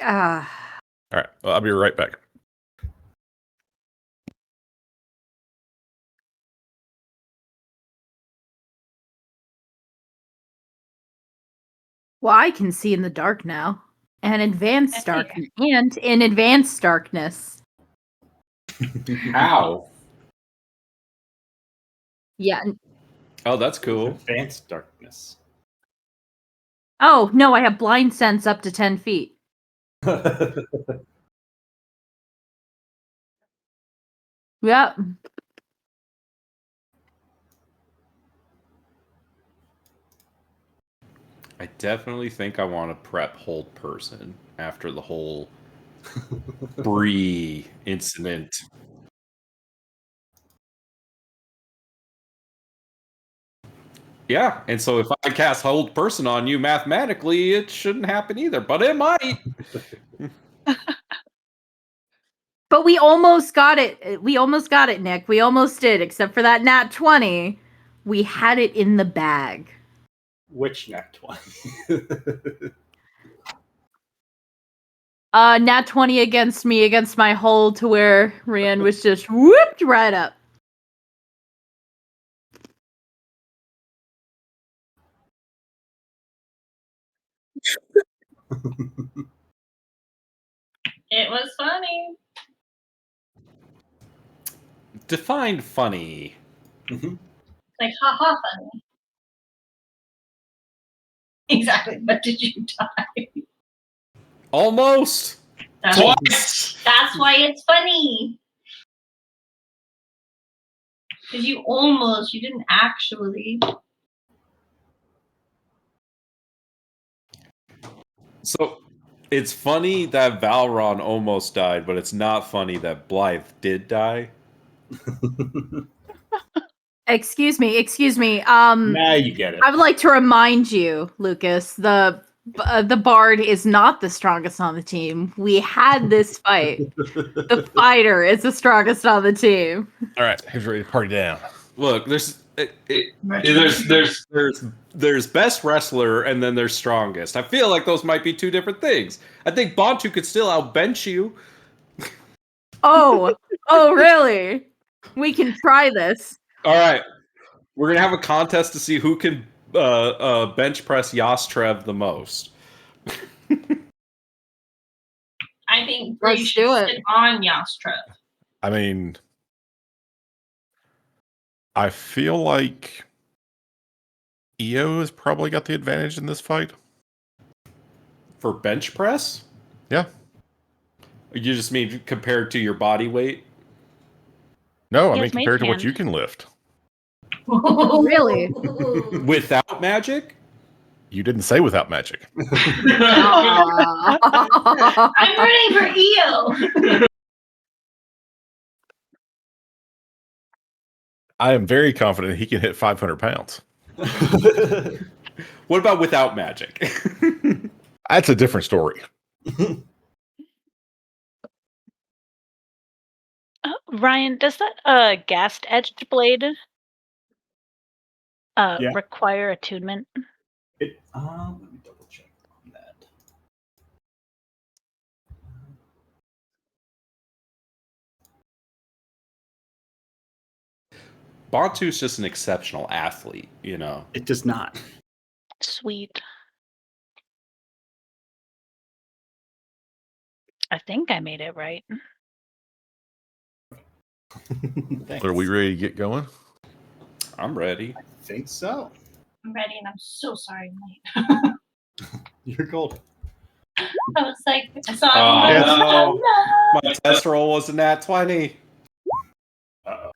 All right, well, I'll be right back. Well, I can see in the dark now. And in advanced darkness. How? Yeah. Oh, that's cool. Advanced darkness. Oh, no, I have blind sense up to 10 feet. Yep. I definitely think I want to prep hold person after the whole Bree incident. Yeah, and so if I cast hold person on you mathematically, it shouldn't happen either, but it might. But we almost got it. We almost got it, Nick. We almost did, except for that nat 20. We had it in the bag. Which nat 20? Nat 20 against me, against my hold, to where Rand was just whooped right up. It was funny. Define funny. Like, haha, funny. Exactly. But did you die? Almost. Twice. That's why it's funny. Because you didn't actually. So it's funny that Valron almost died, but it's not funny that Blythe did die. Excuse me. Now you get it. I would like to remind you, Lucas, the bard is not the strongest on the team. We had this fight. The fighter is the strongest on the team. All right, who's ready to party down? Look, there's best wrestler and then there's strongest. I feel like those might be two different things. I think Bantu could still outbench you. Oh, really? We can try this. All right, we're gonna have a contest to see who can bench press Yastrev the most. I think Let's Bree should sit on Yastrev. I mean, I feel like EO has probably got the advantage in this fight. For bench press? Yeah. You just mean compared to your body weight? No, I mean compared to what you can lift. Really? Without magic? You didn't say without magic. I'm rooting for EO. I am very confident he can hit 500 pounds. What about without magic? That's a different story. Ryan, does that ghast edged blade require attunement? Let me double check on that. Bantu's just an exceptional athlete, you know. It does not. Sweet. I think I made it right. Are we ready to get going? I'm ready. I think so. I'm ready, and I'm so sorry I'm late. You're golden. I was like, I saw it. No. My test roll was a nat 20.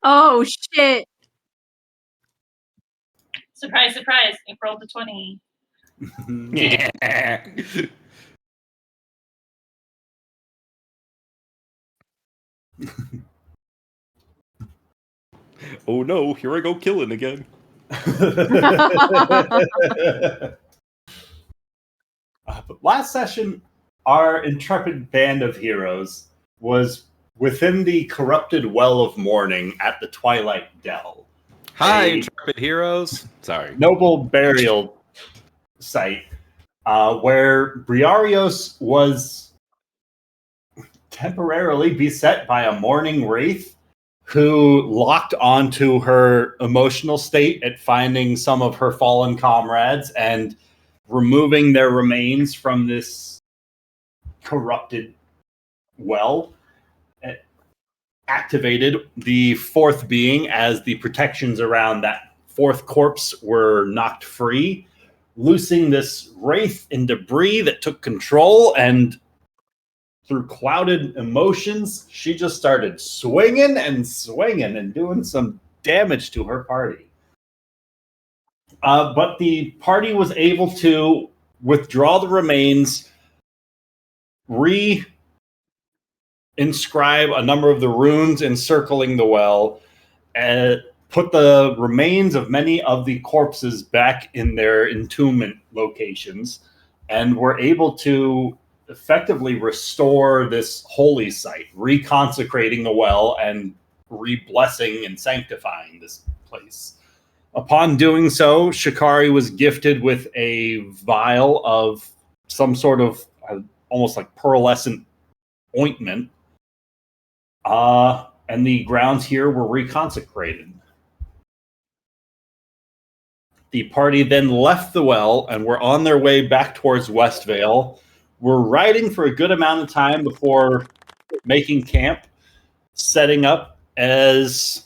Oh, shit. Surprise, surprise. I rolled a 20. Yeah. Oh no, here I go killing again. But last session, our intrepid band of heroes was within the corrupted well of morning at the Twilight Dell. Hi, intrepid heroes. Sorry. Noble burial site where Briarios was temporarily beset by a mourning wraith who locked onto her emotional state at finding some of her fallen comrades and removing their remains from this corrupted well. It activated the fourth being as the protections around that fourth corpse were knocked free, loosing this wraith and debris that took control, and through clouded emotions, she just started swinging and doing some damage to her party. But the party was able to withdraw the remains, re-inscribe a number of the runes encircling the well, and put the remains of many of the corpses back in their entombment locations, and were able to effectively restore this holy site, reconsecrating the well and re-blessing and sanctifying this place. Upon doing so, Shikari was gifted with a vial of some sort of almost like pearlescent ointment, and the grounds here were reconsecrated. The party then left the well and were on their way back towards Westvale. Were riding for a good amount of time before making camp, setting up as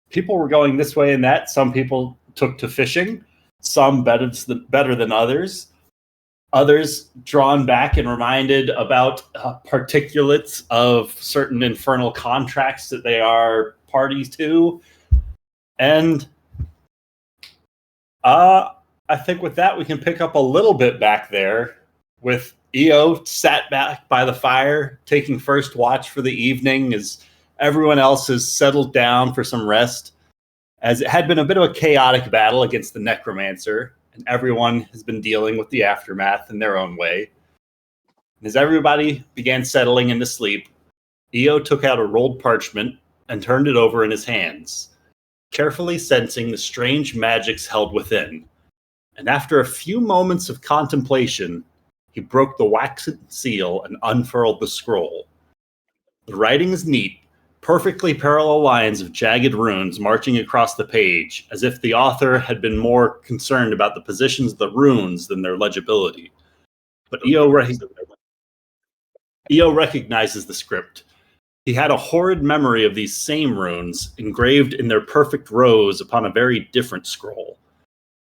people were going this way and that. Some people took to fishing, some better than others. Others drawn back and reminded about particulates of certain infernal contracts that they are parties to. And I think with that, we can pick up a little bit back there with Io sat back by the fire, taking first watch for the evening as everyone else has settled down for some rest, as it had been a bit of a chaotic battle against the necromancer, and everyone has been dealing with the aftermath in their own way. And as everybody began settling into sleep, Io took out a rolled parchment and turned it over in his hands, carefully sensing the strange magics held within. And after a few moments of contemplation, he broke the waxen seal and unfurled the scroll. The writing is neat, perfectly parallel lines of jagged runes marching across the page, as if the author had been more concerned about the positions of the runes than their legibility. But Io recognizes the script. He had a horrid memory of these same runes engraved in their perfect rows upon a very different scroll.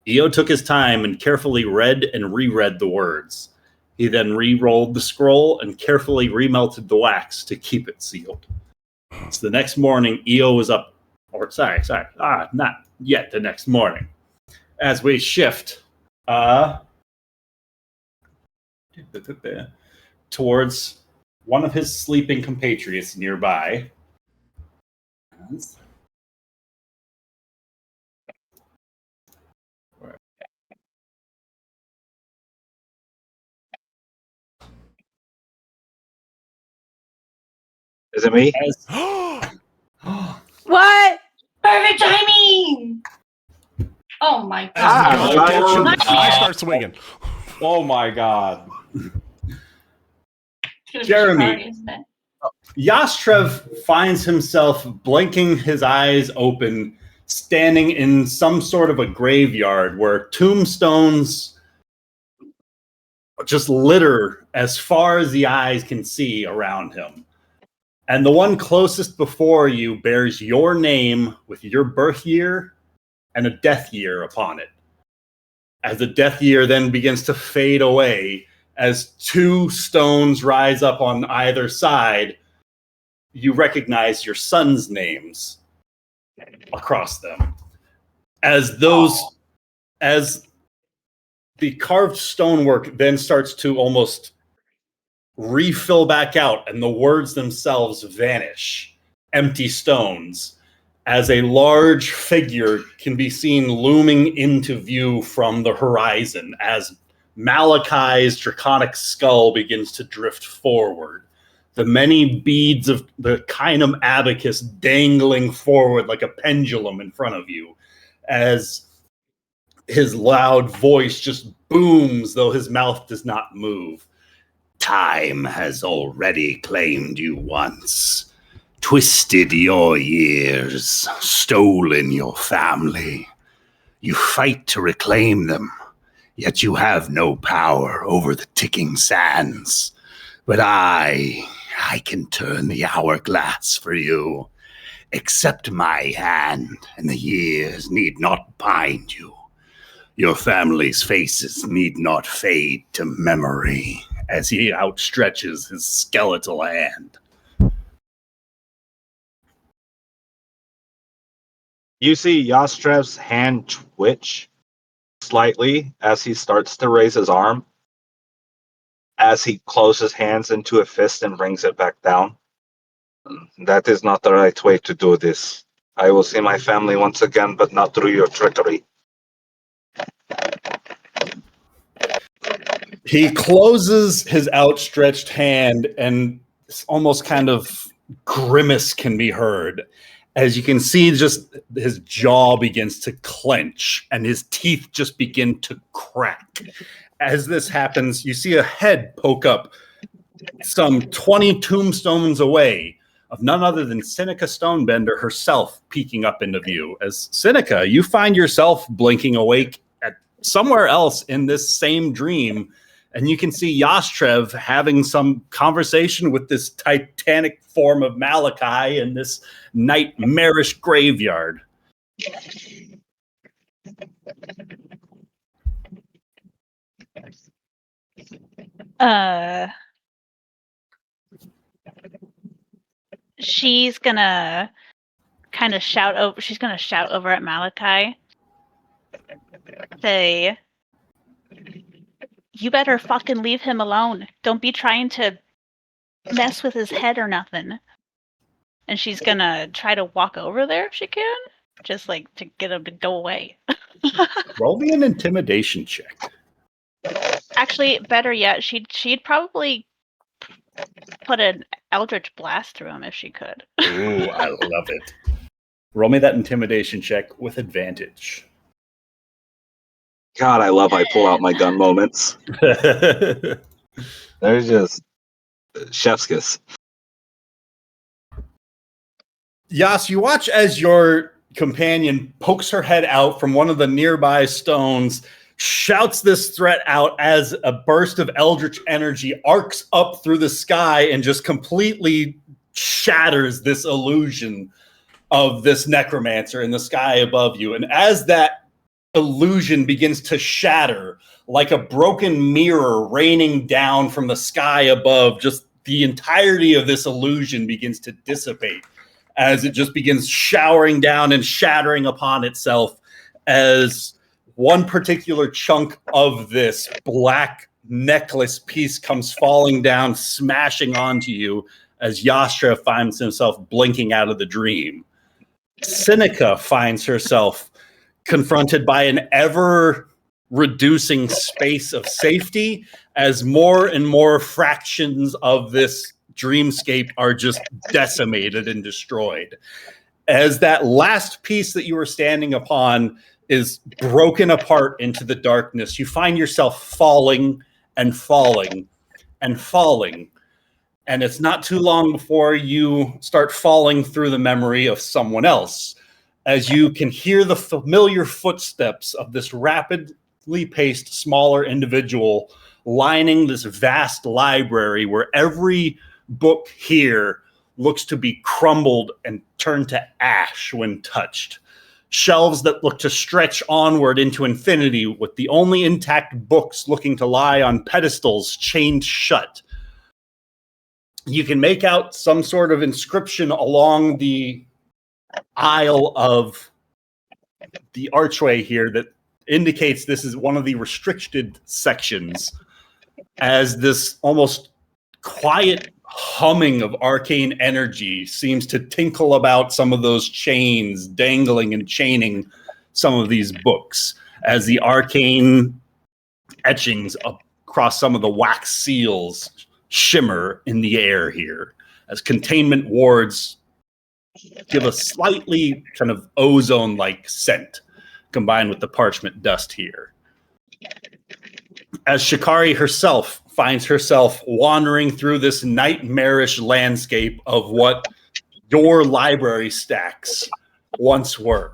Io took his time and carefully read and reread the words. He then re-rolled the scroll and carefully remelted the wax to keep it sealed. So the next morning, Io was up, not yet the next morning. As we shift towards one of his sleeping compatriots nearby. Is it me? What? Perfect timing! Oh my As god. the door- I start swinging. Oh my god. It's gonna be Jeremy. Shikari, isn't it? Yastrev finds himself blinking his eyes open, standing in some sort of a graveyard where tombstones just litter as far as the eyes can see around him. And the one closest before you bears your name with your birth year and a death year upon it. As the death year then begins to fade away, as two stones rise up on either side, you recognize your son's names across them. As the carved stonework then starts to almost refill back out and the words themselves vanish, empty stones, as a large figure can be seen looming into view from the horizon as Malachi's draconic skull begins to drift forward. The many beads of the Kynum abacus dangling forward like a pendulum in front of you as his loud voice just booms though his mouth does not move. Time has already claimed you once, twisted your years, stolen your family. You fight to reclaim them, yet you have no power over the ticking sands. But I can turn the hourglass for you. Accept my hand, and the years need not bind you. Your family's faces need not fade to memory as he outstretches his skeletal hand. You see Yastrev's hand twitch slightly as he starts to raise his arm, as he closes hands into a fist and brings it back down. That is not the right way to do this. I will see my family once again, but not through your trickery. He closes his outstretched hand, and almost kind of grimace can be heard. As you can see, just his jaw begins to clench and his teeth just begin to crack. As this happens, you see a head poke up some 20 tombstones away of none other than Seneca Stonebender herself peeking up into view. As Seneca, you find yourself blinking awake at somewhere else in this same dream, and you can see Yastrev having some conversation with this titanic form of Malachi in this nightmarish graveyard. She's gonna kind of shout over. She's gonna shout over at Malachi. Say, "You better fucking leave him alone. Don't be trying to mess with his head or nothing." And she's gonna try to walk over there if she can, just like to get him to go away. Roll me an intimidation check. Actually, better yet, she'd probably put an Eldritch Blast through him if she could. Ooh, I love it. Roll me that intimidation check with advantage. God, I love I pull out my gun moments. They're just chef's kiss. Yas, you watch as your companion pokes her head out from one of the nearby stones, shouts this threat out as a burst of eldritch energy arcs up through the sky and just completely shatters this illusion of this necromancer in the sky above you. And as that illusion begins to shatter like a broken mirror raining down from the sky above, just the entirety of this illusion begins to dissipate as it just begins showering down and shattering upon itself, as one particular chunk of this black necklace piece comes falling down, smashing onto you as Yastra finds himself blinking out of the dream. Seneca finds herself confronted by an ever-reducing space of safety as more and more fractions of this dreamscape are just decimated and destroyed. As that last piece that you were standing upon is broken apart into the darkness, you find yourself falling and falling and falling. And it's not too long before you start falling through the memory of someone else, as you can hear the familiar footsteps of this rapidly paced, smaller individual lining this vast library where every book here looks to be crumbled and turned to ash when touched. Shelves that look to stretch onward into infinity, with the only intact books looking to lie on pedestals chained shut. You can make out some sort of inscription along the aisle of the archway here that indicates this is one of the restricted sections, as this almost quiet humming of arcane energy seems to tinkle about some of those chains, dangling and chaining some of these books, as the arcane etchings across some of the wax seals shimmer in the air here, as containment wards give a slightly kind of ozone-like scent combined with the parchment dust here. as Shikari herself finds herself wandering through this nightmarish landscape of what your library stacks once were.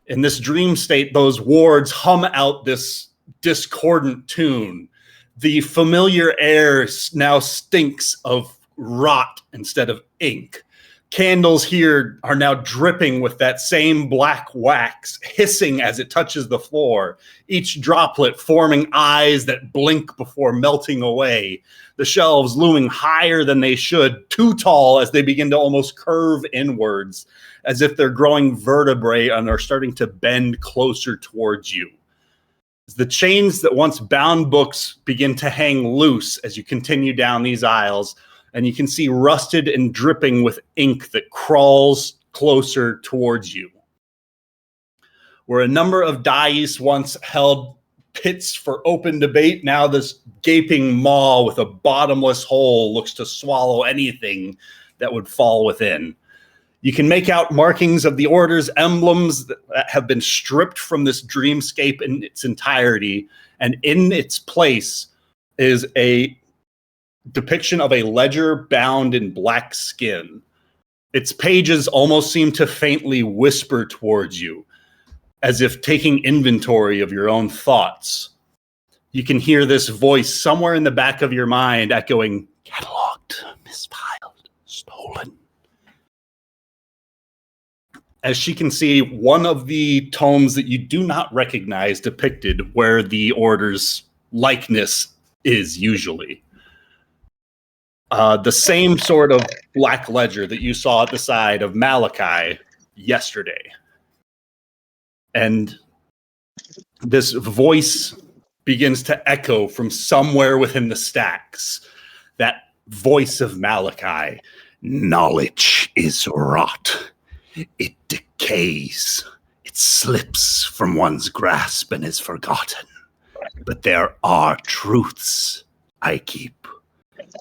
In this dream state, those wards hum out this discordant tune. The familiar air now stinks of rot instead of ink. Candles here are now dripping with that same black wax, hissing as it touches the floor, each droplet forming eyes that blink before melting away. The shelves looming higher than they should, too tall as they begin to almost curve inwards, as if they're growing vertebrae and are starting to bend closer towards you. The chains that once bound books begin to hang loose as you continue down these aisles, and you can see rusted and dripping with ink that crawls closer towards you. Where a number of dais once held pits for open debate, now this gaping maw with a bottomless hole looks to swallow anything that would fall within. You can make out markings of the Order's emblems that have been stripped from this dreamscape in its entirety, and in its place is a depiction of a ledger bound in black skin. Its pages almost seem to faintly whisper towards you, as if taking inventory of your own thoughts. You can hear this voice somewhere in the back of your mind echoing, "Cataloged, misfiled, stolen." As she can see, one of the tomes that you do not recognize depicted where the Order's likeness is usually. The same sort of black ledger that you saw at the side of Malachi yesterday. And this voice begins to echo from somewhere within the stacks. That voice of Malachi. "Knowledge is rot. It decays. It slips from one's grasp and is forgotten. But there are truths I keep.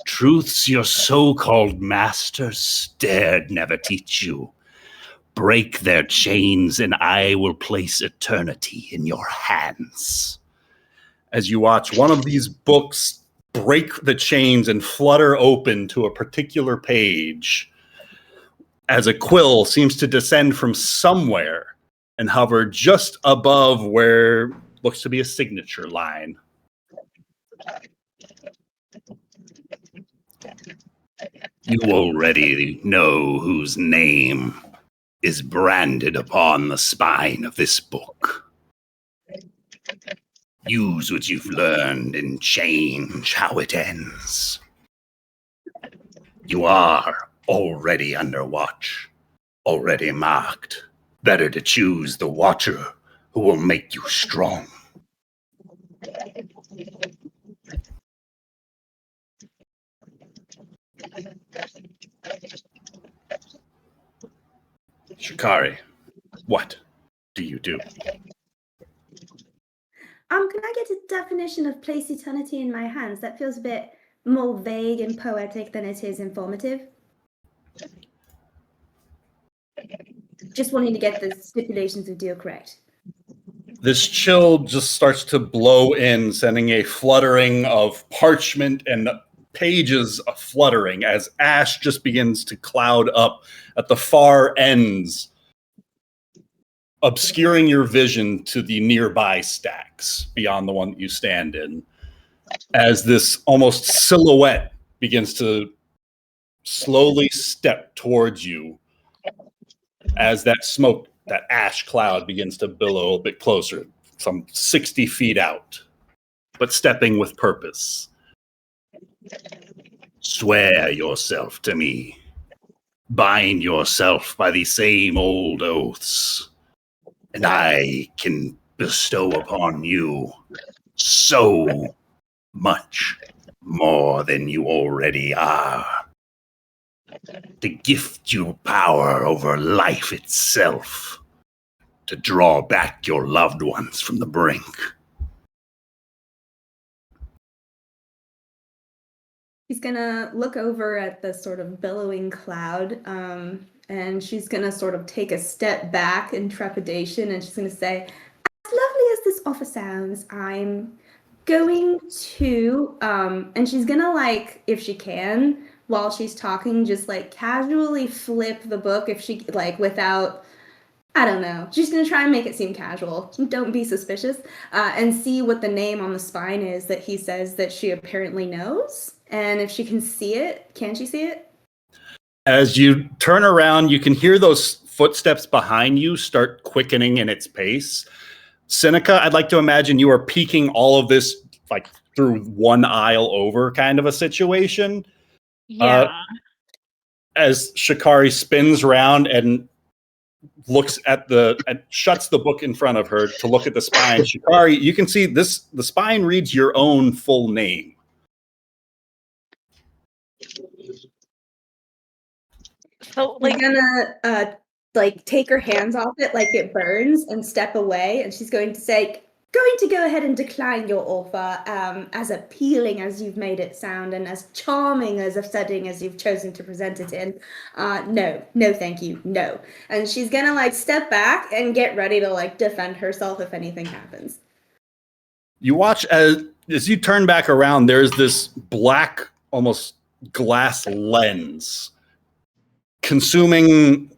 Truths your so-called masters dared never teach you. Break their chains and I will place eternity in your hands." As you watch one of these books break the chains and flutter open to a particular page, as a quill seems to descend from somewhere and hover just above where looks to be a signature line. You already know whose name is branded upon the spine of this book. Use what you've learned and change how it ends. You are already under watch, already marked. Better to choose the watcher who will make you strong. Shikari, what do you do? Can I get a definition of place eternity in my hands? That feels a bit more vague and poetic than it is informative. Just wanting to get the stipulations of deal correct. This chill just starts to blow in, sending a fluttering of parchment and pages of fluttering as ash just begins to cloud up at the far ends, obscuring your vision to the nearby stacks beyond the one that you stand in, as this almost silhouette begins to slowly step towards you as that smoke, that ash cloud begins to billow a bit closer, some 60 feet out, but stepping with purpose. Swear yourself to me. Bind yourself by the same old oaths, and I can bestow upon you so much more than you already are. To gift you power over life itself, to draw back your loved ones from the brink. She's gonna look over at the sort of billowing cloud, and she's gonna sort of take a step back in trepidation, and she's gonna say, "As lovely as this offer sounds, I'm going to, and she's gonna, like, if she can, while she's talking, just, like, casually flip the book if she, like, without, I don't know. She's gonna try and make it seem casual. Don't be suspicious. And see what the name on the spine is that he says that she apparently knows. And if she can see it, can she see it? As you turn around, you can hear those footsteps behind you start quickening in its pace. Seneca, I'd like to imagine you are peeking all of this like through one aisle over kind of a situation. Yeah. As Shikari spins around and looks at and shuts the book in front of her to look at the spine. Shikari, you can see the spine reads your own full name. So, She's like, gonna like take her hands off it like it burns and step away, and she's going to say, going to go ahead and decline your offer, as appealing as you've made it sound and as charming as a setting as you've chosen to present it in. No, thank you, no. And she's gonna like step back and get ready to like defend herself if anything happens. You watch as you turn back around, there's this black, almost glass lens consuming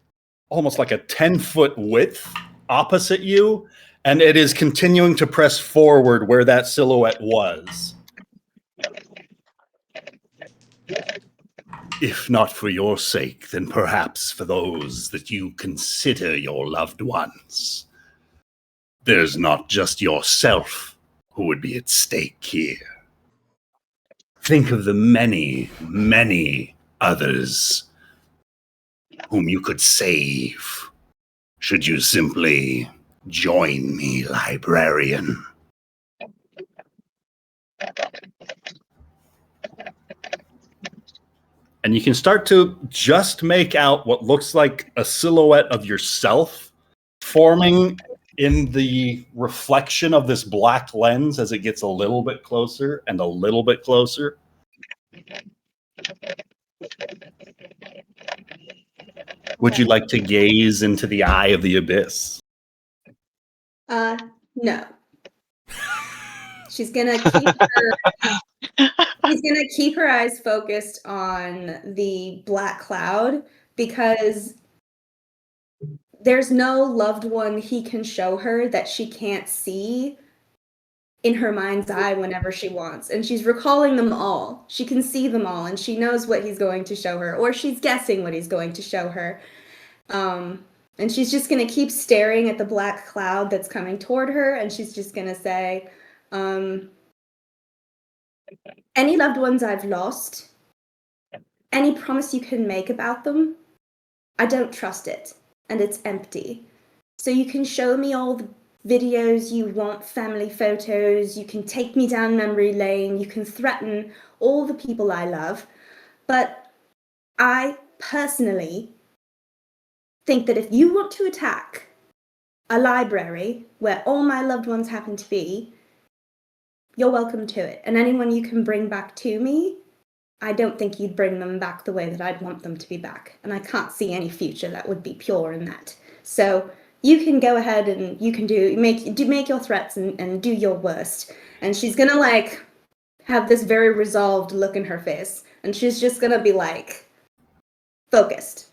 almost like a 10-foot width opposite you, and it is continuing to press forward where that silhouette was. If not for your sake, then perhaps for those that you consider your loved ones. There's not just yourself who would be at stake here. Think of the many, many others whom you could save should you simply join me, librarian. And you can start to just make out what looks like a silhouette of yourself forming in the reflection of this black lens as it gets a little bit closer and a little bit closer. Would you like to gaze into the eye of the abyss? No. She's gonna keep her eyes focused on the black cloud because there's no loved one he can show her that she can't see in her mind's eye whenever she wants. And she's recalling them all. She can see them all and she knows what he's going to show her, or she's guessing what he's going to show her. And she's just going to keep staring at the black cloud that's coming toward her, and she's just going to say, any loved ones I've lost, any promise you can make about them, I don't trust it, and it's empty. So you can show me all the videos you want, family photos, you can take me down memory lane, you can threaten all the people I love, but I personally think that if you want to attack a library where all my loved ones happen to be, you're welcome to it. And anyone you can bring back to me, I don't think you'd bring them back the way that I'd want them to be back. And I can't see any future that would be pure in that. So you can go ahead and you can make your threats and do your worst. And she's gonna like have this very resolved look in her face. And she's just gonna be like focused.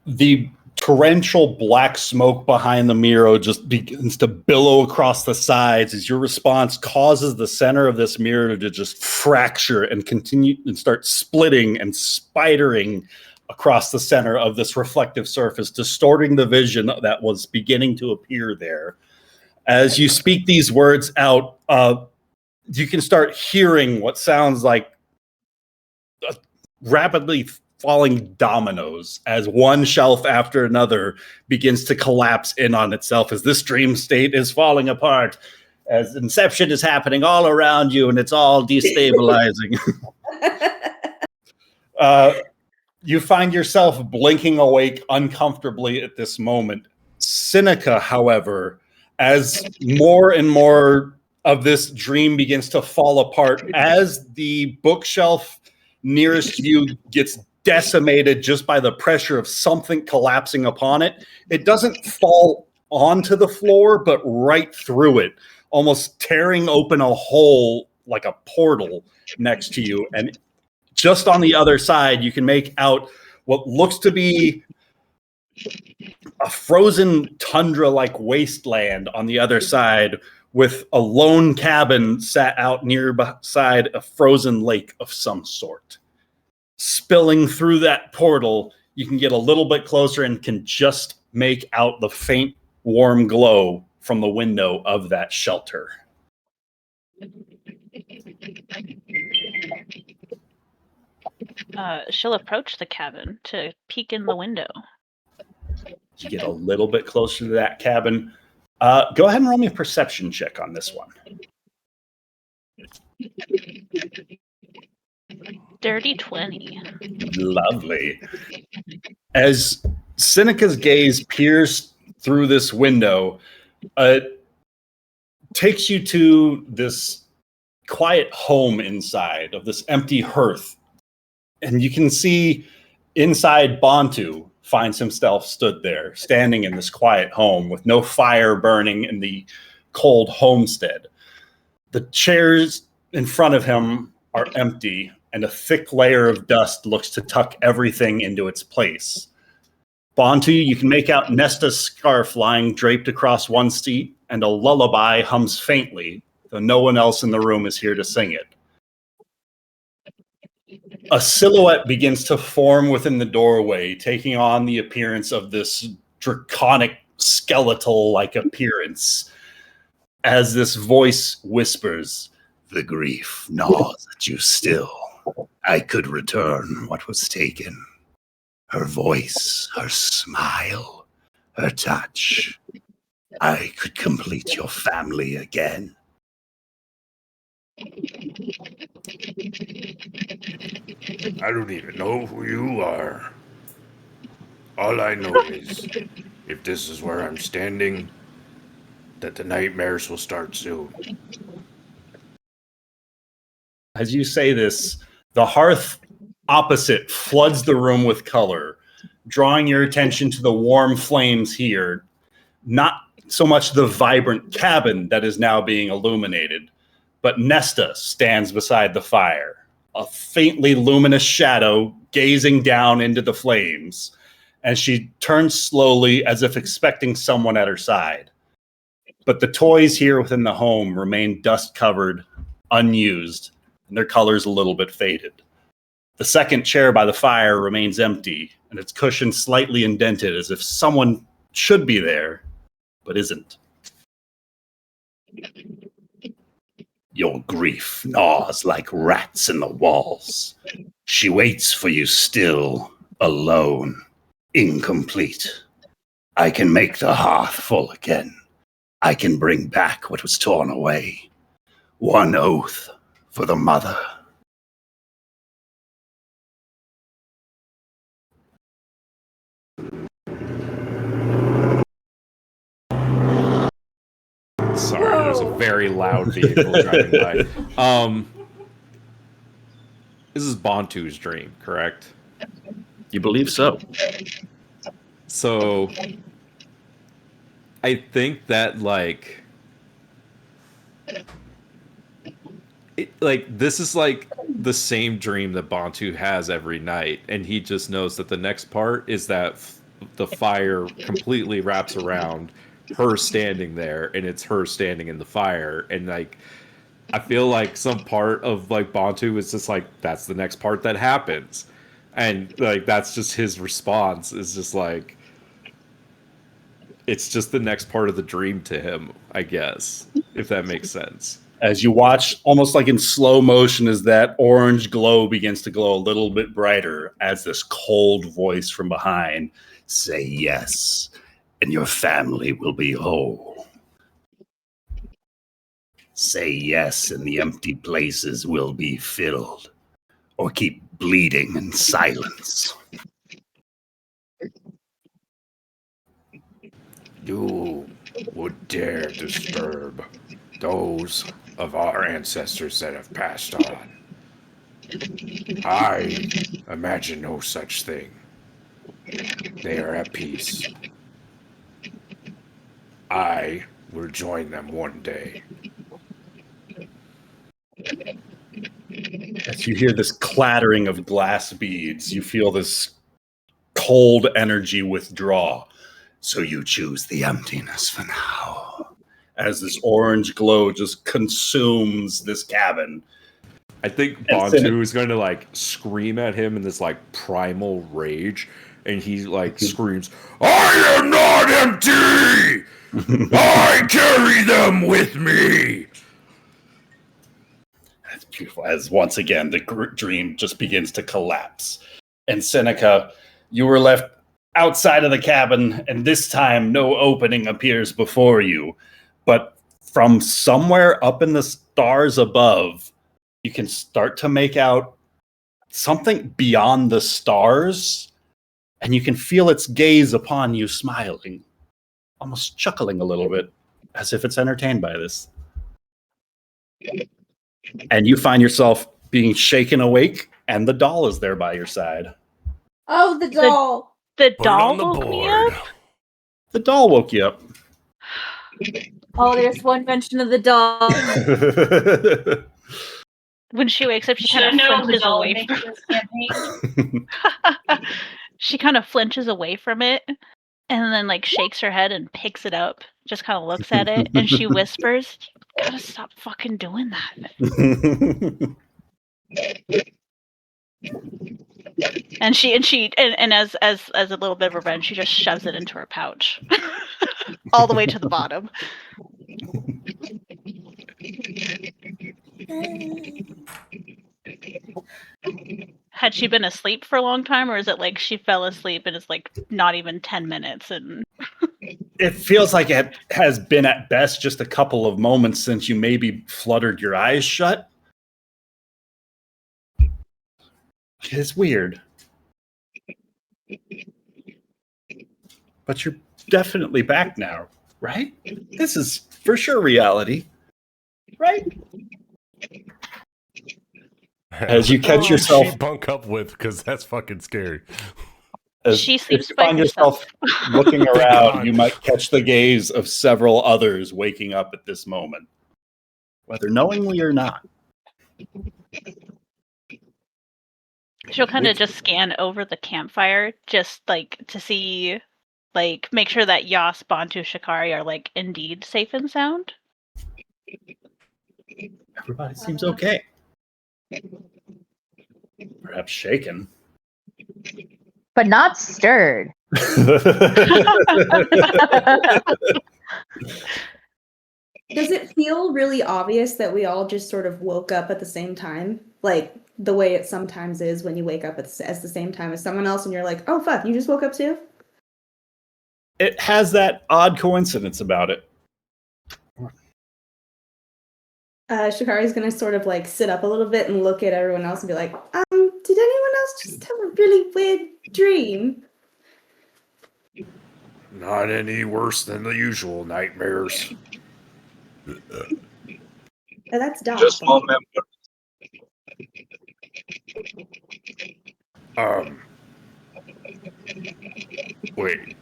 The torrential black smoke behind the mirror just begins to billow across the sides as your response causes the center of this mirror to just fracture and continue and start splitting and spidering across the center of this reflective surface, distorting the vision that was beginning to appear there. As you speak these words out, you can start hearing what sounds like rapidly falling dominoes as one shelf after another begins to collapse in on itself as this dream state is falling apart, as inception is happening all around you and it's all destabilizing. You find yourself blinking awake uncomfortably at this moment. Seneca, however, as more and more of this dream begins to fall apart, as the bookshelf nearest you gets decimated just by the pressure of something collapsing upon it, it doesn't fall onto the floor, but right through it. almost tearing open a hole like a portal next to you. And just on the other side, you can make out what looks to be a frozen tundra-like wasteland on the other side, with a lone cabin sat out near beside a frozen lake of some sort. Spilling through that portal, you can get a little bit closer and can just make out the faint, warm glow from the window of that shelter. She'll approach the cabin to peek in the window. You get a little bit closer to that cabin. Go ahead and roll me a perception check on this one. Dirty 20. Lovely. As Seneca's gaze peers through this window, takes you to this quiet home inside of this empty hearth. And you can see inside Bantu finds himself stood there, standing in this quiet home with no fire burning in the cold homestead. The chairs in front of him are empty, and a thick layer of dust looks to tuck everything into its place. Bantu, you can make out Nesta's scarf lying draped across one seat, and a lullaby hums faintly, though no one else in the room is here to sing it. A silhouette begins to form within the doorway, taking on the appearance of this draconic, skeletal-like appearance, as this voice whispers, "The grief gnaws at you still. I could return what was taken. Her voice, her smile, her touch. I could complete your family again." I don't even know who you are. All I know is, if this is where I'm standing, that the nightmares will start soon. As you say this, the hearth opposite floods the room with color, drawing your attention to the warm flames here, not so much the vibrant cabin that is now being illuminated, but Nesta stands beside the fire, a faintly luminous shadow gazing down into the flames, and she turns slowly as if expecting someone at her side. But the toys here within the home remain dust-covered, unused, and their colors a little bit faded. The second chair by the fire remains empty, and its cushion slightly indented as if someone should be there, but isn't. Your grief gnaws like rats in the walls. She waits for you still, alone, incomplete. I can make the hearth full again. I can bring back what was torn away. One oath for the mother. Sorry, there's a very loud vehicle driving by. This is Bantu's dream, correct? You believe so? So, I think that this is like the same dream that Bantu has every night, and he just knows that the next part is that the fire completely wraps around her standing there, and it's her standing in the fire, and I feel like some part of Bantu is just that's the next part that happens, and that's just his response is just it's just the next part of the dream to him, I guess, if that makes sense. As you watch, almost like in slow motion, as that orange glow begins to glow a little bit brighter, as this cold voice from behind, "Say yes, and your family will be whole. Say yes, and the empty places will be filled, or keep bleeding in silence." You would dare disturb those of our ancestors that have passed on. I imagine no such thing. They are at peace. I will join them one day. As you hear this clattering of glass beads, you feel this cold energy withdraw. So you choose the emptiness for now. As this orange glow just consumes this cabin. I think Bantu is going to like scream at him in this like primal rage, and he like screams, "I am not empty! I carry them with me!" That's beautiful. As once again, the dream just begins to collapse. And Seneca, you were left outside of the cabin, and this time no opening appears before you. But from somewhere up in the stars above, you can start to make out something beyond the stars, and you can feel its gaze upon you smiling, almost chuckling a little bit, as if it's entertained by this. And you find yourself being shaken awake, and the doll is there by your side. Oh, the doll. The Put it doll on the woke me board. up? The doll woke you up. Oh, there's one mention of the doll. When she wakes up, she Should kind have of known the flinches doll away would make from this campaign. She kind of flinches away from it and then like shakes her head and picks it up, just kind of looks at it, and she whispers, "You gotta stop fucking doing that." And as a little bit of revenge, she just shoves it into her pouch. All the way to the bottom. Had she been asleep for a long time, or is it like she fell asleep and it's like not even 10 minutes? And It feels like it has been at best just a couple of moments since you maybe fluttered your eyes shut. It's weird. But you're definitely back now, right? This is for sure reality, right? As you catch yourself, She bunk up with, because that's fucking scary. as she if sleeps you by find herself. yourself looking God. around, you might catch the gaze of several others waking up at this moment, whether knowingly or not. She'll kind of just scan over the campfire, just like to see, like, make sure that Yas, Bantu, Shikari are like indeed safe and sound. Everybody seems okay. Perhaps shaken. But not stirred. Does it feel really obvious that we all just sort of woke up at the same time? Like the way it sometimes is when you wake up at the same time as someone else and you're like, oh fuck, you just woke up too? It has that odd coincidence about it. Shikari's gonna sort of like sit up a little bit and look at everyone else and be like, did anyone else just have a really weird dream? Not any worse than the usual nightmares. Oh, that's dark. Just moment. Wait.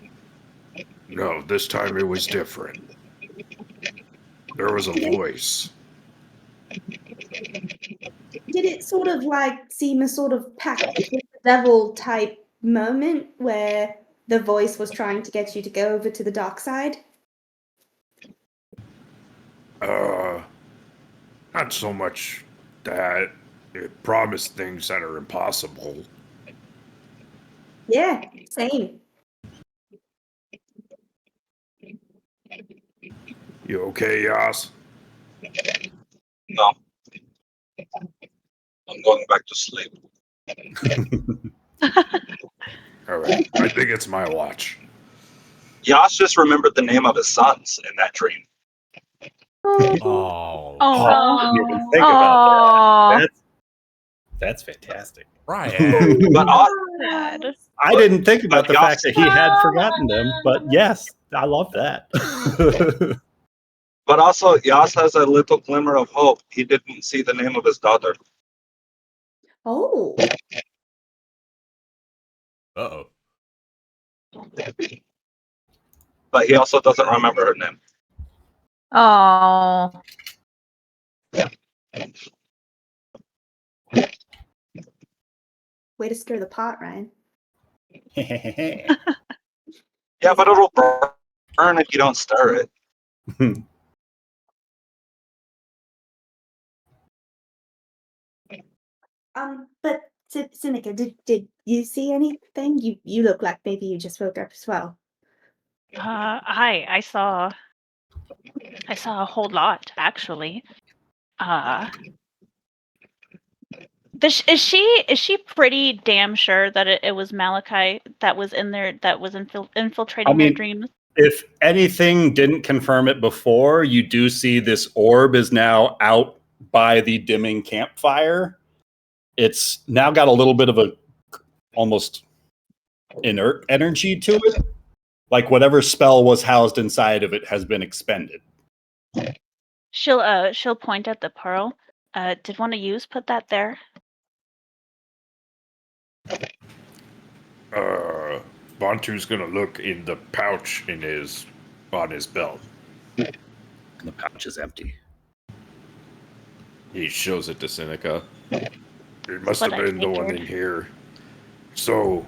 No, this time it was different. There was a voice. Did it sort of like seem a sort of pact with the devil type moment where the voice was trying to get you to go over to the dark side? Not so much that. It promised things that are impossible. Yeah, same. You okay, Yas? No. I'm going back to sleep. Alright, I think it's my watch. Yas just remembered the name of his sons in that dream. Oh. I didn't even think about that. That's fantastic. Right. But Sad. I didn't think about the But fact that he had forgotten them, but yes, I love that. But also, Yas has a little glimmer of hope. He didn't see the name of his daughter. Oh. Uh-oh. But he also doesn't remember her name. Oh. Way to stir the pot, Ryan. Yeah, but it'll burn if you don't stir it. But Seneca, did you see anything? You look like maybe you just woke up as well. I saw a whole lot, actually. Is she pretty damn sure that it was Malachi that was in there, that was infiltrating their dreams? If anything didn't confirm it before, you do see this orb is now out by the dimming campfire. It's now got a little bit of a almost inert energy to it. Like whatever spell was housed inside of it has been expended. She'll point at the pearl. Did one of yous put that there? Bantu's gonna look in the pouch on his belt. The pouch is empty. He shows it to Seneca. It must have been the one in here. So,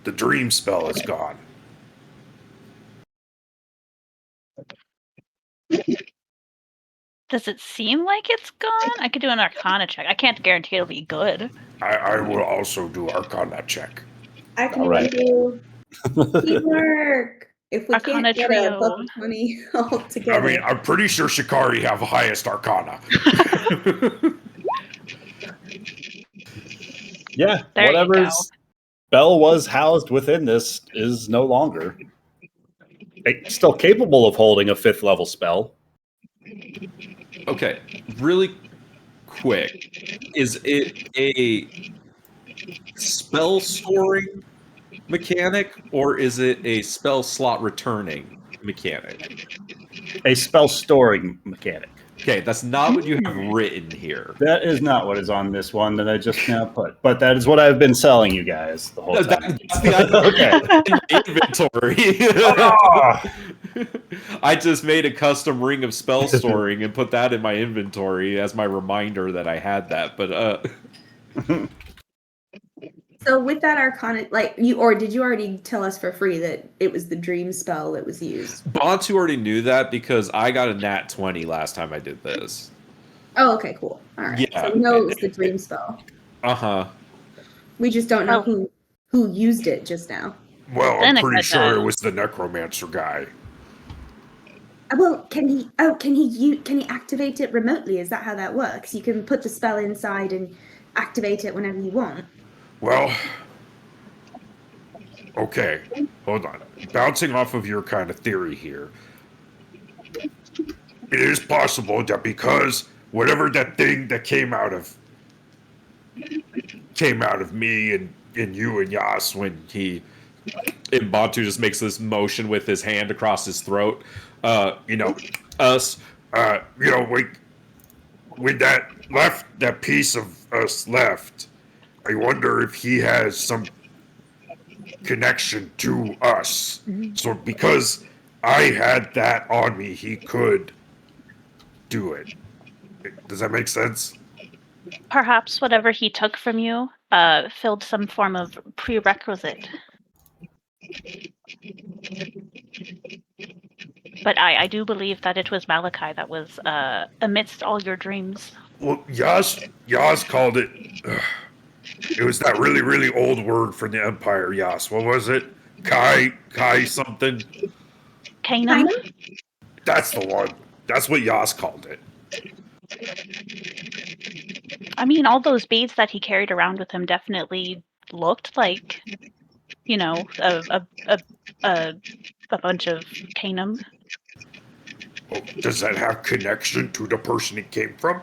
the dream spell is gone. Does it seem like it's gone? I could do an Arcana check. I can't guarantee it'll be good. I will also do Arcana check. I can even do teamwork. If we Arcana can't get trio. a buck 20 all I together. mean, I'm pretty sure Shikari have the highest Arcana. Yeah, There you whatever go. spell was housed within this is no longer. It's still capable of holding a 5th level spell. Okay, really quick. Is it a spell storing mechanic or is it a spell slot returning mechanic? A spell storing mechanic. Okay, that's not what you have written here. That is not what is on this one that I just now put, but that is what I've been selling you guys the whole time. That's the item in my inventory. I just made a custom ring of spell storing and put that in my inventory as my reminder that I had that. But So with that Arcana, did you already tell us for free that it was the dream spell that was used? Bantu already knew that because I got a nat 20 last time I did this. Oh, okay, cool. All right. Yeah. So we know it was the dream spell. Uh-huh. We just don't know who used it just now. Well, I'm pretty sure it was the necromancer guy. Well, can he activate it remotely? Is that how that works? You can put the spell inside and activate it whenever you want. Well, okay, hold on. Bouncing off of your kind of theory here, it is possible that because whatever that thing that came out of me and you and Yas when and Bantu just makes this motion with his hand across his throat. When that piece of us left, I wonder if he has some connection to us. Mm-hmm. So because I had that on me, he could do it. Does that make sense? Perhaps whatever he took from you filled some form of prerequisite. But I do believe that it was Malachi that was amidst all your dreams. Well, Yas called it... it was that really, really old word from the Empire, Yas. What was it? Kai something? Canaan? That's the one. That's what Yas called it. I mean, all those beads that he carried around with him definitely looked like, a bunch of Canaan. Well, does that have connection to the person it came from?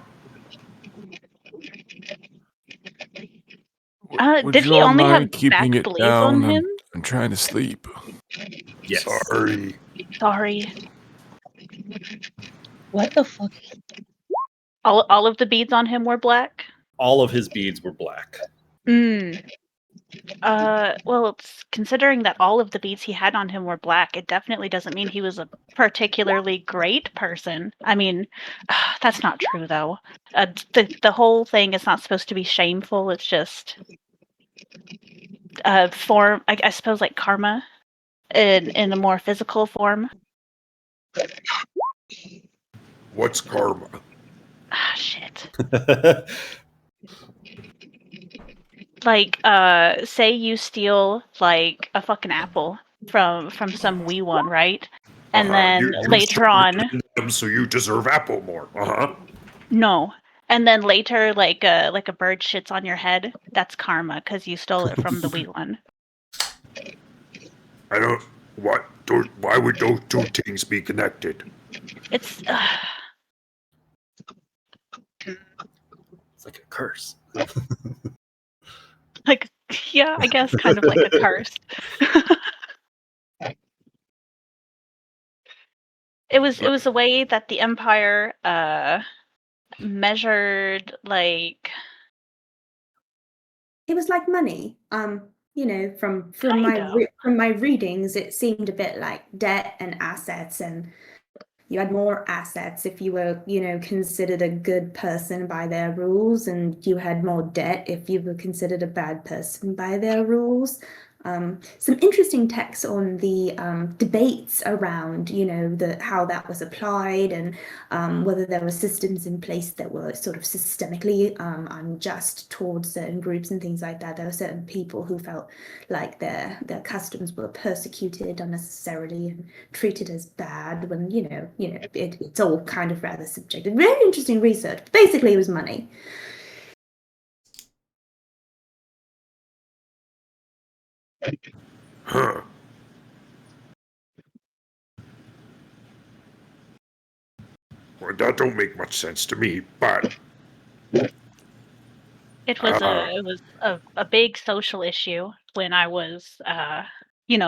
Did he only have keeping back it blades down? on him? I'm trying to sleep. Yes. Sorry. What the fuck? All of the beads on him were black? All of his beads were black. Well, considering that all of the beads he had on him were black, it definitely doesn't mean he was a particularly great person. I mean, that's not true, though. The whole thing is not supposed to be shameful. It's just form. I suppose like karma, in a more physical form. What's karma? Ah, shit. Like, say you steal like a fucking apple from some wee one, right? And then You later on, them, so you deserve apple more. no. And then later, like a bird shits on your head. That's karma because you stole it from the wee one. I don't. What? Why would those two things be connected? It's It's like a curse. like, yeah, I guess kind of like a curse. It was a way that the Empire measured like. It was like money. You know, from Kind of. from my readings, it seemed a bit like debt and assets, and you had more assets if you were, you know, considered a good person by their rules, and you had more debt if you were considered a bad person by their rules. Some interesting texts on the debates around, you know, how that was applied, and whether there were systems in place that were sort of systemically unjust towards certain groups and things like that. There were certain people who felt like their customs were persecuted unnecessarily and treated as bad when, you know, it's all kind of rather subjective. Very interesting research. Basically, it was money. Huh. Well, that don't make much sense to me, but It was a big social issue when I was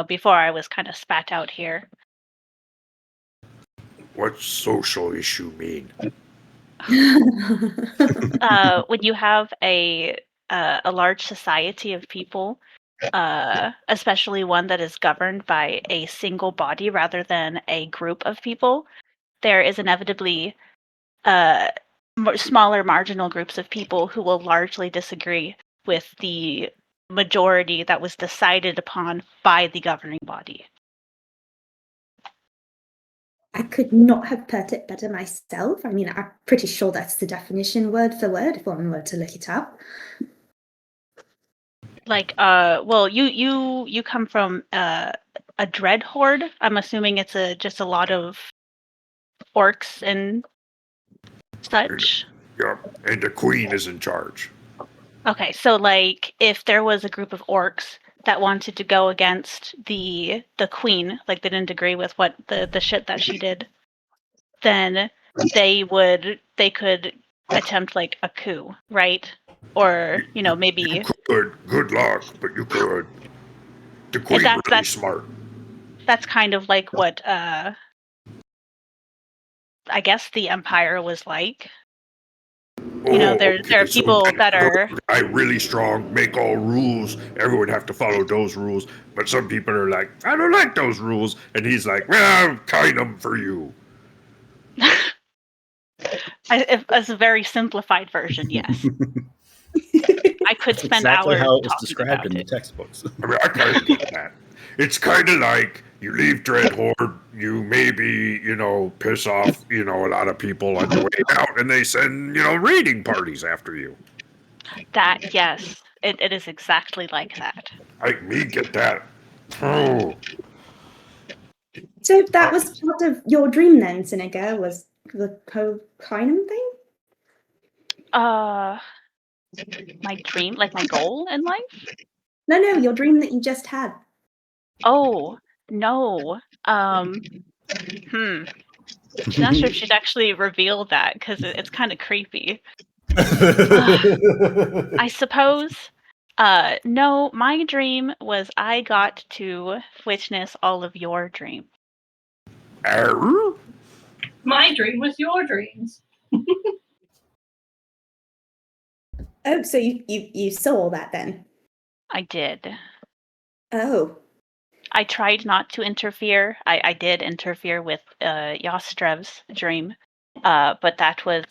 before I was kind of spat out here. what's social issue mean? When you have a large society of people, especially one that is governed by a single body rather than a group of people, there is inevitably smaller marginal groups of people who will largely disagree with the majority that was decided upon by the governing body. I could not have put it better myself. I mean, I'm pretty sure that's the definition word for word if one were to look it up. Like, well, you come from a dread horde. I'm assuming it's just a lot of orcs and such. Yeah, and the queen is in charge. Okay, so like if there was a group of orcs that wanted to go against the queen, like they didn't agree with what the shit that she did, then they could attempt like a coup, right? Or, you know, maybe You could. Good luck, but you could. The queen really smart. That's kind of like what I guess the Empire was like. You know, there are people that are really strong, make all rules. Everyone have to follow those rules. But some people are like, I don't like those rules, and he's like, well, kind them for you. as a very simplified version, yes. I could That's spend exactly hours how it was talking described about in the it. textbooks. I mean, I kind of get that. It's kind of like you leave Dread Horde, you maybe, piss off, a lot of people on your way out, and they send, raiding parties after you. That, yes, it is exactly like that. Me get that. Oh. So that was part of your dream then, Seneca, was the Kinem thing? My dream, like my goal in life? No, your dream that you just had. Oh, no. I'm not sure if she'd actually reveal that because it's kind of creepy. I suppose. No, my dream was I got to witness all of your dreams. My dream was your dreams. Oh, so you saw all that then? I did. Oh. I tried not to interfere. I did interfere with Yostrev's dream, but that was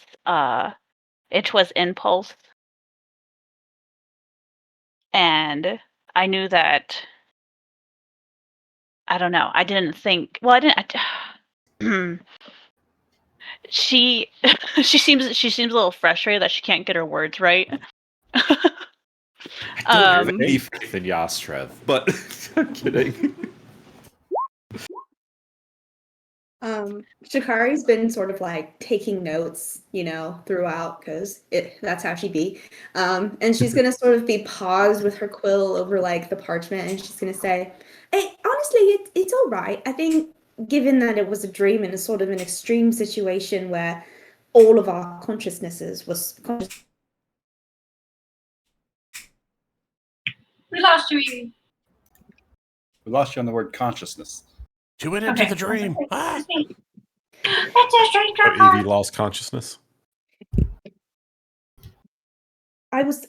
it was impulse, and I knew that. I don't know. I didn't think. Well, I didn't. She seems a little frustrated that she can't get her words right. I don't have any faith in Yastrev, but I'm kidding. Shikari's been sort of like taking notes, throughout because that's how she be. And she's gonna sort of be paused with her quill over like the parchment, and she's gonna say, "Hey, honestly, it's all right. I think given that it was a dream and a sort of an extreme situation where all of our consciousnesses was We lost you, Evie. We lost you on the word consciousness. She went into the dream. It's me. It's a strange Evie lost consciousness. I was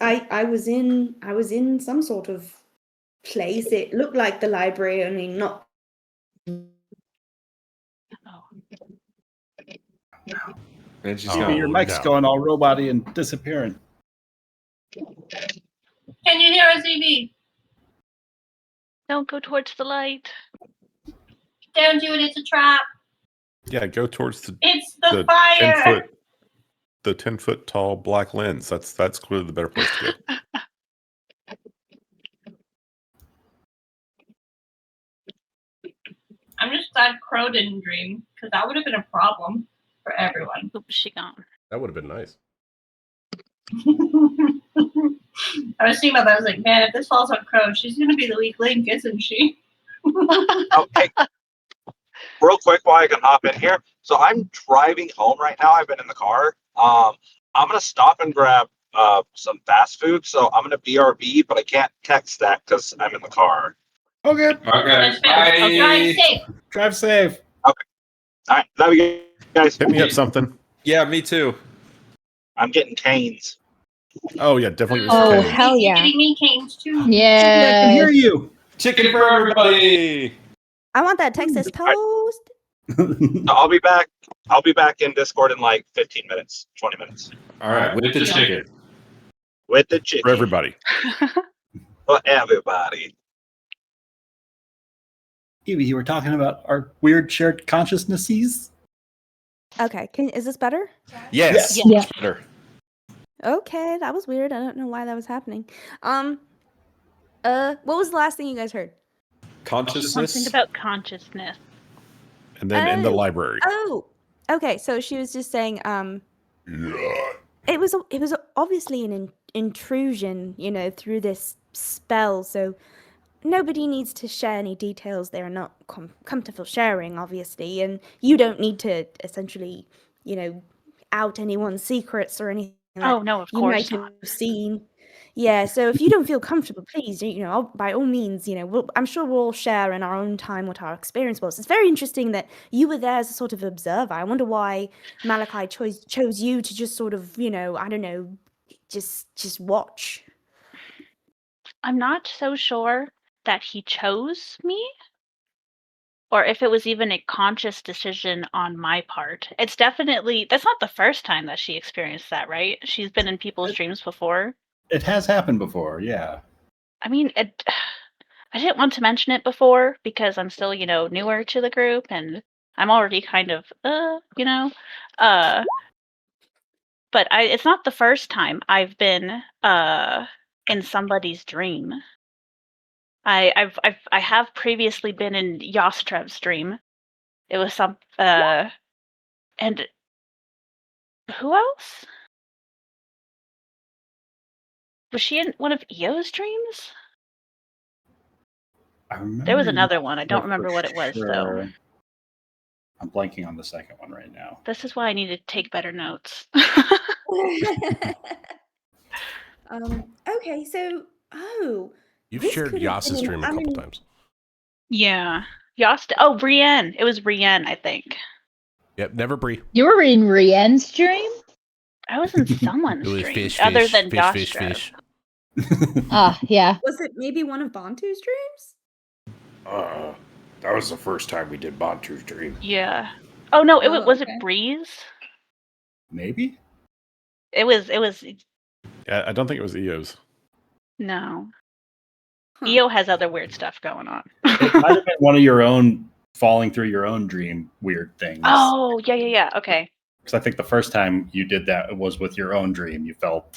in some sort of place. It looked like the library, only not. And she's Evie, your mic's going all robot-y and disappearing. Can you hear us, Evie? Don't go towards the light. Don't do it. It's a trap. Yeah, go towards It's the fire. 10-foot tall black lens. That's clearly the better place to go. I'm just glad Crow didn't dream, because that would have been a problem for everyone. Oops, she gone. That would have been nice. I was thinking about that. I was like, man, if this falls on Crow, she's going to be the weak link, isn't she? Okay. Real quick while I can hop in here. So I'm driving home right now. I've been in the car. I'm going to stop and grab some fast food. So I'm going to BRB, but I can't text that because I'm in the car. Okay. Okay. Drive safe. Drive safe. Okay. All right. Love you guys. Hit me up something. Yeah, me too. I'm getting canes. Oh yeah, definitely. Oh, hell You're yeah. getting me canes too. Yeah. I can hear you. Chicken for everybody. I want that Texas toast. So I'll be back. I'll be back in Discord in like 15 minutes, 20 minutes. All right, with the chicken. With the chicken. For everybody. For everybody. Evie, you were talking about our weird shared consciousnesses? Okay, is this better? Yes. Yeah. Much better. Okay, that was weird. I don't know why that was happening. What was the last thing you guys heard? Consciousness. Something about consciousness. And then in the library. Oh, okay. So she was just saying, it was obviously an intrusion, through this spell. So nobody needs to share any details they're not comfortable sharing, obviously, and you don't need to essentially, out anyone's secrets or anything. Oh no, of you course might not. have seen. Yeah, so if you don't feel comfortable, please, by all means, I'm sure we'll all share in our own time what our experience was. It's very interesting that you were there as a sort of observer. I wonder why Malachi chose you to just sort of, I don't know, just watch. I'm not so sure that he chose me, or if it was even a conscious decision on my part. It's definitely, that's not the first time that she experienced that, right? She's been in people's dreams before. It has happened before, yeah. I mean, I didn't want to mention it before because I'm still, newer to the group and I'm already kind of, but it's not the first time I've been in somebody's dream. I have previously been in Yostrev's dream. It was and who else? Was she in one of EO's dreams? I remember There was another one. I don't remember what it was, though. I'm blanking on the second one right now. This is why I need to take better notes. Okay, so, You've this shared could have Yas's been- dream a I couple mean- times. Yeah. Yost. Oh, Brienne. It was Brienne, I think. Yep, never Bree. You were in Rienne's dream? I was in someone's It was dream, fish, other fish, than fish, fish, Yostrev. fish. Yeah. Was it maybe one of Bantu's dreams? That was the first time we did Bantu's dream. Yeah. Oh no, was okay. it Breeze? Maybe? It was Yeah, I don't think it was EO's. no. EO has other weird stuff going on. It might have been one of your own falling through your own dream weird things. Oh, yeah. Okay. Because I think the first time you did that was with your own dream. You fell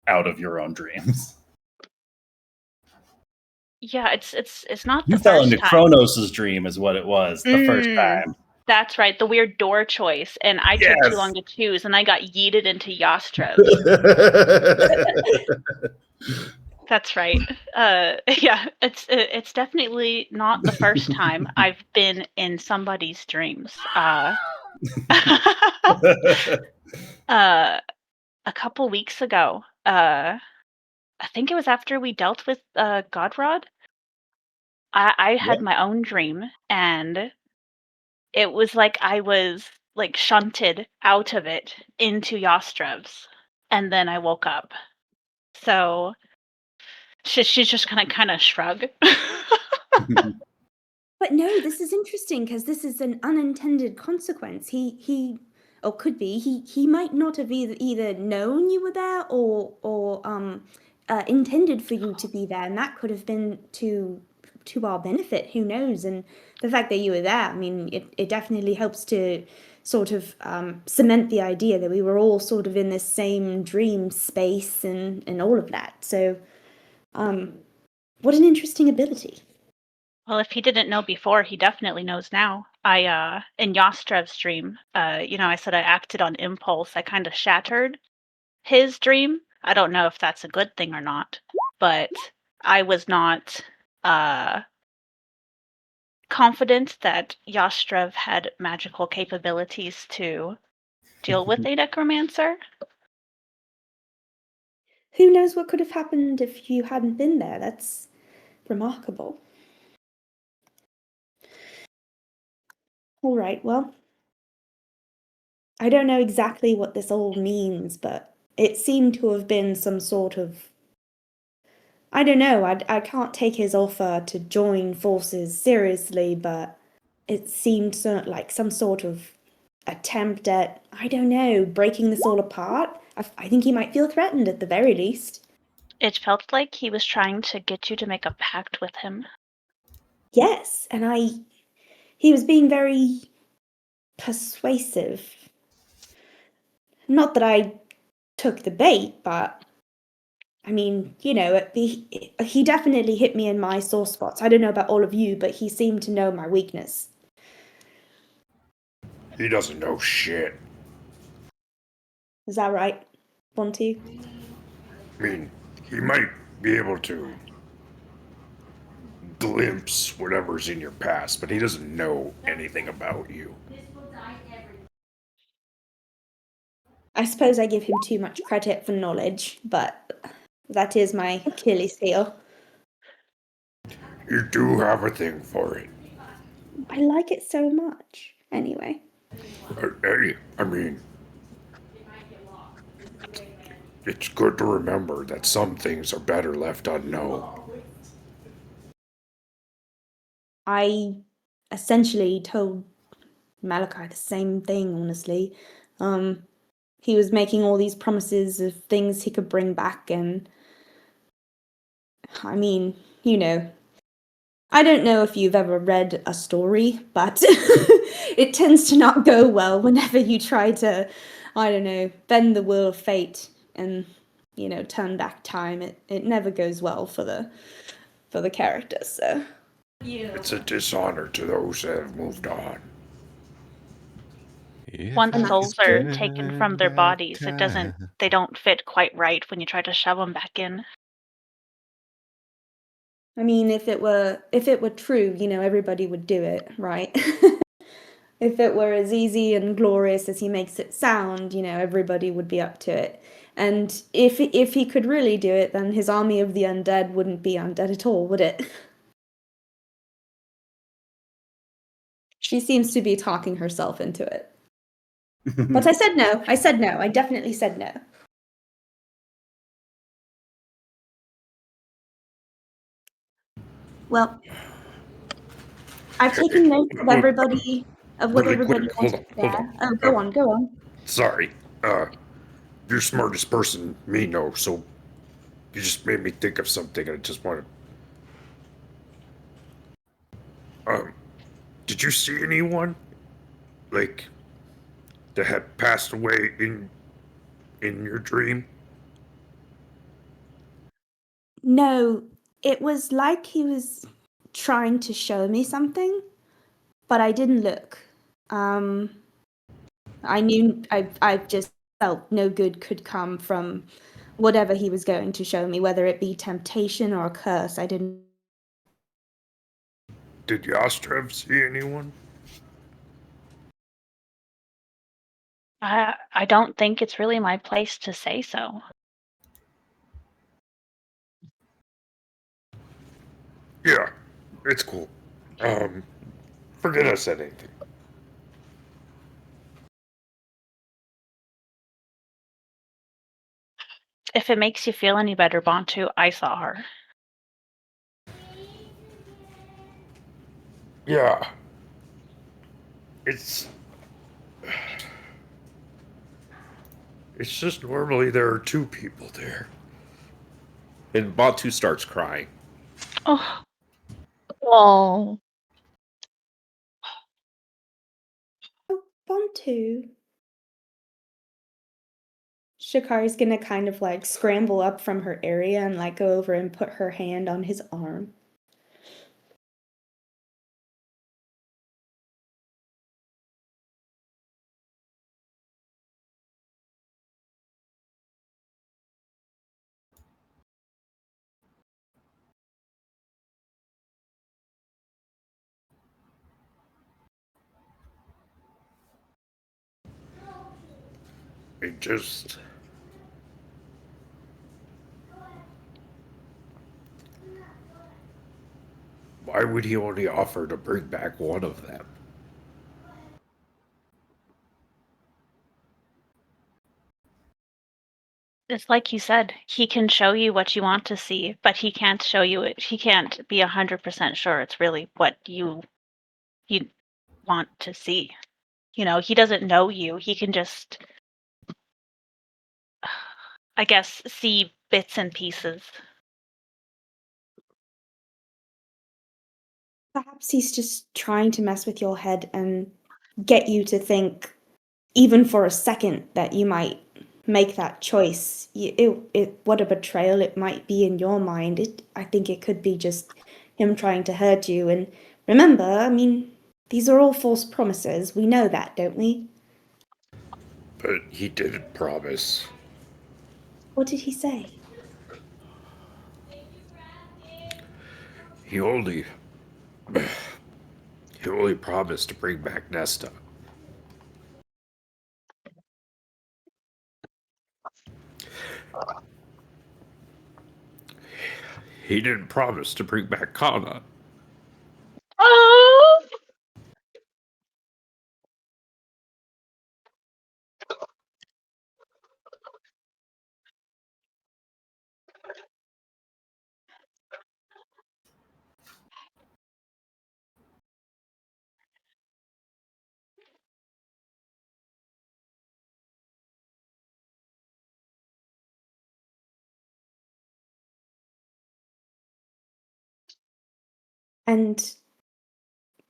out of your own dreams. Yeah, it's not You the fell first into time. Kronos' dream is what it was the first time. That's right, the weird door choice, and I took too Yes. long to choose, and I got yeeted into Yastrev's. That's right. Yeah, it's definitely not the first time I've been in somebody's dreams. A couple weeks ago, I think it was after we dealt with Godrod. I had Yeah. my own dream, and it was like I was like shunted out of it into Yastrev's, and then I woke up. So she's just gonna kind of shrug. But no, this is interesting because this is an unintended consequence. He or could be he might not have either known you were there or intended for you to be there, and that could have been to our benefit. Who knows? And the fact that you were there, I mean, it definitely helps to sort of cement the idea that we were all sort of in this same dream space and all of that. So, what an interesting ability. Well, if he didn't know before, he definitely knows now. I in Yastrev's dream, I said I acted on impulse. I kind of shattered his dream. I don't know if that's a good thing or not, but I was not confident that Yastrev had magical capabilities to deal with a necromancer. Who knows what could have happened if you hadn't been there? That's remarkable. All right, well, I don't know exactly what this all means, but it seemed to have been some sort of... I don't know, I can't take his offer to join forces seriously, but it seemed like some sort of attempt at, I don't know, breaking this all apart. I think he might feel threatened at the very least. It felt like he was trying to get you to make a pact with him. Yes, and he was being very persuasive. Not that I took the bait, but I mean, he definitely hit me in my sore spots. I don't know about all of you, but he seemed to know my weakness. He doesn't know shit. Is that right, Bontu? I mean, he might be able to glimpse whatever's in your past, but he doesn't know anything about you. I suppose I give him too much credit for knowledge, but that is my Achilles heel. You do have a thing for it. I like it so much. Anyway. Hey, I mean, it's good to remember that some things are better left unknown. I essentially told Malachi the same thing, honestly. He was making all these promises of things he could bring back, and I mean, I don't know if you've ever read a story, but it tends to not go well whenever you try to, I don't know, bend the wheel of fate and, turn back time. It never goes well for the character, so. It's a dishonor to those that have moved on. Once souls are taken from their bodies, they don't fit quite right when you try to shove them back in. I mean, if it were true, everybody would do it, right? If it were as easy and glorious as he makes it sound, everybody would be up to it. And if he could really do it, then his army of the undead wouldn't be undead at all, would it? She seems to be talking herself into it. But I said no. I definitely said no. Well, I've taken notes of everybody, of what Really everybody quick, hold wants on. there. Oh, go on. Sorry, you're the smartest person me know, so you just made me think of something, and I just want to Did you see anyone? Like, that had passed away in your dream? No, it was like he was trying to show me something, but I didn't look. I knew I just felt no good could come from whatever he was going to show me, whether it be temptation or a curse. I didn't. Did Yostrev see anyone? I don't think it's really my place to say so. Yeah, it's cool. Forget I said anything. If it makes you feel any better, Bantu, I saw her. Yeah. It's just normally there are two people there. And Batu starts crying. Oh. Oh. Bantu. Shikari's gonna kind of like scramble up from her area and like go over and put her hand on his arm. It just... Why would he only offer to bring back one of them? It's like you said, he can show you what you want to see, but he can't show you it. He can't be 100% sure it's really what you want to see. You know, he doesn't know you. He can just, I guess, see bits and pieces. Perhaps he's just trying to mess with your head and get you to think, even for a second, that you might make that choice. What a betrayal it might be in your mind. I think it could be just him trying to hurt you. And remember, I mean, these are all false promises. We know that, don't we? But he didn't promise. What did he say? He only promised to bring back Nesta. He didn't promise to bring back Kana. Oh! And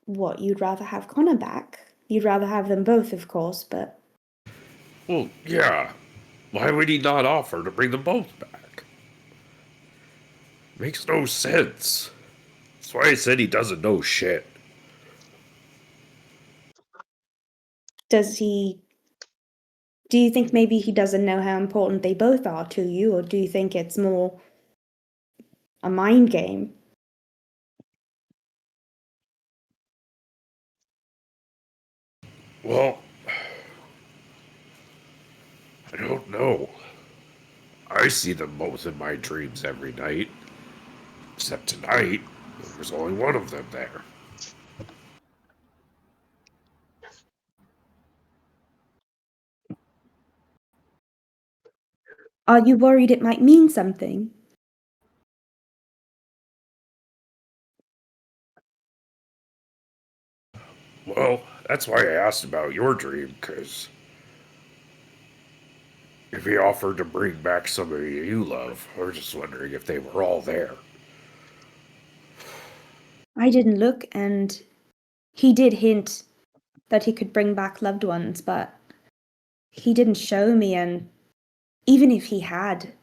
what, you'd rather have Connor back? You'd rather have them both, of course, but... Well, yeah. Why would he not offer to bring them both back? Makes no sense. That's why I said he doesn't know shit. Does he... Do you think maybe he doesn't know how important they both are to you, or do you think it's more a mind game? Well, I don't know. I see them both in my dreams every night. Except tonight, there's only one of them there. Are you worried it might mean something? Well, that's why I asked about your dream, because if he offered to bring back somebody you love, I was just wondering if they were all there. I didn't look, and he did hint that he could bring back loved ones, but he didn't show me, and even if he had,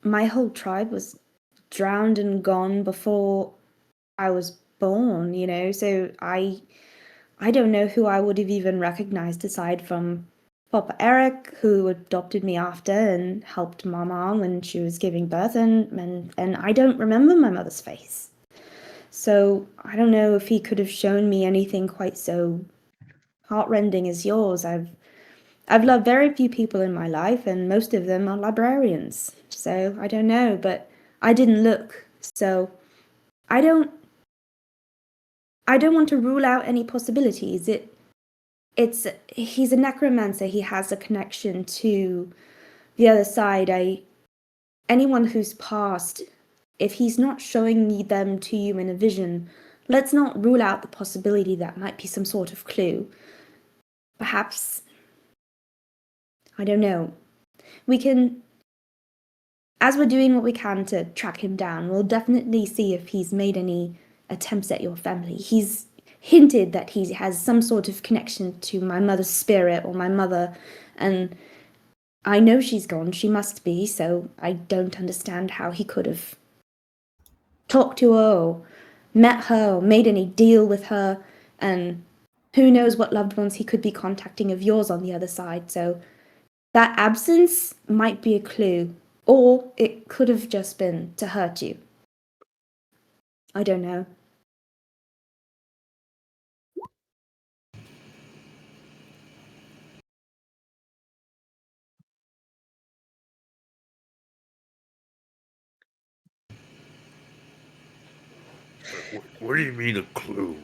my whole tribe was drowned and gone before I was born, you know, so I don't know who I would have even recognized aside from Papa Eric, who adopted me after and helped my mom when she was giving birth, and I don't remember my mother's face. So I don't know if he could have shown me anything quite so heartrending as yours. I've loved very few people in my life, and most of them are librarians. So I don't know, but I didn't look. So I don't want to rule out any possibilities. He's a necromancer. He has a connection to the other side. Anyone who's passed, if he's not showing me them to you in a vision, let's not rule out the possibility that might be some sort of clue. Perhaps, I don't know. We can, as we're doing what we can to track him down, we'll definitely see if he's made any attempts at your family. He's hinted that he has some sort of connection to my mother's spirit or my mother, and I know she's gone. She must be, so I don't understand how he could have talked to her or met her or made any deal with her, and who knows what loved ones he could be contacting of yours on the other side. So that absence might be a clue, or it could have just been to hurt you. I don't know. What do you mean a clue?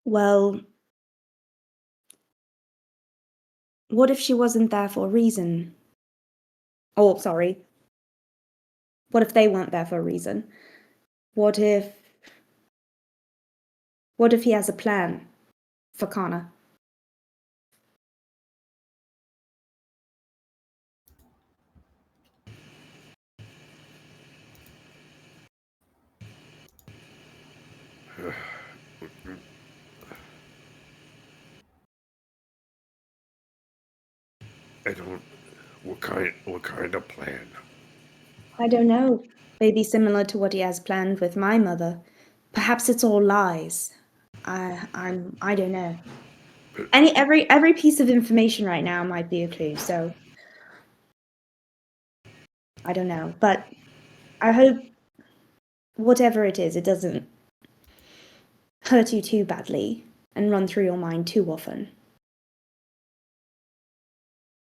Well, what if she wasn't there for a reason? Oh, sorry. What if they weren't there for a reason? What if he has a plan for Connor? I don't. What kind of plan? I don't know. Maybe similar to what he has planned with my mother. Perhaps it's all lies. I don't know. Every piece of information right now might be a clue, so I don't know. But I hope whatever it is, it doesn't hurt you too badly and run through your mind too often.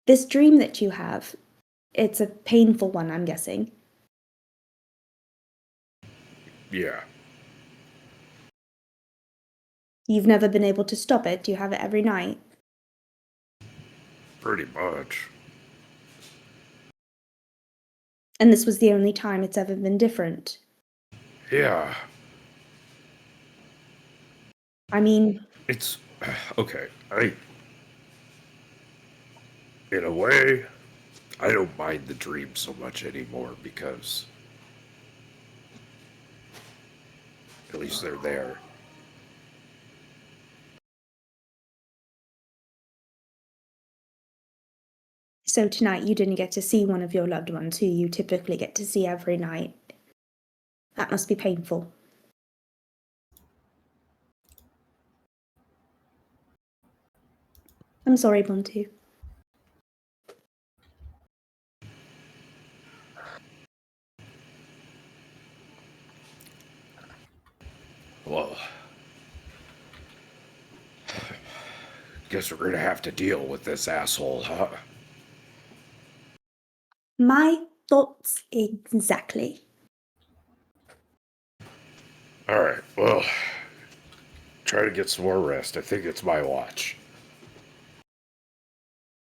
This dream that you have, it's a painful one, I'm guessing. Yeah. You've never been able to stop it. Do you have it every night? Pretty much. And this was the only time it's ever been different. Yeah. I mean, It's okay. In a way, I don't mind the dream so much anymore because at least they're there. so tonight you didn't get to see one of your loved ones who you typically get to see every night. That must be painful. I'm sorry, Buntu. Well, guess we're gonna have to deal with this asshole, huh? My thoughts exactly. Alright, well, try to get some more rest. I think it's my watch.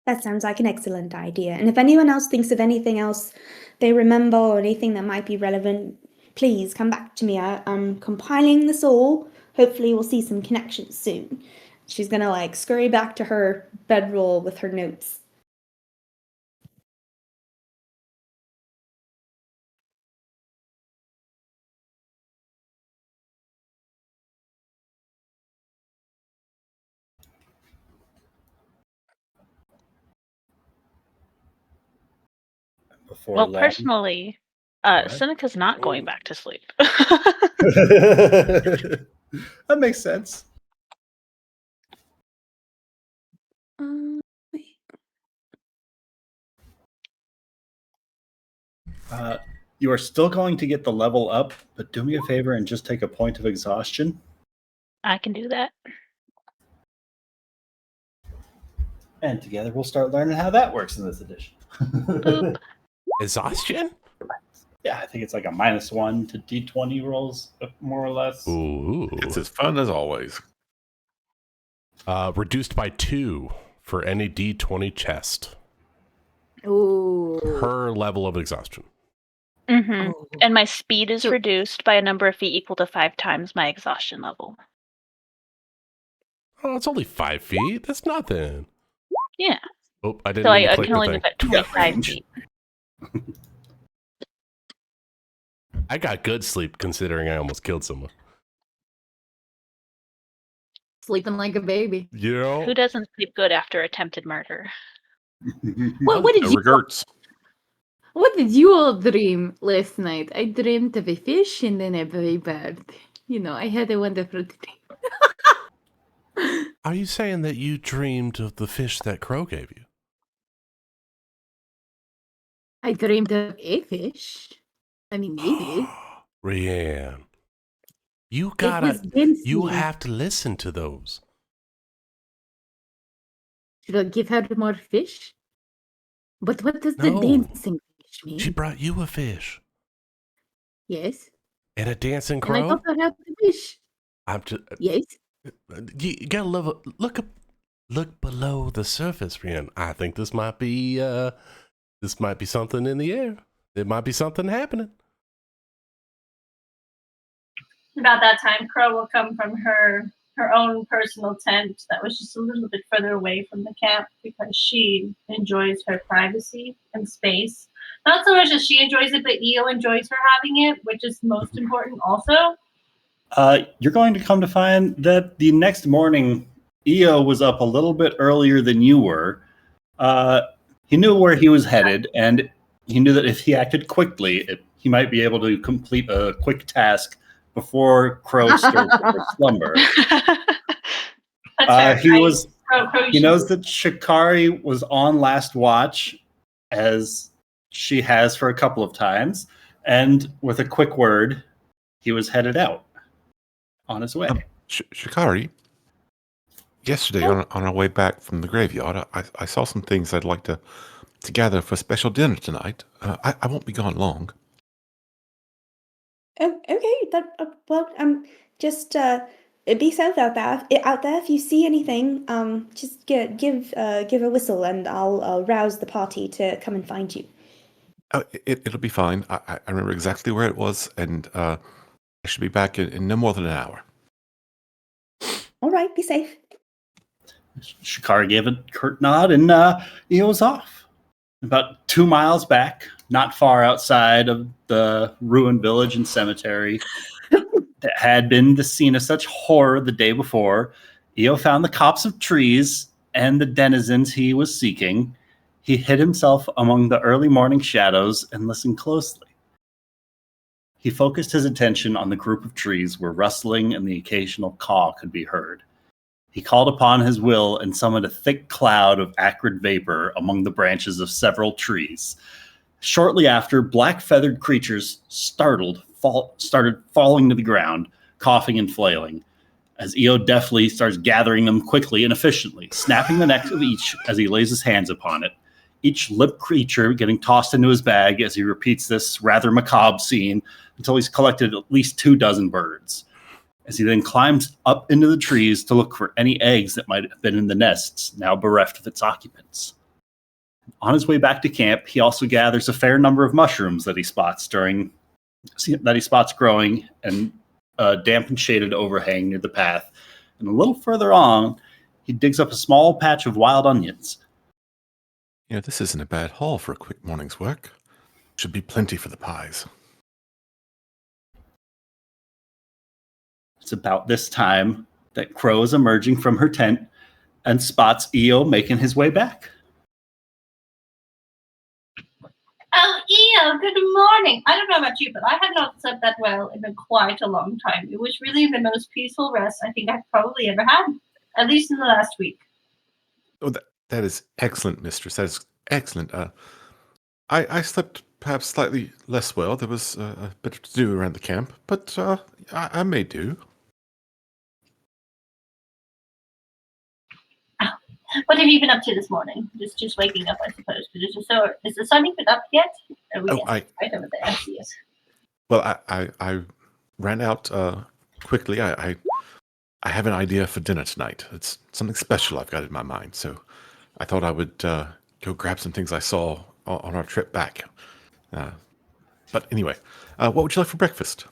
That sounds like an excellent idea. And if anyone else thinks of anything else they remember or anything that might be relevant, please come back to me. I'm compiling this all. Hopefully we'll see some connections soon. She's gonna like scurry back to her bedroll with her notes. before Well, long. personally, What? Seneca's not going back to sleep. That makes sense. Wait. You are still going to get the level up, but do me a favor and just take a point of exhaustion. I can do that. And together we'll start learning how that works in this edition. Boop. Exhaustion? Yeah, I think it's like a -1 to D20 rolls, more or less. Ooh. It's as fun as always. Reduced by 2 for any D20 chest. Ooh. Per level of exhaustion. Mm-hmm. Oh. And my speed is So- reduced by a number of feet equal to 5 times my exhaustion level. Oh, it's only 5 feet. That's nothing. Yeah. Oh, I didn't So mean to I click can the only thing. move at You got 25 range. feet. I got good sleep considering I almost killed someone. Sleeping like a baby. You know? Who doesn't sleep good after attempted murder? What did No you? regrets. What did you all dream last night? I dreamed of a fish and then of a bird. You know, I had a wonderful dream. Are you saying that you dreamed of the fish that Crow gave you? I dreamed of a fish. I mean, maybe. Rianne, you It was gotta, dancing. you have to listen to those. Should I give her more fish? But what does the No. dancing fish mean? She brought you a fish Yes. and a dancing And I crow. thought I had the fish. I'm just, Yes. you gotta look below the surface, Rianne. I think this might be something in the air. There might be something happening. About that time, Crow will come from her own personal tent that was just a little bit further away from the camp because she enjoys her privacy and space. Not so much as she enjoys it, but Eo enjoys her having it, which is most important also. You're going to come to find that the next morning, Eo was up a little bit earlier than you were. He knew where he was headed, and he knew that if he acted quickly, he might be able to complete a quick task before Crow stirred from her slumber. That's fair, He right? was. Crow He knows that Shikari was on last watch, as she has for a couple of times, and with a quick word, he was headed out on his way. Shikari, yesterday on our way back from the graveyard, I saw some things I'd like to gather for a special dinner tonight. I won't be gone long. Oh, okay. Well, just be safe out there. If you see anything, just give a whistle, and I'll rouse the party to come and find you. Oh, it'll be fine. I remember exactly where it was, and I should be back in no more than an hour. All right, be safe. Shikari gave a curt nod, and he was off. About 2 miles back, not far outside of the ruined village and cemetery that had been the scene of such horror the day before, Eo found the copse of trees and the denizens he was seeking. He hid himself among the early morning shadows and listened closely. He focused his attention on the group of trees where rustling and the occasional caw could be heard. He called upon his will and summoned a thick cloud of acrid vapor among the branches of several trees. Shortly after, black feathered creatures, started falling to the ground, coughing and flailing, as Eo deftly starts gathering them quickly and efficiently, snapping the neck of each as he lays his hands upon it. Each limp creature getting tossed into his bag as he repeats this rather macabre scene until he's collected at least 24 birds. As he then climbs up into the trees to look for any eggs that might have been in the nests, now bereft of its occupants. On his way back to camp, he also gathers a fair number of mushrooms that he spots growing in a damp and shaded overhang near the path. And a little further on, he digs up a small patch of wild onions. You know, this isn't a bad haul for a quick morning's work. Should be plenty for the pies. It's about this time that Crow is emerging from her tent and spots Eo making his way back. Oh, Leo, good morning. I don't know about you, but I have not slept that well in quite a long time. It was really the most peaceful rest I think I've probably ever had, at least in the last week. Oh, that is excellent, mistress. That is excellent. I slept perhaps slightly less well. There was a bit to do around the camp, but I may do. What have you been up to this morning? Just waking up, I suppose. Is the sun even up yet? Oh, yes, right over there. I see it. Well, I ran out quickly. I have an idea for dinner tonight. It's something special I've got in my mind, so I thought I would go grab some things I saw on our trip back. But anyway, what would you like for breakfast?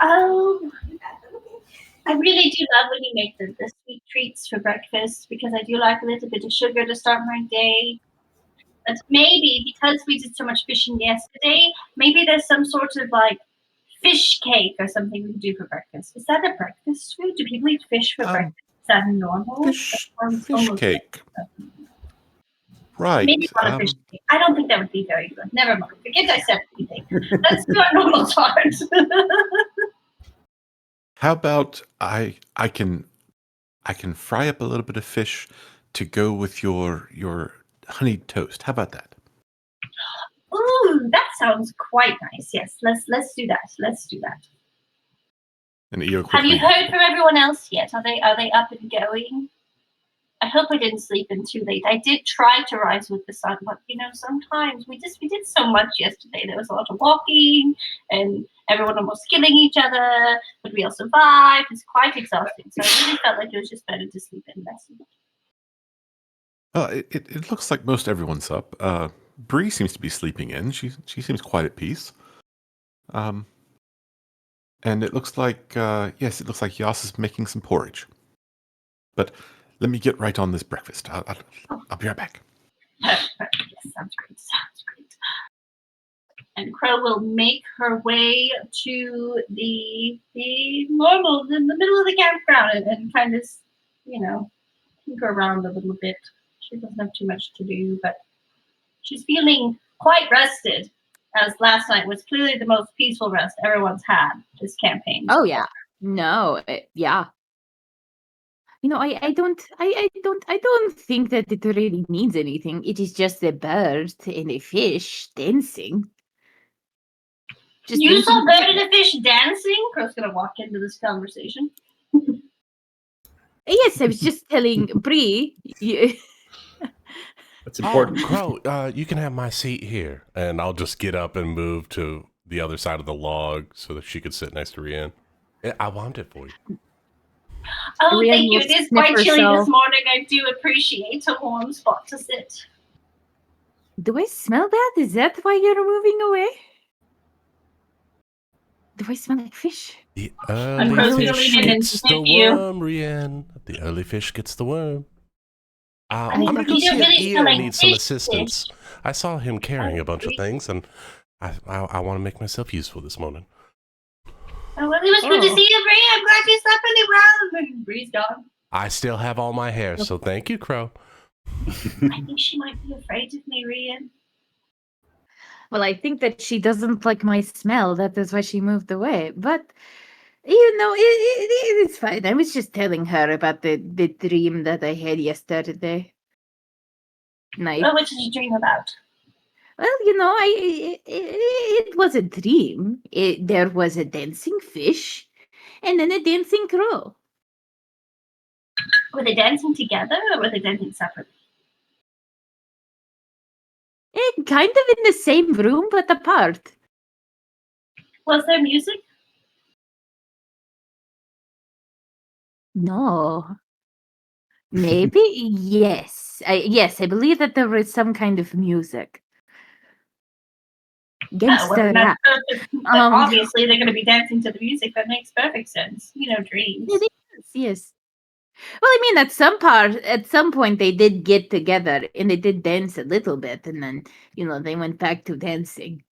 Oh, I really do love when you make the sweet treats for breakfast because I do like a little bit of sugar to start my day. But maybe because we did so much fishing yesterday, maybe there's some sort of like fish cake or something we can do for breakfast. Is that a breakfast food? Do people eat fish for breakfast? Is that normal? Fish cake. Right. Maybe not a fish cake. I don't think that would be very good. Never mind. Forget I said anything. Let's do our normal part. How about I can fry up a little bit of fish to go with your honeyed toast. How about that? Ooh, that sounds quite nice. Yes, let's do that. Let's do that. And Eo Have you quickly. heard from everyone else yet? Are they up and going? I hope I didn't sleep in too late. I did try to rise with the sun, but sometimes we did so much yesterday. There was a lot of walking and everyone almost killing each other, but we all survived. It's quite exhausting. So I really felt like it was just better to sleep in less. Well, it looks like most everyone's up. Bree seems to be sleeping in. She seems quite at peace. And it looks like yes, it looks like Yas is making some porridge. But let me get right on this breakfast. I'll be right back. Yes, sounds great. Sounds great. And Crow will make her way to the normal in the middle of the campground and kind of, go around a little bit. She doesn't have too much to do, but she's feeling quite rested, as last night was clearly the most peaceful rest everyone's had this campaign. Oh yeah, no, yeah. I don't think that it really means anything. It is just a bird and a fish dancing. You saw bird and a fish dancing? Crow's gonna walk into this conversation. Yes, I was just telling Bree. That's important. Crow, you can have my seat here, and I'll just get up and move to the other side of the log so that she could sit next to Rian. I want it for you. Oh, Rian thank you. will It is sniff quite chilly herself. this morning. I do appreciate a warm spot to sit. Do I smell bad? Is that why you're moving away? Do I smell like fish? The I'm early gonna fish lean in and gets the sniff you. worm, Rian. The early fish gets the worm. I'm mean, gonna go you see don't if really Eo smell like needs some fish, assistance. I saw him carrying a bunch of fish. things, and I want to make myself useful this morning. Oh, well, it was good to see you, Bree. I'm glad you slept really well. And Bree's gone. I still have all my hair, so thank you, Crow. I think she might be afraid of me, Rian. Well, I think that she doesn't like my smell. That is why she moved away. But it's fine. I was just telling her about the dream that I had yesterday night. Oh, what did you dream about? Well, it was a dream. There was a dancing fish and then a dancing crow. Were they dancing together or were they dancing separately? Kind of in the same room, but apart. Was there music? No. Maybe yes. Yes, I believe that there was some kind of music. Oh, well, that's perfect. Obviously, they're going to be dancing to the music. That makes perfect sense. Dreams. It is, yes. Well, I mean, at some point, they did get together and they did dance a little bit, and then they went back to dancing.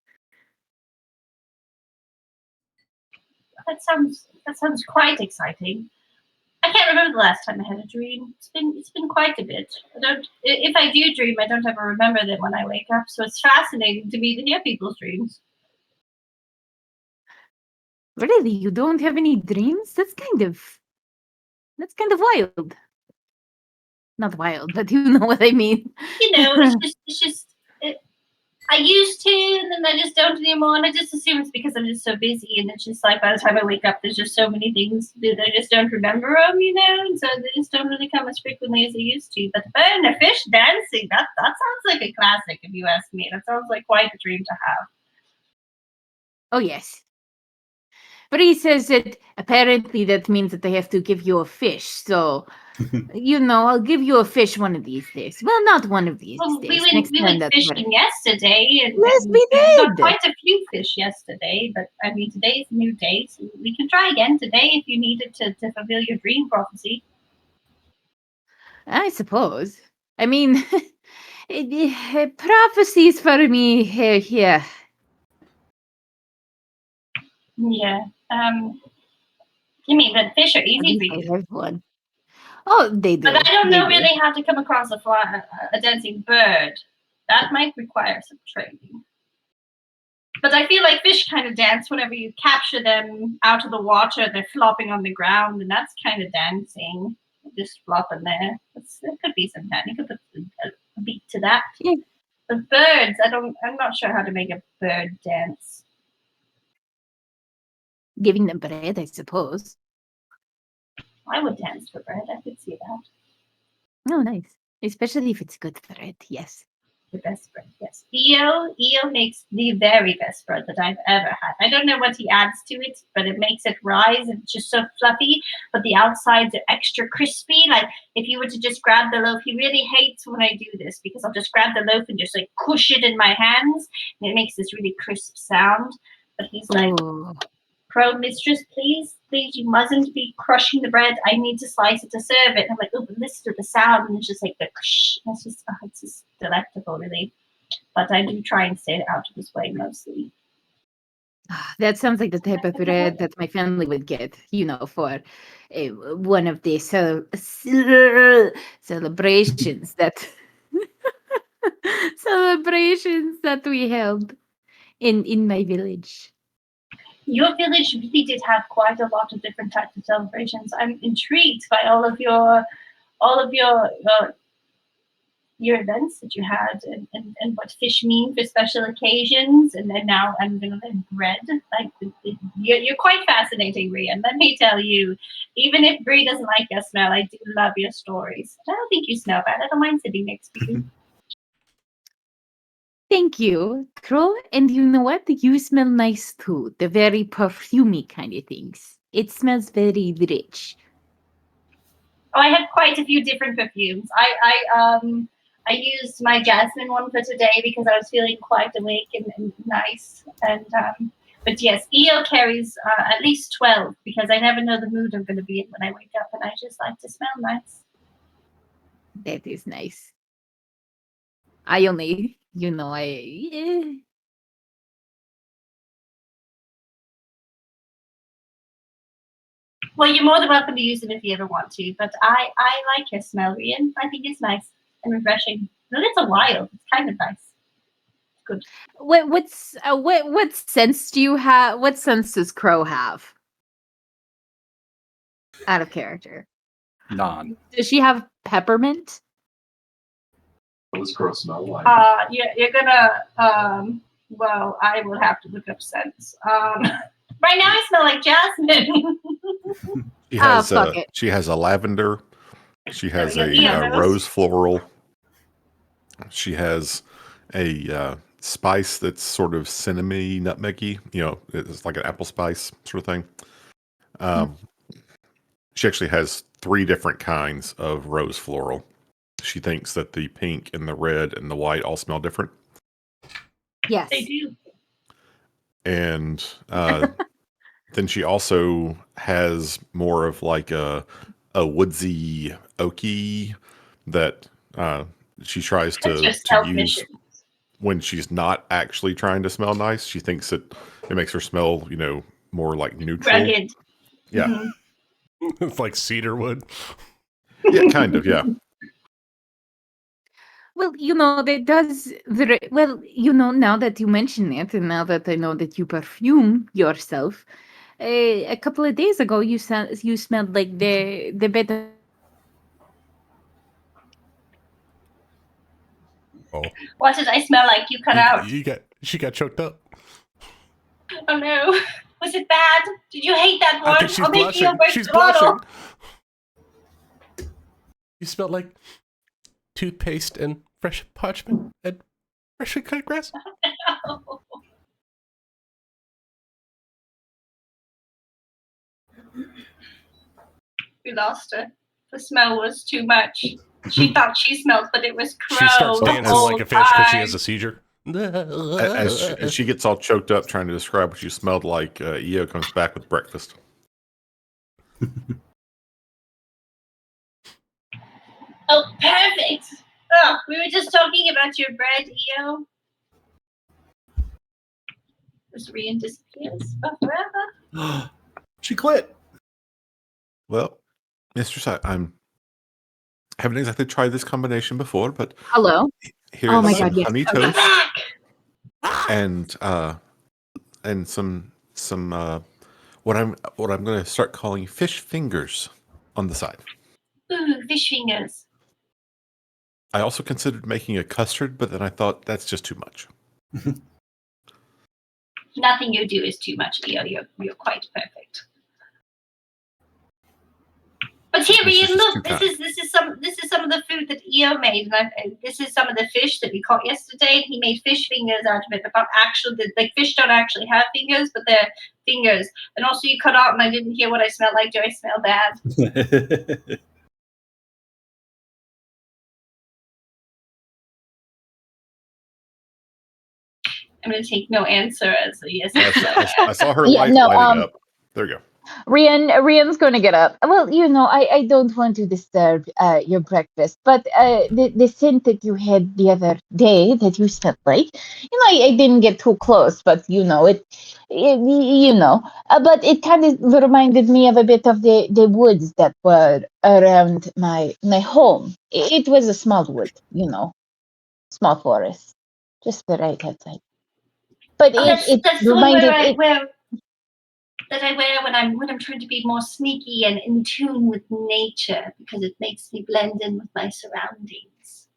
That sounds quite exciting. I can't remember the last time I had a dream. It's been quite a bit. If I do dream, I don't ever remember them when I wake up. So it's fascinating to me to hear people's dreams. Really, you don't have any dreams? That's kind of wild. Not wild, but you know what I mean. You know, it's just. I used to, and then I just don't anymore. And I just assume it's because I'm just so busy, and it's just like by the time I wake up, there's just so many things to do that I just don't remember them, you know. And so they just don't really come as frequently as they used to. But the bird and the fish dancing—that sounds like a classic, if you ask me. That sounds like quite a dream to have. Oh yes. But he says that apparently that means that they have to give you a fish. So, I'll give you a fish one of these days. Well, not one of these Well, days. we Next time went that's fishing yesterday, and Yes, and we got did. quite a few fish yesterday. But I mean, today's a new day, so we can try again today if you needed to fulfill your dream prophecy. I suppose. I mean, prophecies for me here. Yeah. You mean that fish are At easy least for you? I have one. Oh, they do. But I don't They know do. really how to come across a dancing bird. That might require some training. But I feel like fish kind of dance whenever you capture them out of the water. They're flopping on the ground, and that's kind of dancing. Just flopping there. There could be some that. You could put a beat to that. Yeah. But birds, I'm not sure how to make a bird dance. Giving them bread, I suppose. I would dance for bread. I could see that. Oh, nice. Especially if it's good bread, yes. The best bread, yes. EO makes the very best bread that I've ever had. I don't know what he adds to it, but it makes it rise and it's just so fluffy, but the outsides are extra crispy. Like if you were to just grab the loaf, he really hates when I do this because I'll just grab the loaf and just like push it in my hands and it makes this really crisp sound. But he's like, Crow mistress, please, you mustn't be crushing the bread. I need to slice it to serve it. And I'm like, oh, but listen to the sound. And it's just like the ksh. It's just delectable, really. But I do try and stay out of his way mostly. That sounds like the type of bread that my family would get, for one of the celebrations that we held in my village. Your village really did have quite a lot of different types of celebrations. I'm intrigued by all of your events that you had and what fish mean for special occasions. And then now I'm going to learn bread. Like you're quite fascinating, Rian. Let me tell you, even if Brie doesn't like your smell, I do love your stories. I don't think you smell bad. I don't mind sitting next to you. Thank you, Crow. And you know what? You smell nice too. The very perfumey kind of things. It smells very rich. Oh, I have quite a few different perfumes. I used my jasmine one for today because I was feeling quite awake and nice. And but yes, EO carries at least 12 because I never know the mood I'm going to be in when I wake up, and I just like to smell nice. That is nice. I only, Well, you're more than welcome to use them if you ever want to, but I like your smell, Rian. I think it's nice and refreshing. A little wild. It's kind of nice. Good. What sense do you have? What sense does Crow have? Out of character. None. Does she have peppermint? What does Crow smell like? You're gonna well, I will have to look up scents. Right now I smell like jasmine. She has a lavender. She has a those. rose floral. She has a spice that's sort of cinnamony, nutmeggy. It's like an apple spice sort of thing. She actually has 3 different kinds of rose floral. She thinks that the pink and the red and the white all smell different. Yes, they do. And then she also has more of like a woodsy oaky that she tries to use when she's not actually trying to smell nice. She thinks that it makes her smell, more like neutral. Rugged. Yeah. Mm-hmm. It's like cedar wood. Yeah, kind of. Yeah. Well, that does well, now that you mention it, and now that I know that you perfume yourself, a couple of days ago you smelled like the better. Oh, What did I smell like? You cut out. She got choked up. Oh no. Was it bad? Did you hate that one? I think she's I'll make you blushing. break She's the bottle. blushing. You smell like toothpaste and fresh parchment and freshly cut grass. We lost her. The smell was too much. She thought she smelled, but it was crow. She starts the dancing whole like a fish because she time. has a seizure. As she gets all choked up trying to describe what you smelled like, EO comes back with breakfast. Oh, perfect. Oh, we were just talking about your bread, EO. This Rian disappears forever. She quit. Well, Mistress, I haven't exactly tried this combination before, but Hello. here's Oh my some God, yes. honey I'm toast back. and some what I'm going to start calling fish fingers on the side. Ooh, fish fingers. I also considered making a custard, but then I thought that's just too much. Nothing you do is too much, EO. You're quite perfect. But here, Rian, look. This is some of the food that EO made, and this is some of the fish that we caught yesterday. And he made fish fingers out of it. About like fish don't actually have fingers, but they're fingers. And also, you cut out, and I didn't hear what I smelled like. Do I smell bad? I'm going to take no answer as a yes. I saw her lighting up. There you go. Rian's going to get up. Well, I don't want to disturb your breakfast, but the scent that you had the other day that you smelled like, I didn't get too close, but but it kind of reminded me of a bit of the woods that were around my home. It was a small wood, small forest, just right outside. But it that's the one reminded that I wear when I'm trying to be more sneaky and in tune with nature, because it makes me blend in with my surroundings.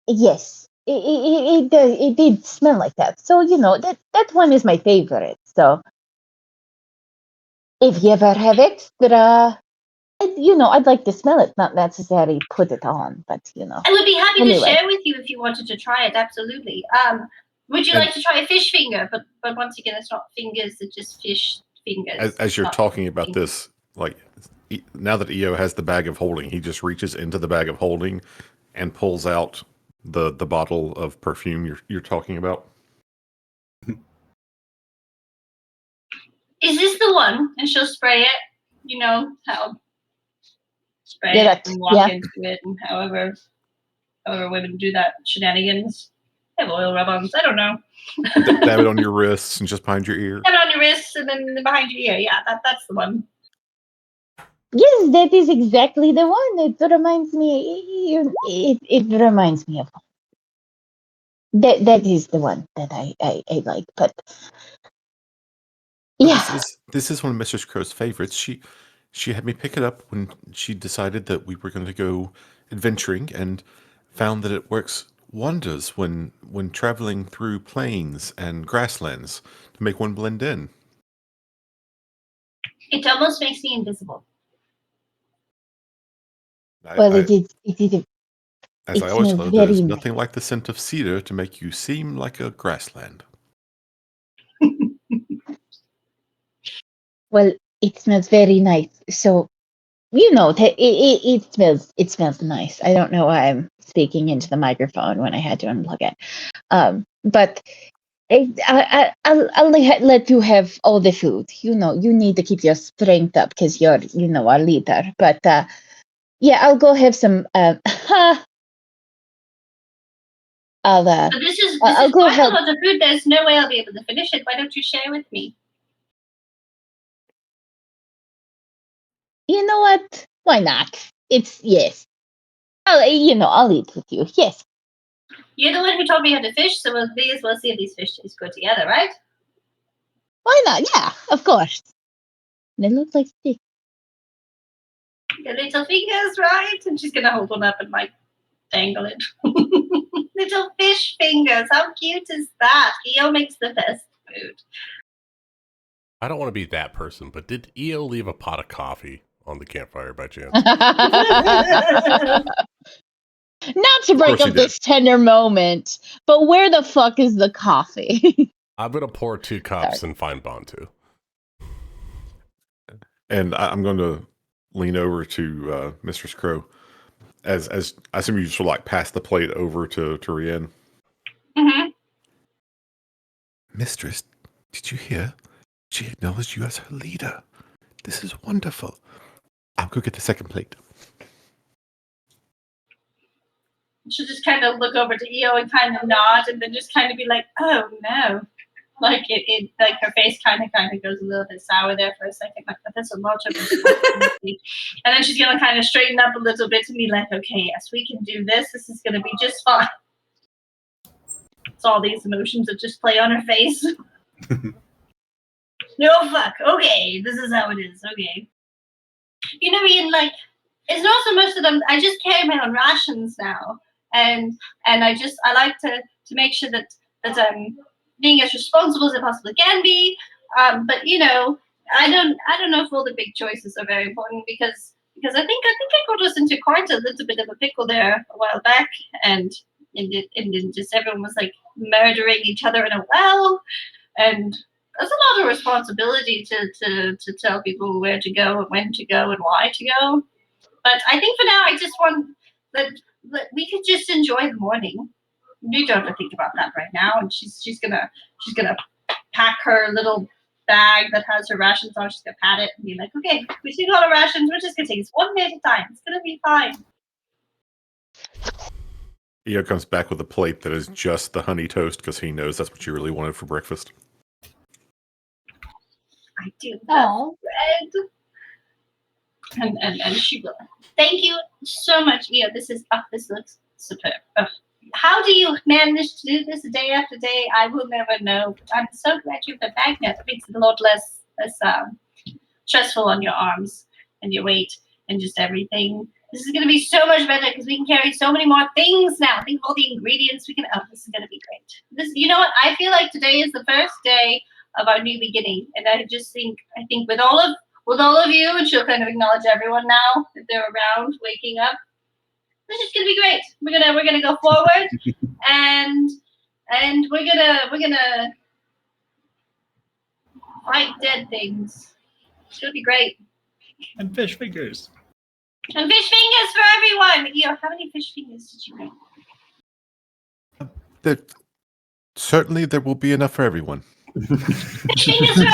Yes, it does. It did smell like that. So that one is my favorite. So if you ever have extra, I'd like to smell it, not necessarily put it on, but I would be happy to Anyway. share with you if you wanted to try it. Absolutely. Would you like to try a fish finger? But once again, it's not fingers; it's just fish fingers. As you're talking about this, like now that EO has the bag of holding, he just reaches into the bag of holding and pulls out the bottle of perfume you're talking about. Is this the one? And she'll spray it. You know how spray it and walk into it, and however women do that shenanigans. They have oil rub-ons. I don't know. Dab it on your wrists and just behind your ear. Dab it on your wrists and then behind your ear. Yeah, that's the one. Yes, that is exactly the one. It reminds me. It reminds me of that is the one that I like. But yeah, This is one of Mrs. Crow's favorites. She had me pick it up when she decided that we were going to go adventuring, and found that it works wonders when traveling through plains and grasslands to make one blend in. It almost makes me invisible. it did. As I always tell, there's nothing like the scent of cedar to make you seem like a grassland. Well, it smells very nice. So it smells nice. I don't know why I'm speaking into the microphone when I had to unplug it. But I'll let you have all the food. You need to keep your strength up because you're our leader. But yeah, I'll go have some. So this is I'll go quite a help. lot of food. There's no way I'll be able to finish it. Why don't you share with me? You know what? Why not? Yes. I'll eat with you. Yes. You're the one who taught me how to fish, so we'll see if these fish tastes good together, right? Why not? Yeah, of course. They look like sticks. Your little fingers, right? And she's gonna hold one up and like dangle it. Little fish fingers. How cute is that? EO makes the best food. I don't want to be that person, but did EO leave a pot of coffee on the campfire by chance? Not to break up this tender moment, but where the fuck is the coffee? I'm going to pour 2 cups and find Bantu. And I'm going to lean over to Mistress Crow. As I assume you just like pass the plate over to Rian. Mm-hmm. Mistress, did you hear? She acknowledged you as her leader. This is wonderful. I'll go get the second plate. She'll just kind of look over to EO and kind of nod, and then just kind of be like, "Oh no!" Like it like her face kind of goes a little bit sour there for a second. Like that's a lot of responsibility. And then she's gonna kind of straighten up a little bit and be like, "Okay, yes, we can do this. This is gonna be just fine." It's all these emotions that just play on her face. No fuck. Okay, this is how it is. Okay. You know, Ian, like it's not so much that I just carry my own rations now, and I like to make sure that I'm being as responsible as I possibly can be. But you know, I don't know if all the big choices are very important because I think I got us into quite a little bit of a pickle there a while back, and then just everyone was like murdering each other in a well, and that's a lot of responsibility to tell people where to go and when to go and why to go. But I think for now, I just want that we could just enjoy the morning. You don't have to think about that right now. And she's gonna pack her little bag that has her rations on. She's gonna pat it and be like, "Okay, we see all our rations. We're just gonna take this one day at a time. It's gonna be fine." EO comes back with a plate that is just the honey toast because he knows that's what you really wanted for breakfast. I do love bread. And she will. Thank you so much, EO. This looks superb. How do you manage to do this day after day? I will never know. I'm so glad you have the magnet. It makes it a lot less stressful on your arms and your weight and just everything. This is going to be so much better because we can carry so many more things now. Think of all the ingredients we can. Oh, this is going to be great. You know what? I feel like today is the first day of our new beginning, and I think with all of you, and she'll kind of acknowledge everyone now if they're around, waking up. This is gonna be great. We're gonna go forward, and we're gonna fight dead things. It's gonna be great. And fish fingers. And fish fingers for everyone. How many fish fingers did you make? Certainly, there will be enough for everyone. Fish fingers for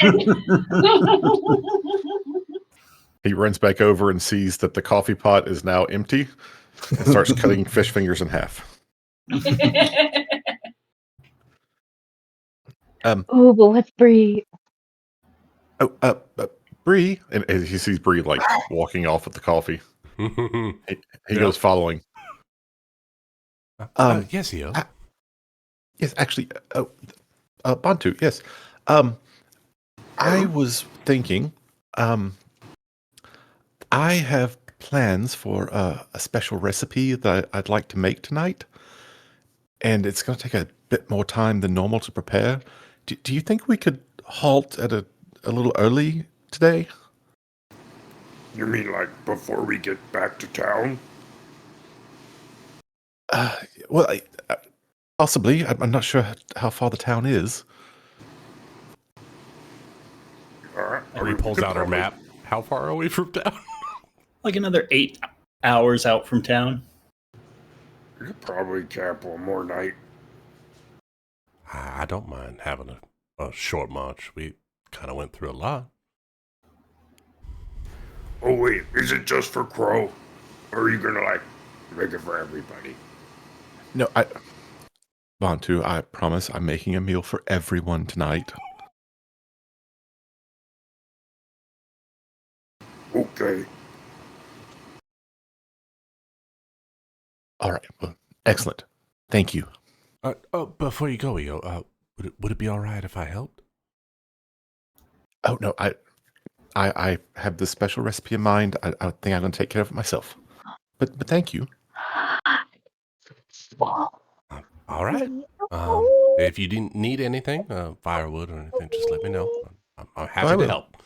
everyone. He runs back over and sees that the coffee pot is now empty and starts cutting fish fingers in half. Oh, but what's Bree? Bree, and he sees Bree like walking off with the coffee. He goes following. Yes, EO. Yes, actually, Bantu. Yes, I was thinking. I have plans for a special recipe that I'd like to make tonight, and it's going to take a bit more time than normal to prepare. Do you think we could halt at a little early today? You mean like before we get back to town? Well, possibly. I'm not sure how far the town is. He pulls out her map. How far are we from town? Like another 8 hours out from town. You could probably camp one more night. I don't mind having a short march. We kind of went through a lot. Oh wait, is it just for Crow? Or are you gonna like make it for everybody? No, Bantu, I promise I'm making a meal for everyone tonight. Okay. All right. Well, excellent. Thank you. Before you go, Eo, would it be all right if I helped? Oh no, I have this special recipe in mind. I think I'm going to take care of it myself. But thank you. All right. If you didn't need anything, firewood or anything, just let me know. I'm happy to help.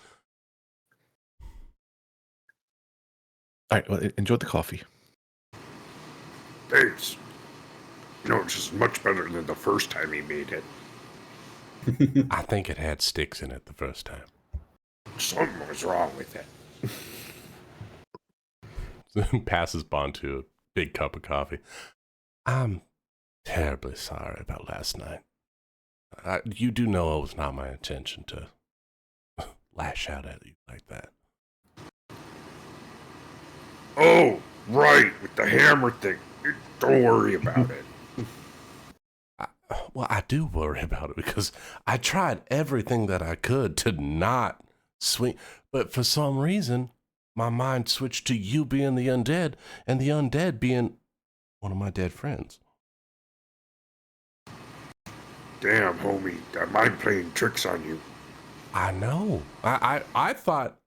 All right. Well, enjoy the coffee. Thanks. It's just much better than the first time he made it. I think it had sticks in it the first time. Something was wrong with it. Passes Bantu a big cup of coffee. I'm terribly sorry about last night. You do know it was not my intention to lash out at you like that. Oh, right, with the hammer thing. Don't worry about it. Well, I do worry about it because I tried everything that I could to not swing, but for some reason, my mind switched to you being the undead and the undead being one of my dead friends. Damn, homie, that mind playing tricks on you. I know. I thought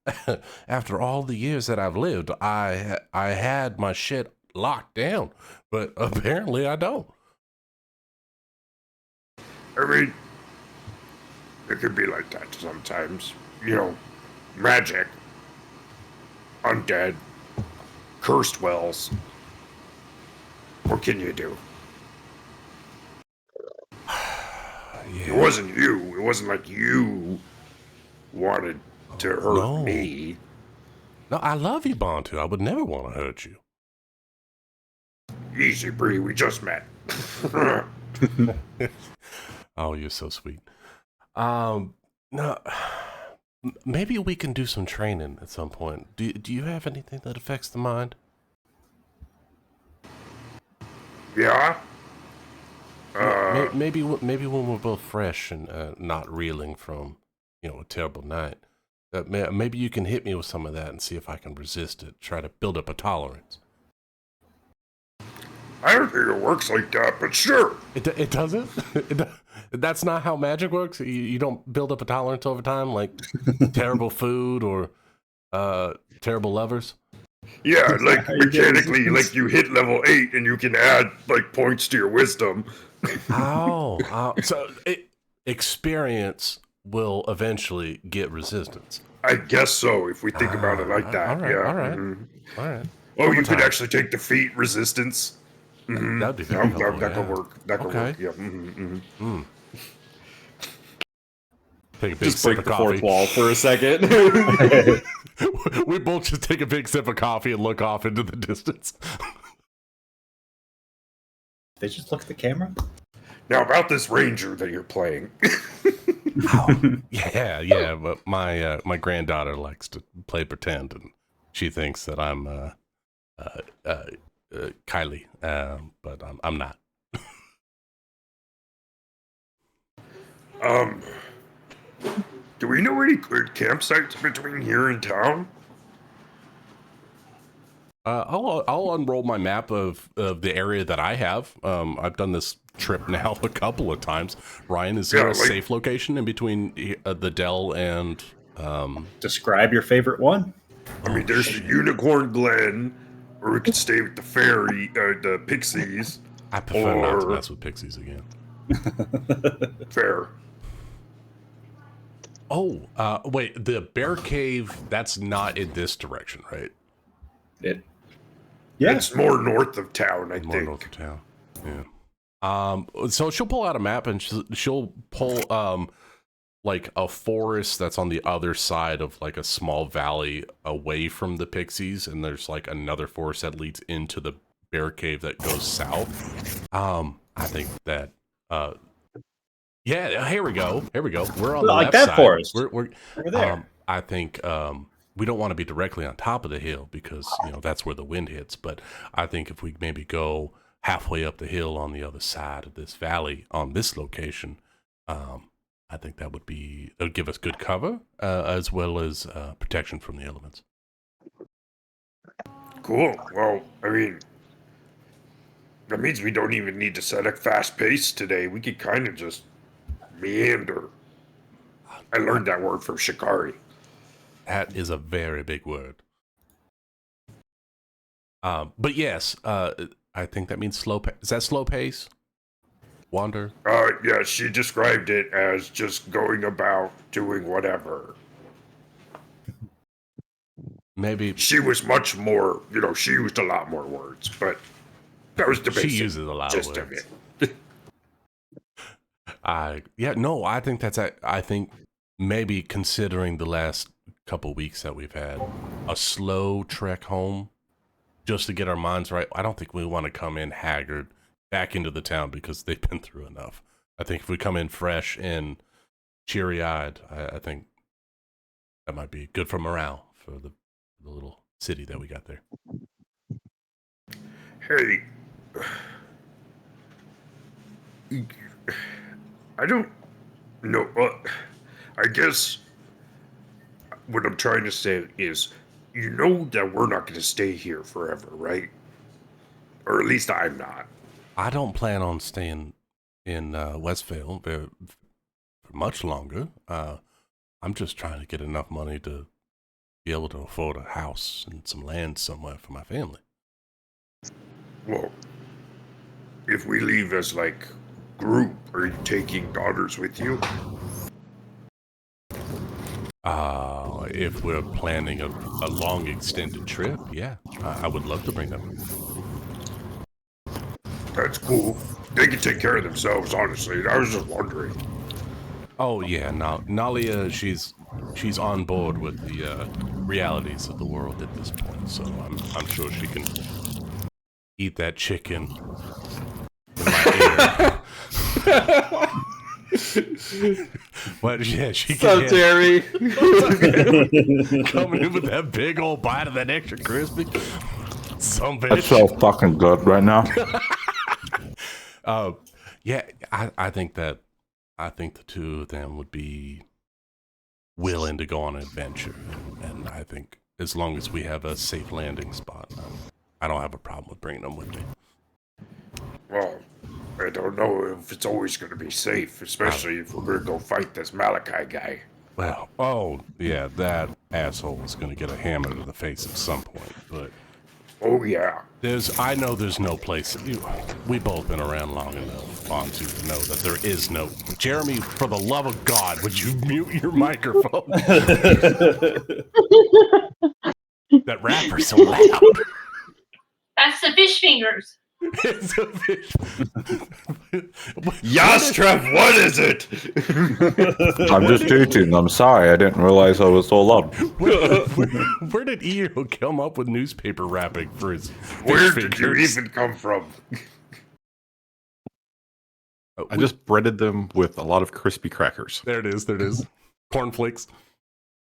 after all the years that I've lived, I had my shit locked down, but apparently I don't. I mean, it could be like that sometimes. Magic, undead, cursed wells. What can you do? Yeah. It wasn't you. It wasn't like you wanted to hurt me. No, I love you, Bantu. I would never want to hurt you. Easy, Bree. We just met. Oh, you're so sweet. No, maybe we can do some training at some point. Do you have anything that affects the mind? Yeah. Maybe when we're both fresh and not reeling from, a terrible night. Maybe you can hit me with some of that and see if I can resist it. Try to build up a tolerance. I don't think it works like that, but sure. It doesn't? That's not how magic works? You don't build up a tolerance over time, like terrible food or terrible lovers? Yeah, like mechanically, like you hit level 8 and you can add like points to your wisdom. So experience will eventually get resistance. I guess so, if we think about it like that. All right, yeah. all right. Mm-hmm. All right. Oh, Over you time. could actually take defeat resistance. Mm-hmm. That'd be very helpful. That could work. That could Okay. work. Yeah. Mm-hmm, mm-hmm. Take a big Just sip break of the coffee. fourth wall for a second. We both just take a big sip of coffee and look off into the distance. They just look at the camera. Now about this ranger that you're playing. Yeah. But my granddaughter likes to play pretend, and she thinks that I'm Kylie, but I'm not. Do we know any good campsites between here and town? I'll unroll my map of the area that I have. I've done this trip now a couple of times. Ryan, is there a safe location in between the Dell and? Describe your favorite one. I mean, there's the Unicorn Glen, or we could stay with the fairy, the pixies. I prefer not to mess with pixies again. Fair. Oh, wait, the bear cave, that's not in this direction, right? It's more north of town, I think. More north of town, yeah. So she'll pull out a map and she'll pull, like a forest that's on the other side of like a small valley away from the pixies, and there's like another forest that leads into the bear cave that goes south. I think that, yeah, here we go. We're on the like left that side. forest. We're there. I think we don't want to be directly on top of the hill because that's where the wind hits. But I think if we maybe go halfway up the hill on the other side of this valley on this location, I think that would give us good cover as well as protection from the elements. Cool. Well, I mean, that means we don't even need to set a fast pace today. We could kind of just meander. I learned that word from Shikari. That is a very big word. But yes, I think that means slow pace. Is that slow pace? Wander? Yeah, she described it as just going about doing whatever. Maybe she was much more, she used a lot more words, but that was the basic she uses a lot of gist of words. it. I think I think maybe considering the last couple weeks that we've had, a slow trek home just to get our minds right. I don't think we want to come in haggard back into the town because they've been through enough. I think if we come in fresh and cheery-eyed, I think that might be good for morale for the little city that we got there. Hey, I don't know. I guess what I'm trying to say is, you know that we're not going to stay here forever, right? Or at least I'm not. I don't plan on staying in Westvale for much longer. I'm just trying to get enough money to be able to afford a house and some land somewhere for my family. Well, if we leave as group, are you taking daughters with you? If we're planning a long extended trip, yeah, I would love to bring them. That's cool. They can take care of themselves, honestly. I was just wondering. Oh yeah, Nalia, she's on board with the realities of the world at this point, so I'm sure she can eat that chicken in my ear. But yeah, she can. Jerry. Coming in with that big old bite of that extra crispy. Some bitch. That's so fucking good right now. Yeah, I think the two of them would be willing to go on an adventure, and I think as long as we have a safe landing spot, I don't have a problem with bringing them with me. Well, I don't know if it's always going to be safe, especially if we're going to go fight this Malachi guy. Well, oh yeah, that asshole is going to get a hammer to the face at some point, but oh yeah, I know there's no place. We both been around long enough, Bontu, to know that there is no. Jeremy, for the love of God, would you mute your microphone? That rapper's so loud. That's the fish fingers. It's a fish. Yastrev, what is it? I'm just cheating. I'm sorry. I didn't realize I was so loud. Where did Eo come up with newspaper wrapping for his Where did you even come from? I just breaded them with a lot of crispy crackers. There it is. Cornflakes.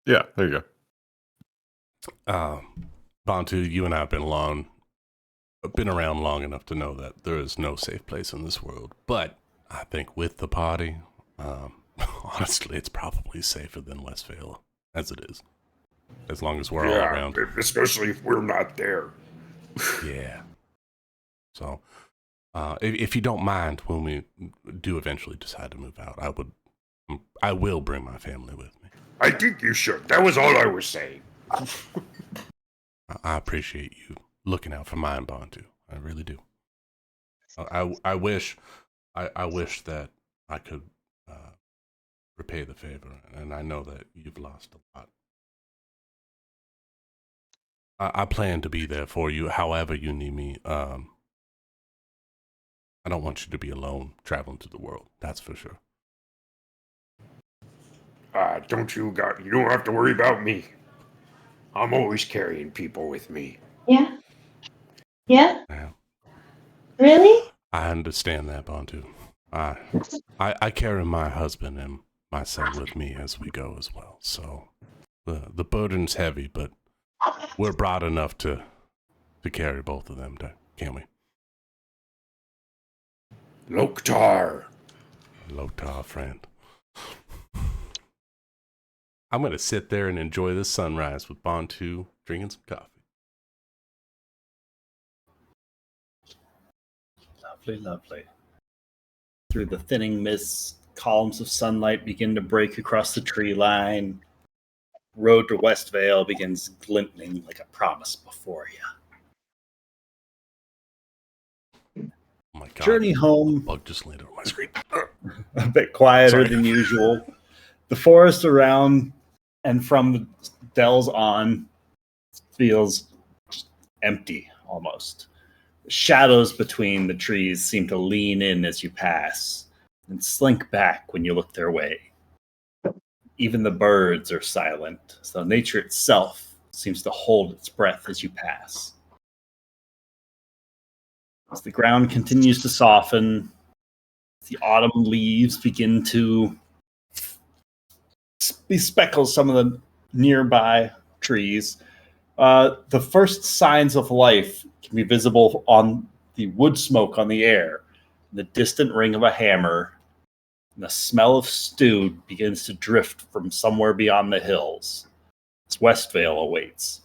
Yeah, there you go. Bontu, you and I have been around long enough to know that there is no safe place in this world. But I think with the party, honestly, it's probably safer than Westvale as it is. As long as we're all around. Especially if we're not there. Yeah. So, if you don't mind, when we do eventually decide to move out, I will bring my family with me. I think you should. That was all I was saying. I appreciate you looking out for mine, Bontu. I really do. I wish that I could repay the favor, and I know that you've lost a lot. I plan to be there for you, however you need me. I don't want you to be alone traveling through the world. That's for sure. You don't have to worry about me. I'm always carrying people with me. Yeah? Yeah? Really? I understand that, Bontu. I carry my husband and my son with me as we go as well. So the burden's heavy, but we're broad enough to carry both of them, can't we? Loktar, friend. I'm going to sit there and enjoy this sunrise with Bontu drinking some coffee. Lovely, lovely. Through the thinning mist, columns of sunlight begin to break across the tree line. Road to Westvale begins glinting like a promise before you. Oh my God. Journey home. A bug just landed on my screen. A bit quieter Sorry. than usual. The forest around and from the dells on feels empty almost. The shadows between the trees seem to lean in as you pass and slink back when you look their way. Even the birds are silent, so nature itself seems to hold its breath as you pass. As the ground continues to soften, the autumn leaves begin to bespeckle some of the nearby trees. The first signs of life can be visible on the wood smoke on the air, the distant ring of a hammer, and the smell of stew begins to drift from somewhere beyond the hills. As Westvale awaits.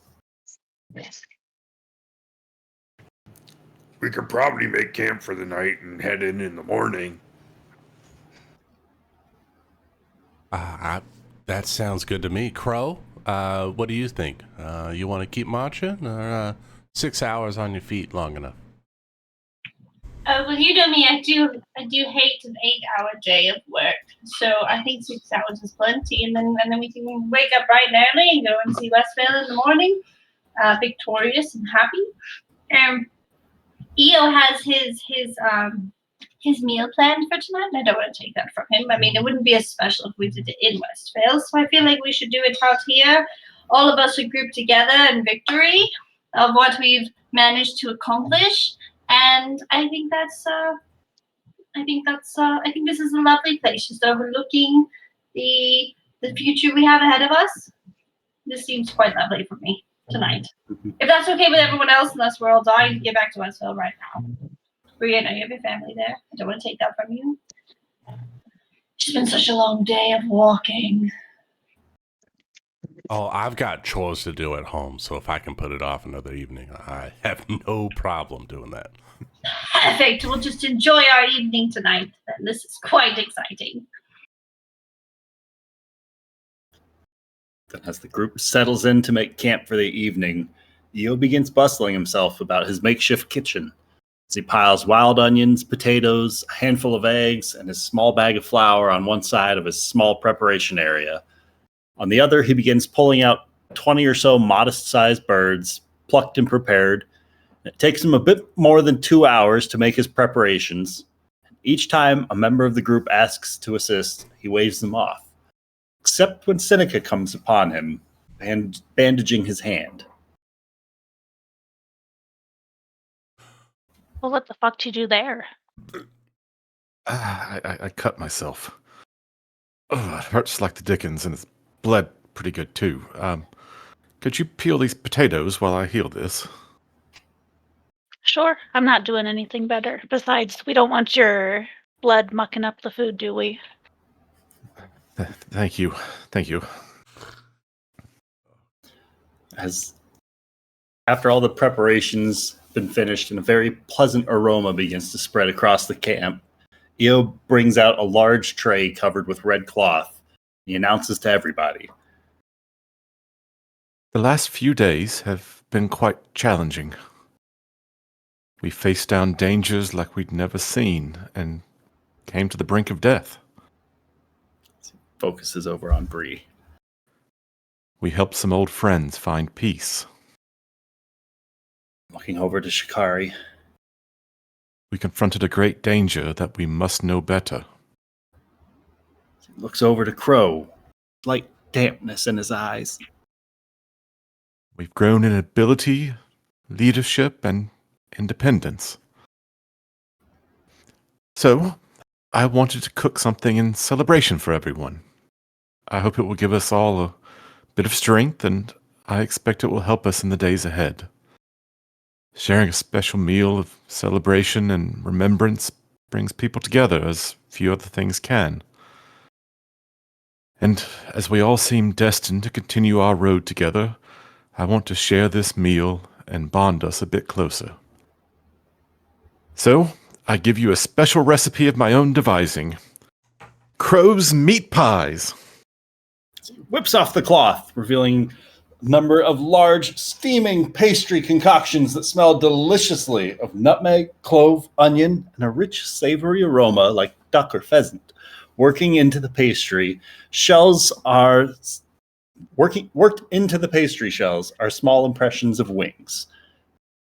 We could probably make camp for the night and head in the morning. That sounds good to me. Crow, what do you think? You want to keep marching, or 6 hours on your feet long enough? Well, you know me. I do hate an 8-hour day of work. So I think 6 hours is plenty, and then we can wake up bright and early and go and see Westvale in the morning, victorious and happy. EO has his meal planned for tonight, and I don't want to take that from him. I mean, it wouldn't be as special if we did it in Westvale, so I feel like we should do it out here. All of us are grouped together in victory of what we've managed to accomplish, and I think this is a lovely place, just overlooking the future we have ahead of us. This seems quite lovely for me tonight. If that's okay with everyone else, unless we're all dying to get back to Westvale right now. Brianna, you have your family there. I don't want to take that from you. It's been such a long day of walking. Oh, I've got chores to do at home, so if I can put it off another evening, I have no problem doing that. Perfect. We'll just enjoy our evening tonight. Then this is quite exciting. Then as the group settles in to make camp for the evening, EO begins bustling himself about his makeshift kitchen. As he piles wild onions, potatoes, a handful of eggs, and his small bag of flour on one side of his small preparation area. On the other, he begins pulling out 20 or so modest-sized birds, plucked and prepared. It takes him a bit more than 2 hours to make his preparations. Each time a member of the group asks to assist, he waves them off, except when Seneca comes upon him, bandaging his hand. Well, what the fuck did you do there? I cut myself. Oh, it hurts like the dickens, and it's bled pretty good too. Could you peel these potatoes while I heal this? Sure, I'm not doing anything better. Besides, we don't want your blood mucking up the food, do we? Thank you. Thank you. As after all the preparations been finished and a very pleasant aroma begins to spread across the camp, EO brings out a large tray covered with red cloth. He announces to everybody. The last few days have been quite challenging. We faced down dangers like we'd never seen and came to the brink of death. Focuses over on Bree. We helped some old friends find peace. Looking over to Shikari. We confronted a great danger that we must know better. He looks over to Crow, slight dampness in his eyes. We've grown in ability, leadership, and independence. So, I wanted to cook something in celebration for everyone. I hope it will give us all a bit of strength, and I expect it will help us in the days ahead. Sharing a special meal of celebration and remembrance brings people together as few other things can. And as we all seem destined to continue our road together, I want to share this meal and bond us a bit closer. So, I give you a special recipe of my own devising. Crow's meat pies. Whips off the cloth, revealing a number of large, steaming pastry concoctions that smell deliciously of nutmeg, clove, onion, and a rich, savory aroma like duck or pheasant. Working into the pastry, worked into the pastry shells are small impressions of wings.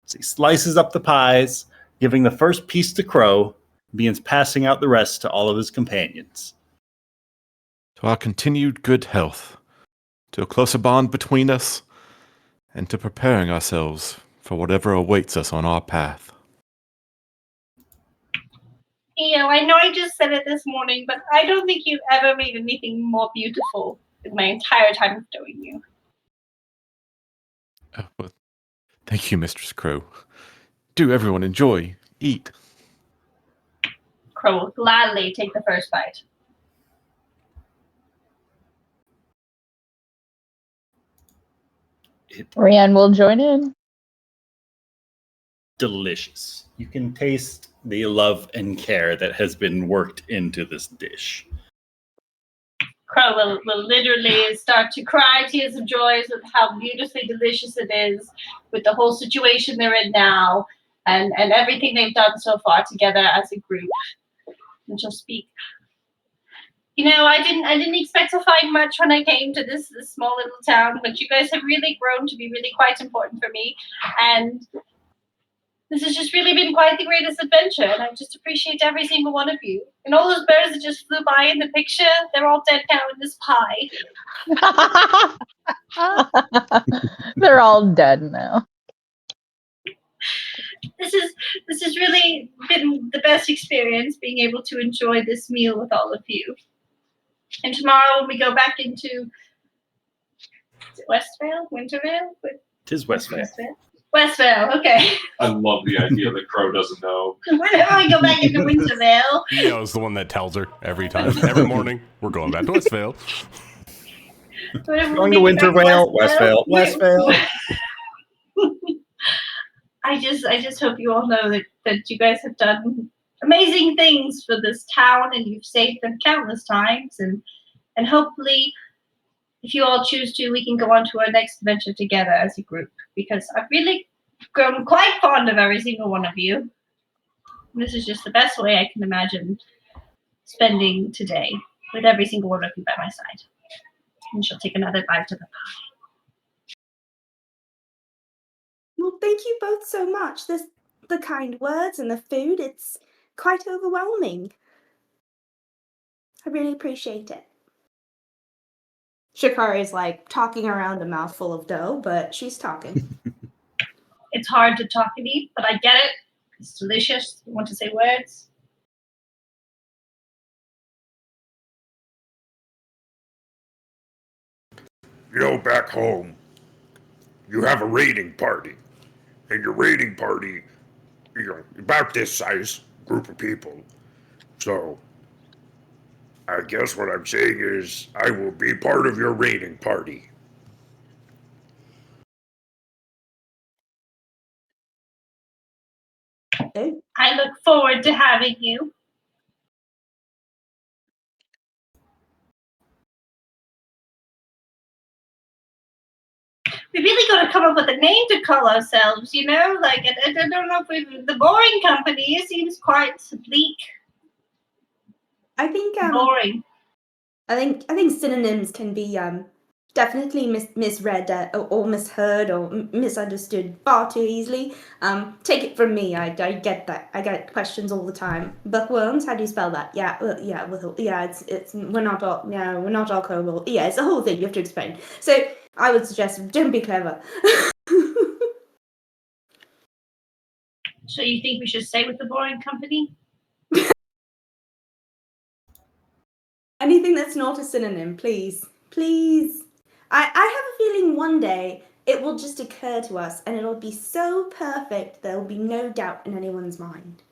So he slices up the pies, giving the first piece to Crow, begins passing out the rest to all of his companions. To our continued good health, to a closer bond between us, and to preparing ourselves for whatever awaits us on our path. I know I just said it this morning, but I don't think you've ever made anything more beautiful in my entire time of knowing you. Well, thank you, Mistress Crow. Do everyone enjoy, eat. Crow will gladly take the first bite. Rian will join in. Delicious. You can taste the love and care that has been worked into this dish. Crow will literally start to cry tears of joy with how beautifully delicious it is, with the whole situation they're in now, and everything they've done so far together as a group. And she'll speak. I didn't expect to find much when I came to this small little town, but you guys have really grown to be really quite important for me, and this has just really been quite the greatest adventure, and I just appreciate every single one of you. And all those birds that just flew by in the picture, they're all dead now in this pie. They're all dead now. This has really been the best experience, being able to enjoy this meal with all of you. And tomorrow when we go back into, is it Westvale? Wintervale? Tis Westvale. Westvale, okay. I love the idea that Crow doesn't know. Whenever I go back into Wintervale. Eo's the one that tells her every time. Every morning, we're going back to Westvale. Going to Wintervale, Westvale. I just hope you all know that you guys have done amazing things for this town, and you've saved them countless times, and hopefully, if you all choose to, we can go on to our next adventure together as a group, because I've really grown quite fond of every single one of you. This is just the best way I can imagine spending today, with every single one of you by my side. And she'll take another bite of the pie. Well, thank you both so much. The kind words and the food, it's quite overwhelming. I really appreciate it. Shikari is like talking around a mouthful of dough, but she's talking. It's hard to talk and eat, but I get it. It's delicious. You want to say words? Back home, you have a raiding party. And your raiding party, about this size group of people. So, I guess what I'm saying is I will be part of your raiding party. I look forward to having you. We really got to come up with a name to call ourselves, Like, I don't know if the Boring Company seems quite bleak. I think boring. I think synonyms can be definitely misread or misheard or misunderstood far too easily. Take it from me, I get that. I get questions all the time. Bookworms, how do you spell that? It's we're not all kobold. Yeah, it's the whole thing you have to explain. So I would suggest don't be clever. So you think we should stay with the Boring Company? Anything that's not a synonym, please. Please. I have a feeling one day it will just occur to us and it'll be so perfect there will be no doubt in anyone's mind.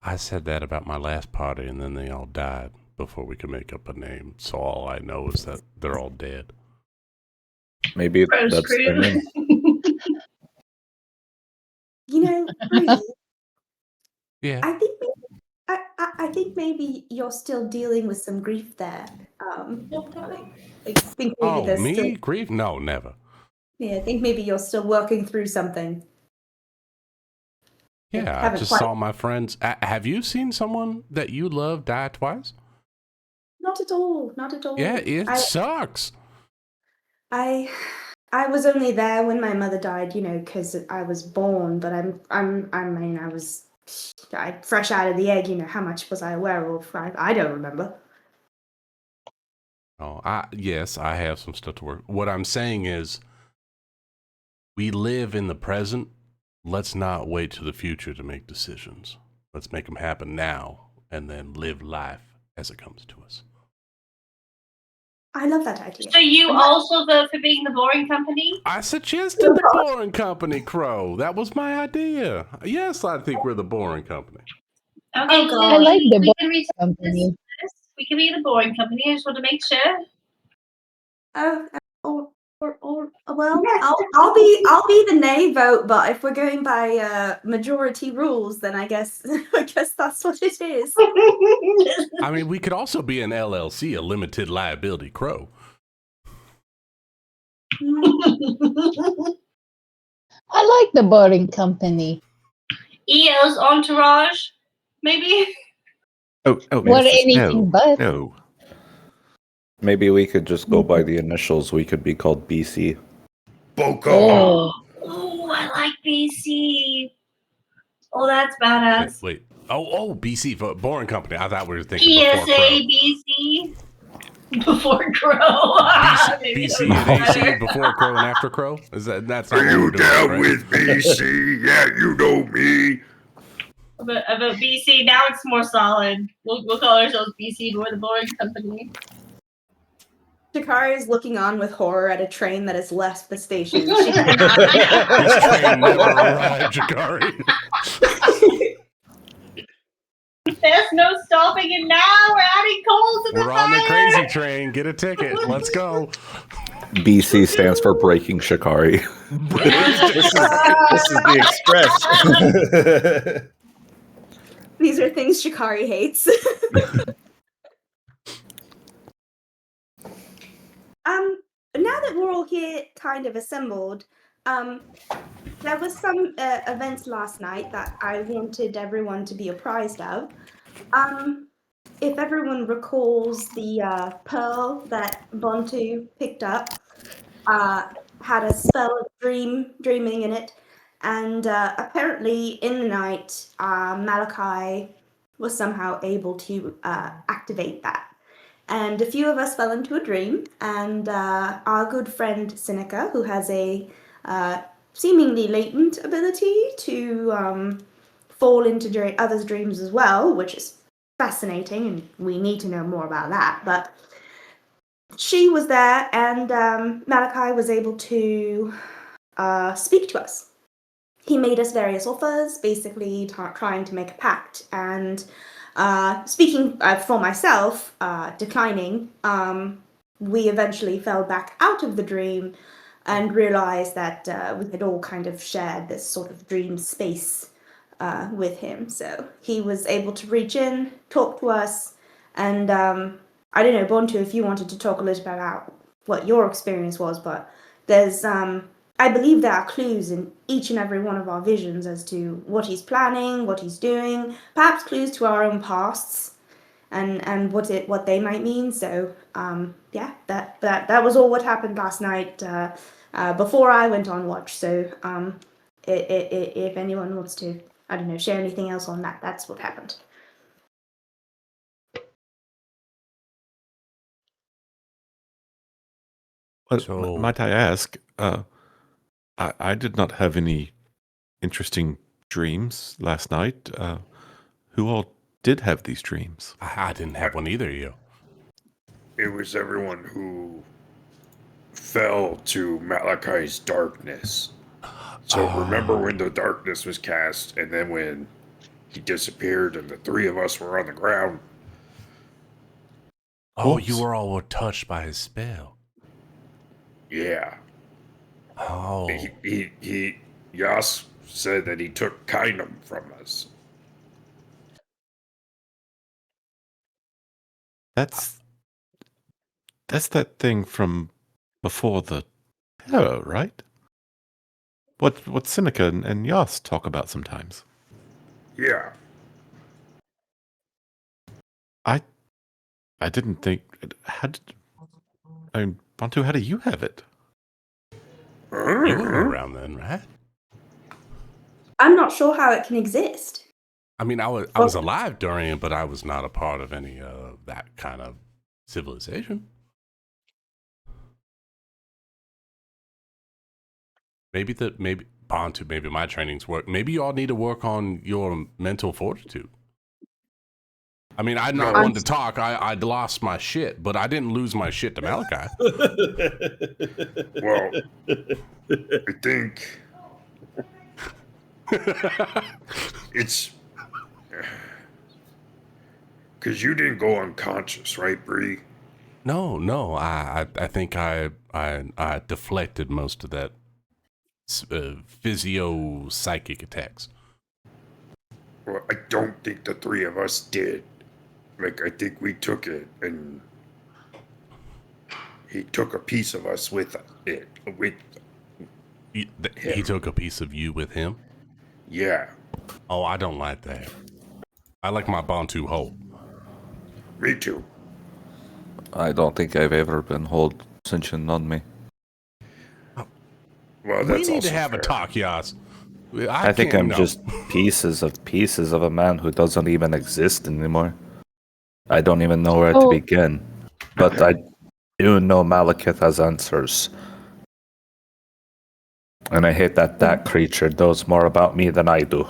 I said that about my last party, and then they all died before we could make up a name. So all I know is that they're all dead. Maybe that's their name. Really? Yeah. I think maybe you're still dealing with some grief there. I think maybe there's me? still. Grief? No, never. Yeah, I think maybe you're still working through something. Yeah, I just saw my friends. Have you seen someone that you love die twice? Not at all. Not at all. Yeah, it sucks. I was only there when my mother died, because I was born. But I mean, I was fresh out of the egg. How much was I a werewolf? I don't remember. Oh, yes, I have some stuff to work. What I'm saying is, we live in the present. Let's not wait to the future to make decisions. Let's make them happen now, and then live life as it comes to us. I love that idea. So you also vote for being the boring company? I suggested the boring company, Crow. That was my idea. Yes, I think we're the boring company. Okay, I like the we can boring reach company. this. We can be the boring company. I just want to make sure. Well, I'll be the nay vote, but if we're going by majority rules, then I guess that's what it is. I mean, we could also be an LLC, a limited liability Crow. I like the boring company. EO's entourage, maybe. Oh, What anything no, but. no. Maybe we could just go by the initials. We could be called BC. Boko. Oh, I like BC. Oh, that's badass. Wait. Oh, BC, boring company. I thought we were thinking P.S.A. before Crow. BC. Before Crow. BC and AC before Crow and after Crow? That's not Are what you we're doing, down right? with BC? Yeah, you know me. About BC, now it's more solid. We'll call ourselves BC, but we're the boring company. Shikari is looking on with horror at a train that has left the station. She This train never arrived, Shikari. There's no stopping it now. We're adding coals to the We're fire. on the crazy train. Get a ticket. Let's go. BC stands for Breaking Shikari. This is the Express. These are things Shikari hates. Now that we're all here kind of assembled, there was some events last night that I wanted everyone to be apprised of. If everyone recalls the pearl that Bontu picked up, had a spell of dreaming in it, and apparently in the night, Malachi was somehow able to activate that. And a few of us fell into a dream, and our good friend Seneca, who has a seemingly latent ability to fall into others' dreams as well, which is fascinating, and we need to know more about that. But she was there, and Malachi was able to speak to us. He made us various offers, basically trying to make a pact, and speaking for myself, declining, we eventually fell back out of the dream and realized that we had all kind of shared this sort of dream space with him. So he was able to reach in, talk to us, and I don't know, Bontu, if you wanted to talk a little bit about what your experience was, but there's I believe there are clues in each and every one of our visions as to what he's planning, what he's doing, perhaps clues to our own pasts and what they might mean. So yeah, that was all what happened last night before I went on watch. So if anyone wants to, I don't know, share anything else on that, that's what happened. Well, might I ask, I did not have any interesting dreams last night. Who all did have these dreams? I didn't have one either, you. It was everyone who fell to Malachi's darkness. So remember when the darkness was cast, and then when he disappeared and the three of us were on the ground? Oh, you were all touched by his spell. Yeah. Oh. He Yas said that he took Kainum from us. That's that thing from before the P.S.A, right? What Seneca and Yas talk about sometimes. Yeah. I didn't think. Bantu, how do you have it? You were around then, right? I'm not sure how it can exist. I mean, I was alive during it, but I was not a part of any of that kind of civilization. Maybe Bantu, maybe my trainings work. Maybe you all need to work on your mental fortitude. I mean, I'm not one to talk. I lost my shit, but I didn't lose my shit to Malachi. Well, I think it's because you didn't go unconscious, right, Bree? No. I think I deflected most of that physio psychic attacks. Well, I don't think the three of us did. Like, I think we took it, and he took a piece of us with it. He took a piece of you with him? Yeah. Oh, I don't like that. I like my Bantu whole. Me too. I don't think I've ever been whole since you known me. Well, we need to have a talk, Yas. I think I'm just pieces of a man who doesn't even exist anymore. I don't even know where to begin. But I do know Malekith has answers. And I hate that creature knows more about me than I do.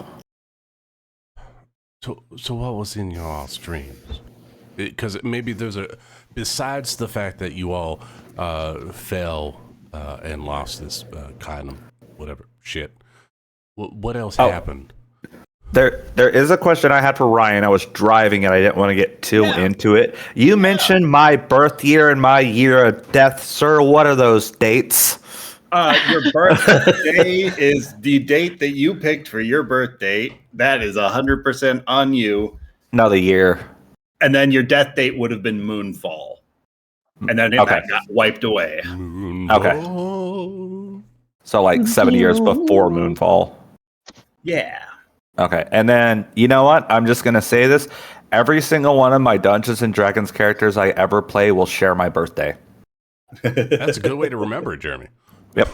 So what was in your all's dreams? Because maybe besides the fact that you all fell and lost this kind of whatever shit, what else happened? There is a question I had for Ryan. I was driving and I didn't want to get too into it. You mentioned my birth year and my year of death, sir. What are those dates? Your birthday is the date that you picked for your birthday. That is 100% on you. Another year. And then your death date would have been Moonfall. And then that got wiped away. Okay. So like 7 years before Moonfall. Yeah. Okay. And then, you know what? I'm just going to say this. Every single one of my Dungeons and Dragons characters I ever play will share my birthday. That's a good way to remember it, Jeremy. Yep.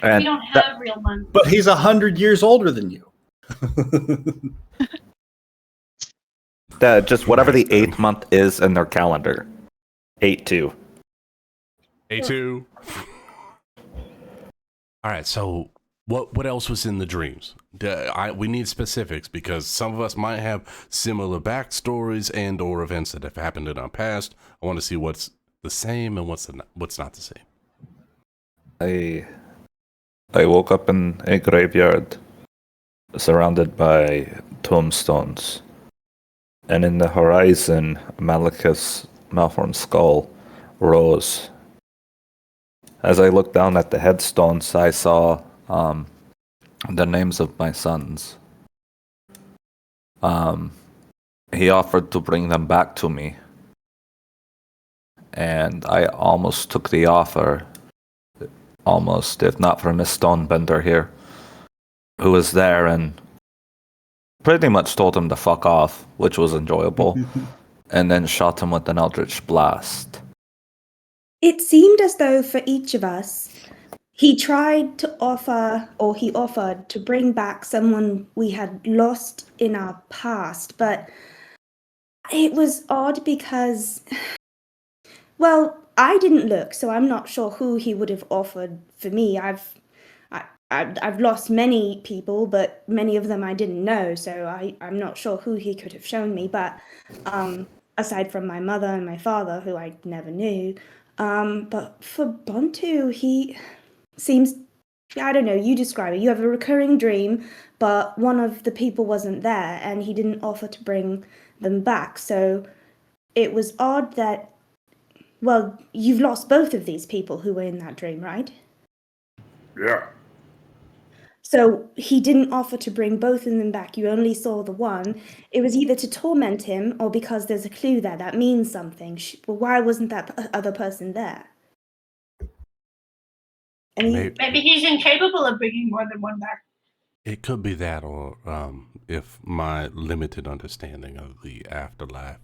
And we don't have real months. But he's 100 years older than you. Just whatever the 8th month is in their calendar. 8-2. 8-2. All right, so what else was in the dreams? We need specifics because some of us might have similar backstories and or events that have happened in our past. I want to see what's the same and what's not the same. I woke up in a graveyard surrounded by tombstones. And in the horizon, Malekith's malformed skull rose. As I looked down at the headstones, I saw the names of my sons. He offered to bring them back to me. And I almost took the offer. Almost, if not for Miss Stonebender here, who was there and pretty much told him to fuck off, which was enjoyable, and then shot him with an eldritch blast. It seemed as though for each of us, he tried to offer, or he offered to bring back someone we had lost in our past, but it was odd because, well, I didn't look, so I'm not sure who he would have offered for me. I've lost many people, but many of them I didn't know, so I'm not sure who he could have shown me. But aside from my mother and my father, who I never knew, but for Bantu, he seems, I don't know, you describe it. You have a recurring dream, but one of the people wasn't there, and he didn't offer to bring them back. So it was odd that, well, you've lost both of these people who were in that dream, right? Yeah. So he didn't offer to bring both of them back. You only saw the one. It was either to torment him or because there's a clue there that means something. Well, why wasn't that other person there? And Maybe he's incapable of bringing more than one back. It could be that, or if my limited understanding of the afterlife,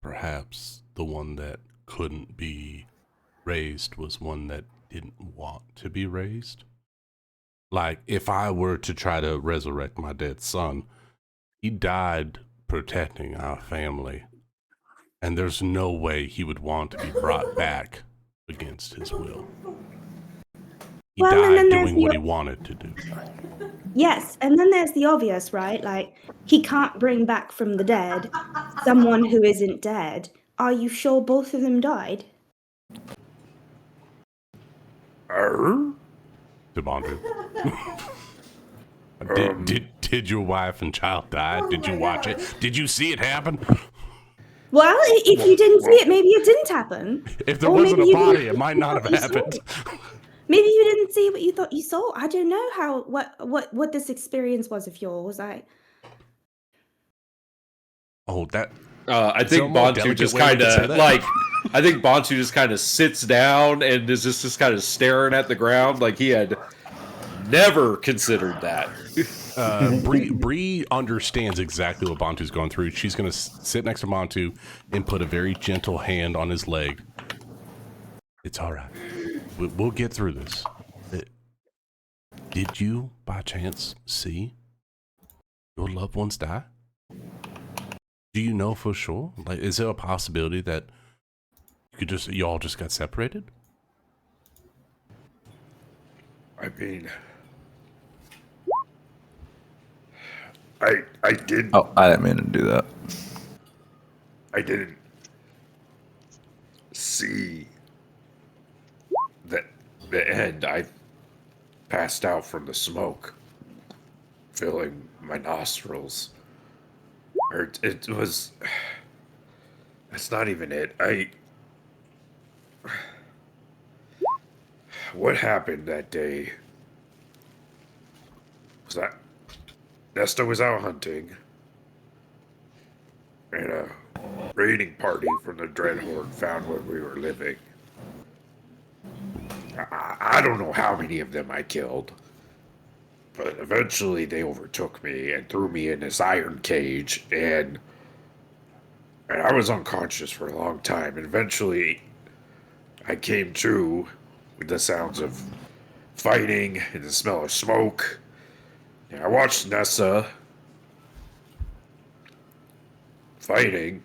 perhaps the one that couldn't be raised was one that didn't want to be raised. Like, if I were to try to resurrect my dead son, he died protecting our family, and there's no way he would want to be brought back against his will. He died doing what he wanted to do. yes, and then there's the obvious, right? Like, he can't bring back from the dead someone who isn't dead. Are you sure both of them died? Devondre. Did your wife and child die? Did you watch it? Did you see it happen? Well, if you didn't see it, maybe it didn't happen. If there wasn't a body, it might not have happened. Maybe you didn't see what you thought you saw. I don't know what this experience was of yours. Oh, that. I think Bantu just kind of I think Bantu just kind of sits down and is just kind of staring at the ground like he had never considered that. Bree understands exactly what Bantu's going through. She's going to sit next to Bantu and put a very gentle hand on his leg. It's all right. We'll get through this. Did you, by chance, see your loved ones die? Do you know for sure? Like, is there a possibility that you all just got separated? I mean, I did. Oh, I didn't mean to do that. I didn't see the end. I passed out from the smoke, filling my nostrils. Or it was. That's not even it. What happened that day was that Nesta was out hunting, and a raiding party from the Dreadhorde found where we were living. I don't know how many of them I killed, but eventually they overtook me and threw me in this iron cage, and I was unconscious for a long time, and eventually I came to with the sounds of fighting and the smell of smoke. And I watched Nessa fighting.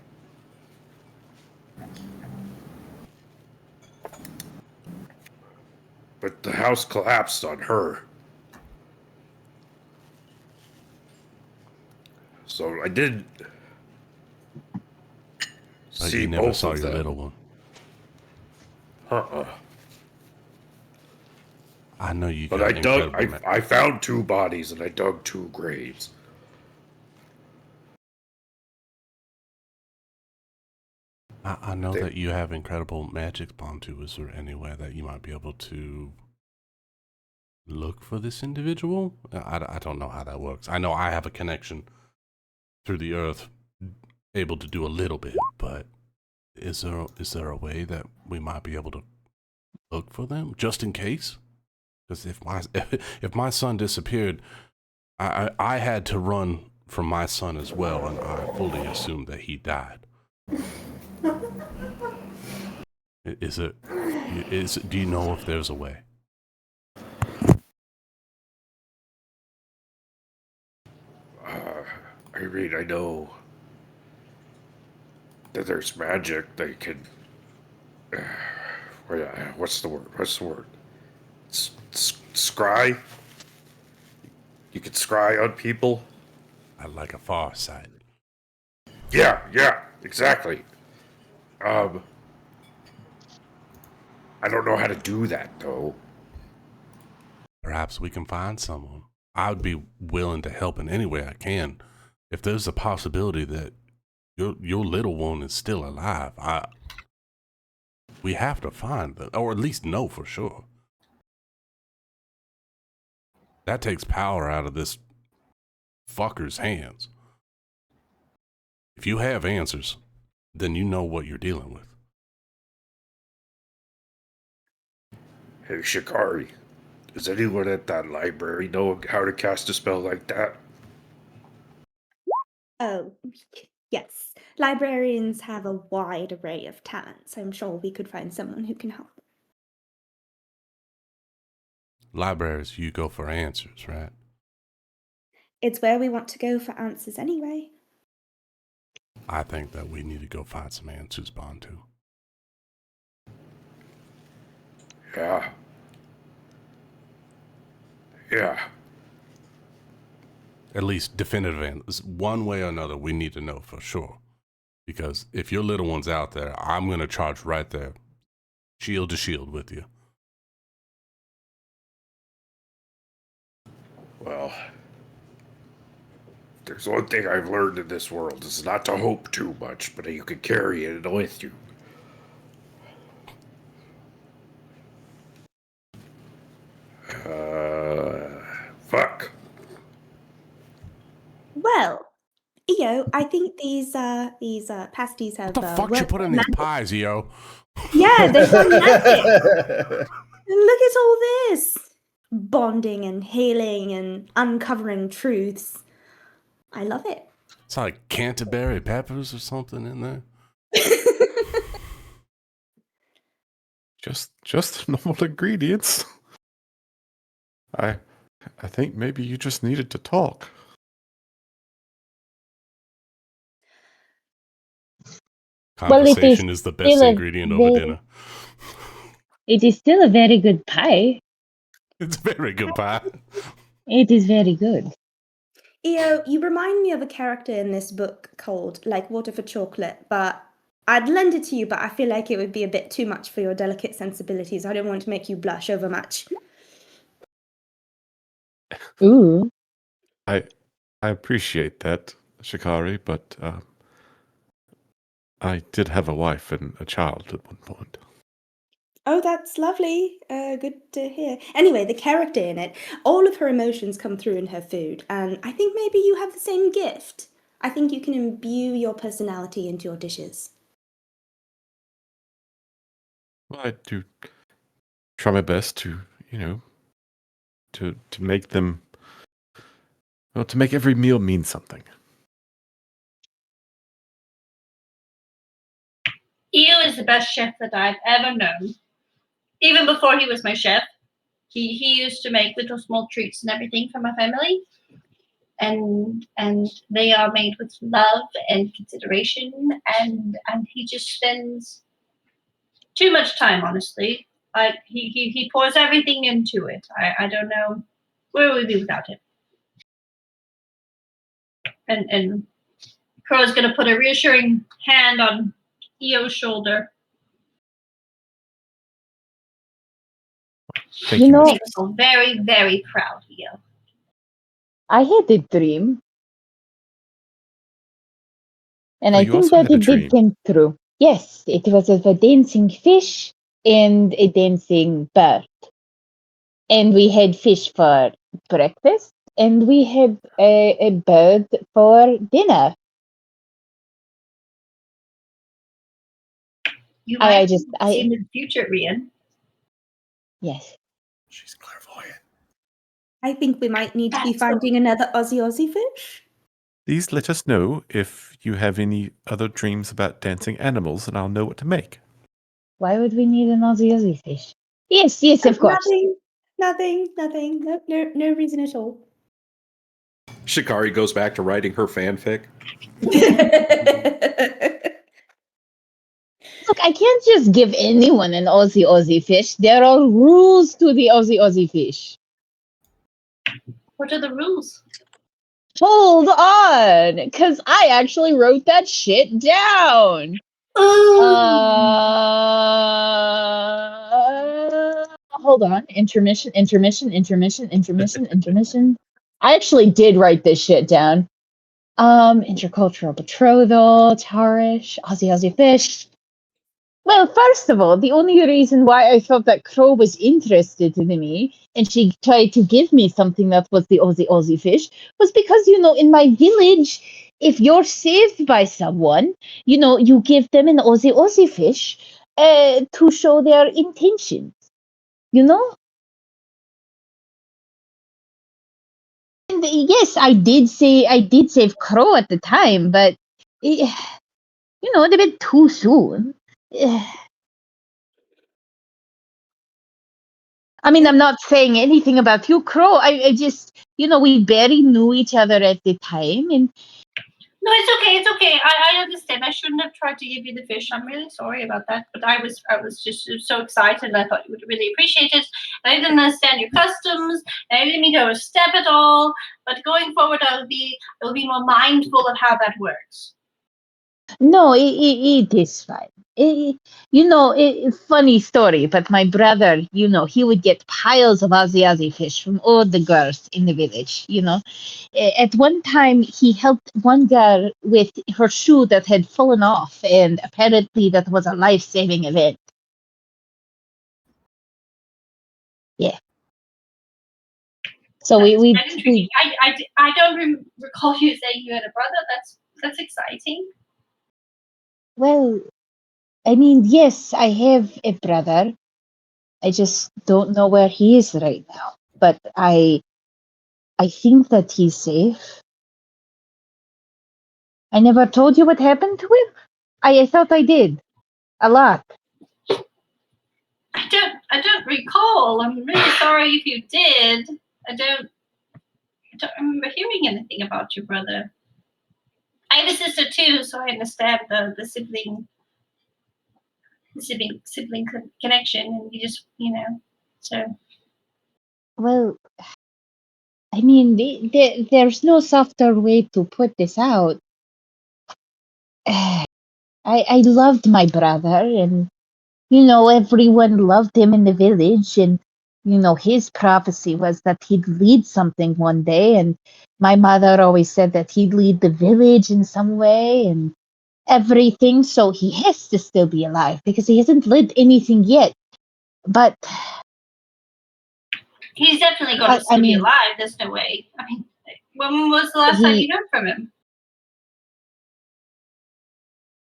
But the house collapsed on her. So I did see you never both saw of your them. little one. I know you. But I found 2 bodies and I dug 2 graves. I know that you have incredible magic, Bantu. Is there any way that you might be able to look for this individual? I don't know how that works. I know I have a connection through the earth, able to do a little bit, but is there a way that we might be able to look for them, just in case? Because if my son disappeared, I had to run from my son as well, and I fully assumed that he died. Do you know if there's a way? I mean, I know that there's magic that can. What's the word? Scry? You could scry on people? I like a far sight. Yeah, exactly. I don't know how to do that, though. Perhaps we can find someone. I would be willing to help in any way I can. If there's a possibility that your little one is still alive, we have to find them, or at least know for sure. That takes power out of this fucker's hands. If you have answers, then you know what you're dealing with. Hey, Shikari, does anyone at that library know how to cast a spell like that? Oh, yes. Librarians have a wide array of talents. I'm sure we could find someone who can help. Libraries, you go for answers, right? It's where we want to go for answers anyway. I think that we need to go find some answers, Bantu. Yeah. Yeah. At least definitive answers. One way or another, we need to know for sure. Because if your little one's out there, I'm going to charge right there, shield to shield with you. Well, there's one thing I've learned in this world is not to hope too much, but you can carry it with you. Fuck. Well, Io, I think these pasties have. What the fuck you put in these pies, Io? Yeah, they've done magic. Look at all this bonding and healing and uncovering truths. I love it. It's like Canterbury peppers or something in there. Just normal ingredients. I think maybe you just needed to talk. Conversation is the best ingredient of a dinner. It is still a very good pie. It's very good pie. It is very good. Io, you remind me of a character in this book called Like Water for Chocolate, but I'd lend it to you, but I feel like it would be a bit too much for your delicate sensibilities. I don't want to make you blush overmuch. Ooh. I appreciate that, Shikari, but I did have a wife and a child at one point. Oh, that's lovely. Good to hear. Anyway, the character in it, all of her emotions come through in her food, and I think maybe you have the same gift. I think you can imbue your personality into your dishes. Well, I do try my best to, to make them, well, to make every meal mean something. Io is the best chef that I've ever known. Even before he was my chef, he used to make little small treats and everything for my family. And they are made with love and consideration, and he just spends too much time, honestly. Like he pours everything into it. I don't know where we'd be without him. And Crow's gonna put a reassuring hand on Io's shoulder. You know, Makes me feel very, very proud, Io. I had a dream. And I you think also that had a it did dream. come true. Yes, it was of a dancing fish and a dancing bird. And we had fish for breakfast, and we had a bird for dinner. You might see I in the future, Rian. yes. She's clairvoyant. I think we might need to be finding another Aussie fish. Please let us know if you have any other dreams about dancing animals, and I'll know what to make. Why would we need an Aussie fish? Yes, of course. Nothing. No reason at all. Shikari goes back to writing her fanfic. Look, I can't just give anyone an Aussie fish. There are rules to the Aussie fish. What are the rules? Hold on, because I actually wrote that shit down. Hold on. Intermission. I actually did write this shit down. Intercultural betrothal, Tarish, Aussie fish. Well, first of all, the only reason why I thought that Crow was interested in me and she tried to give me something that was the Aussie fish was because, in my village, if you're saved by someone, you give them an Aussie fish to show their intentions, you know? And yes, I did save Crow at the time, but, a bit too soon. I mean, I'm not saying anything about you, Crow. I just, we barely knew each other at the time. And No, it's okay. It's okay. I understand. I shouldn't have tried to give you the fish. I'm really sorry about that. But I was just so excited, and I thought you would really appreciate it. And I didn't understand your customs, and I didn't mean to overstep at all. But going forward, I'll be more mindful of how that works. no, it is fine. Funny story, but my brother, he would get piles of Aussie fish from all the girls in the village, At one time, he helped one girl with her shoe that had fallen off, and apparently that was a life-saving event. Yeah. So we I don't recall you saying you had a brother. That's exciting. Well, I mean, yes, I have a brother. I just don't know where he is right now. But I think that he's safe. I never told you what happened to him. I thought I did. A lot. I don't recall. I'm really sorry if you did. I don't remember hearing anything about your brother. I have a sister too, so I understand the sibling connection, and you just so. Well, I mean, there's no softer way to put this out. I loved my brother, and everyone loved him in the village, and his prophecy was that he'd lead something one day, and my mother always said that he'd lead the village in some way and everything, so he has to still be alive because he hasn't lived anything yet. But he's definitely going to still be alive. There's no way. I mean, when was the last time you heard from him?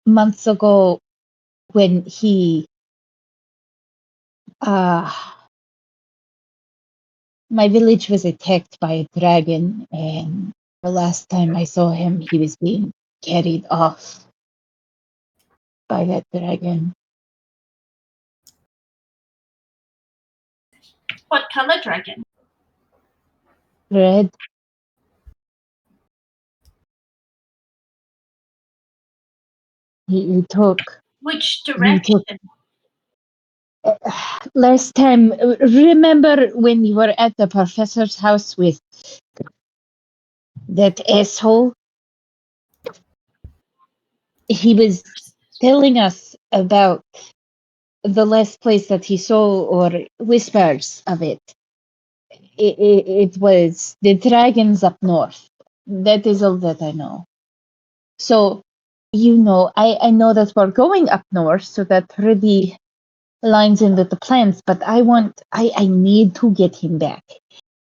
Months ago, when he my village was attacked by a dragon, and the last time I saw him, he was being carried off by that dragon. What color dragon? Red. He took. Which direction? Last time, remember when you were at the professor's house with that asshole? He was telling us about the last place that he saw, or whispers of it. It was the dragons up north. That is all that I know. So, I know that we're going up north, so that really lines in with the plans, but I need to get him back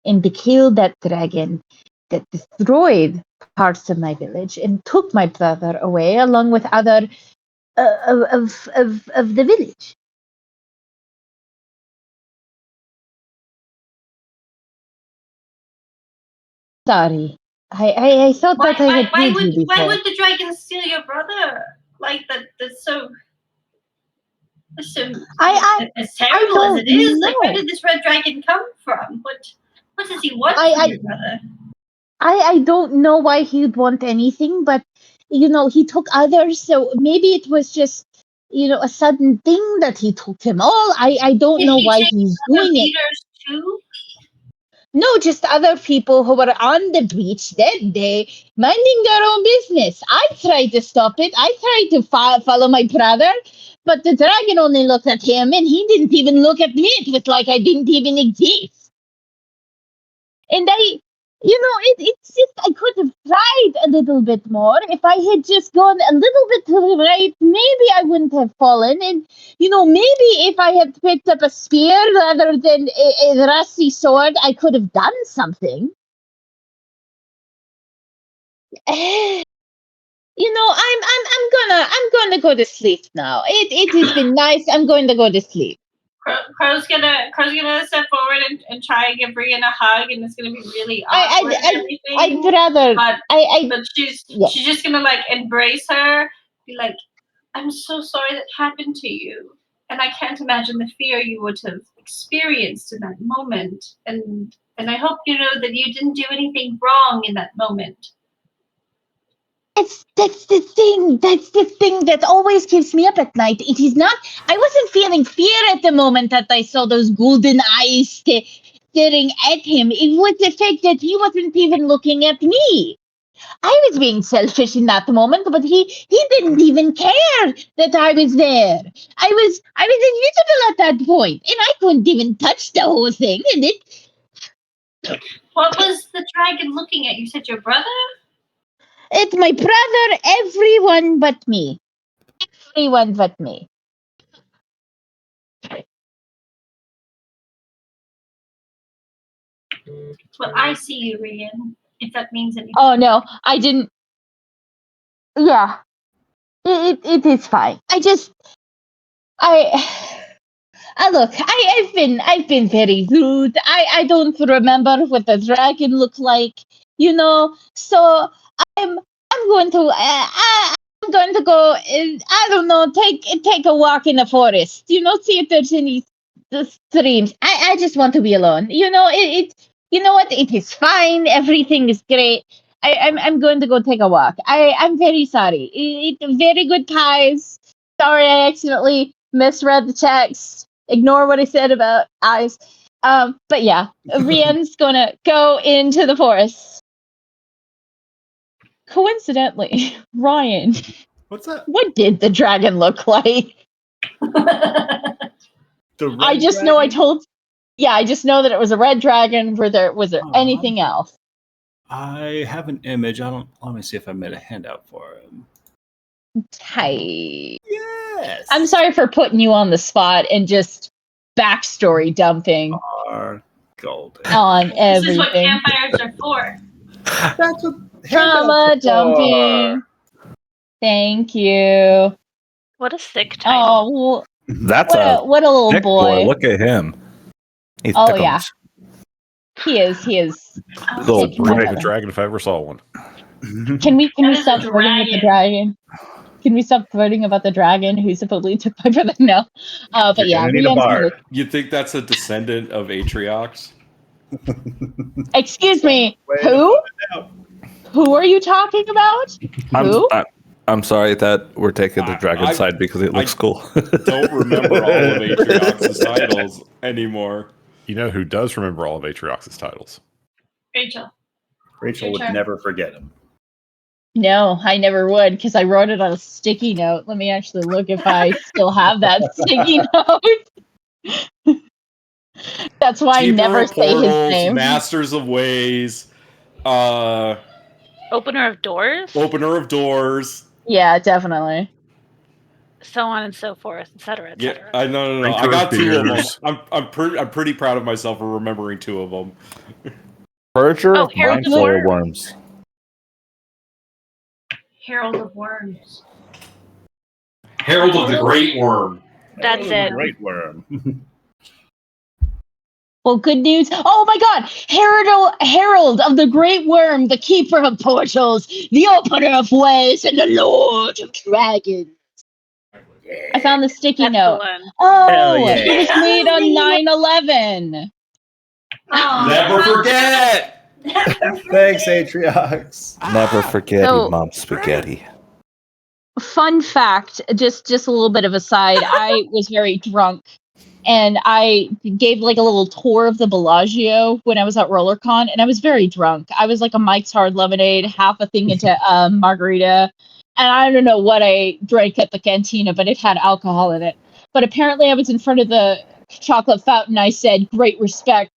and to kill that dragon that destroyed parts of my village and took my brother away along with other of the village. Sorry. I thought that I had told you before. Why would the dragon steal your brother? Like that's so as terrible as it is. Know. Like, where did this red dragon come from? What does he want from your brother? I don't know why he'd want anything, but he took others, so maybe it was just a sudden thing that he took them all. I don't know why he's doing it. Too? No, just other people who were on the beach that day, minding their own business. I tried to stop it. I tried to follow my brother, but the dragon only looked at him, and he didn't even look at me. It was like I didn't even exist. And It's just I could have tried a little bit more. If I had just gone a little bit to the right, maybe I wouldn't have fallen. And, maybe if I had picked up a spear rather than a rusty sword, I could have done something. I'm gonna go to sleep now. It has been nice. I'm going to go to sleep. Crow's gonna step forward and try and give Brian a hug, and it's gonna be really awkward and everything. I'd rather. But she's just gonna like embrace her, be like, "I'm so sorry that happened to you, and I can't imagine the fear you would have experienced in that moment. And I hope you know that you didn't do anything wrong in that moment." That's the thing. That's the thing that always keeps me up at night. It is not. I wasn't feeling fear at the moment that I saw those golden eyes staring at him. It was the fact that he wasn't even looking at me. I was being selfish in that moment, but he didn't even care that I was there. I was invisible at that point, and I couldn't even touch the whole thing. And What was the dragon looking at? You said your brother? it's my brother. Everyone but me. Everyone but me. Well, I see you, Rian. If that means anything. Oh no, I didn't. Yeah, it is fine. Look, I've been very rude. I don't remember what the dragon looked like, So I'm going to I'm going to go. I don't know. Take a walk in the forest. See if there's any streams. I just want to be alone. You know what? It is fine. Everything is great. I'm going to go take a walk. I'm very sorry. Very good pies. Sorry, I accidentally misread the text. Ignore what I said about eyes. But yeah, Rian's gonna go into the forest. Coincidentally, Ryan, what's that? What did the dragon look like? I just know I told. Yeah, I just know that it was a red dragon. Was there anything else? I have an image. Let me see if I made a handout for him. Tight. Yes. I'm sorry for putting you on the spot and just backstory dumping golden on everything. This is what campfires are for. That's what trauma dumping. Thank you. What a sick title. Oh, That's what a little thick boy. Look at him. He's Oh tickles. yeah. He is. Little brave dragon if I ever saw one. Can we stop flirting with the dragon? Can we stop flirting about the dragon who supposedly took my brother? No. But yeah, You think that's a descendant of Atriox? Excuse me. Who? Who are you talking about? Who? I'm sorry that we're taking the dragon side because it looks cool. Don't remember all of Atriox's titles anymore. You know who does remember all of Atriox's titles? Rachel. Rachel would never forget him. No, I never would because I wrote it on a sticky note. Let me actually look if I still have that sticky note. That's why Keeper I never of say his Portals, name. Masters of Ways, Opener of doors. Opener of doors. Yeah, definitely. So on and so forth, etc. Yeah, no. I got two of them. I'm pretty proud of myself for remembering two of them. Purger of Herald of Mindflayer Worms. Herald of Worms. Herald of the Great Worm. That's it. Great Worm. Well, good news. Oh my God! Herald of the Great Worm, the Keeper of Portals, the Opener of Ways, and the Lord of Dragons. I found the sticky note. Oh, yeah. it was made on 9/11. Never forget! Thanks, Atriox. Never forget So- Mom Spaghetti. Fun fact, just a little bit of a side. I was very drunk, and I gave like a little tour of the Bellagio when I was at RollerCon, and I was very drunk. I was like a Mike's Hard Lemonade, half a thing into margarita, and I don't know what I drank at the cantina, but it had alcohol in it. But apparently I was in front of the chocolate fountain. I said, "Great respect.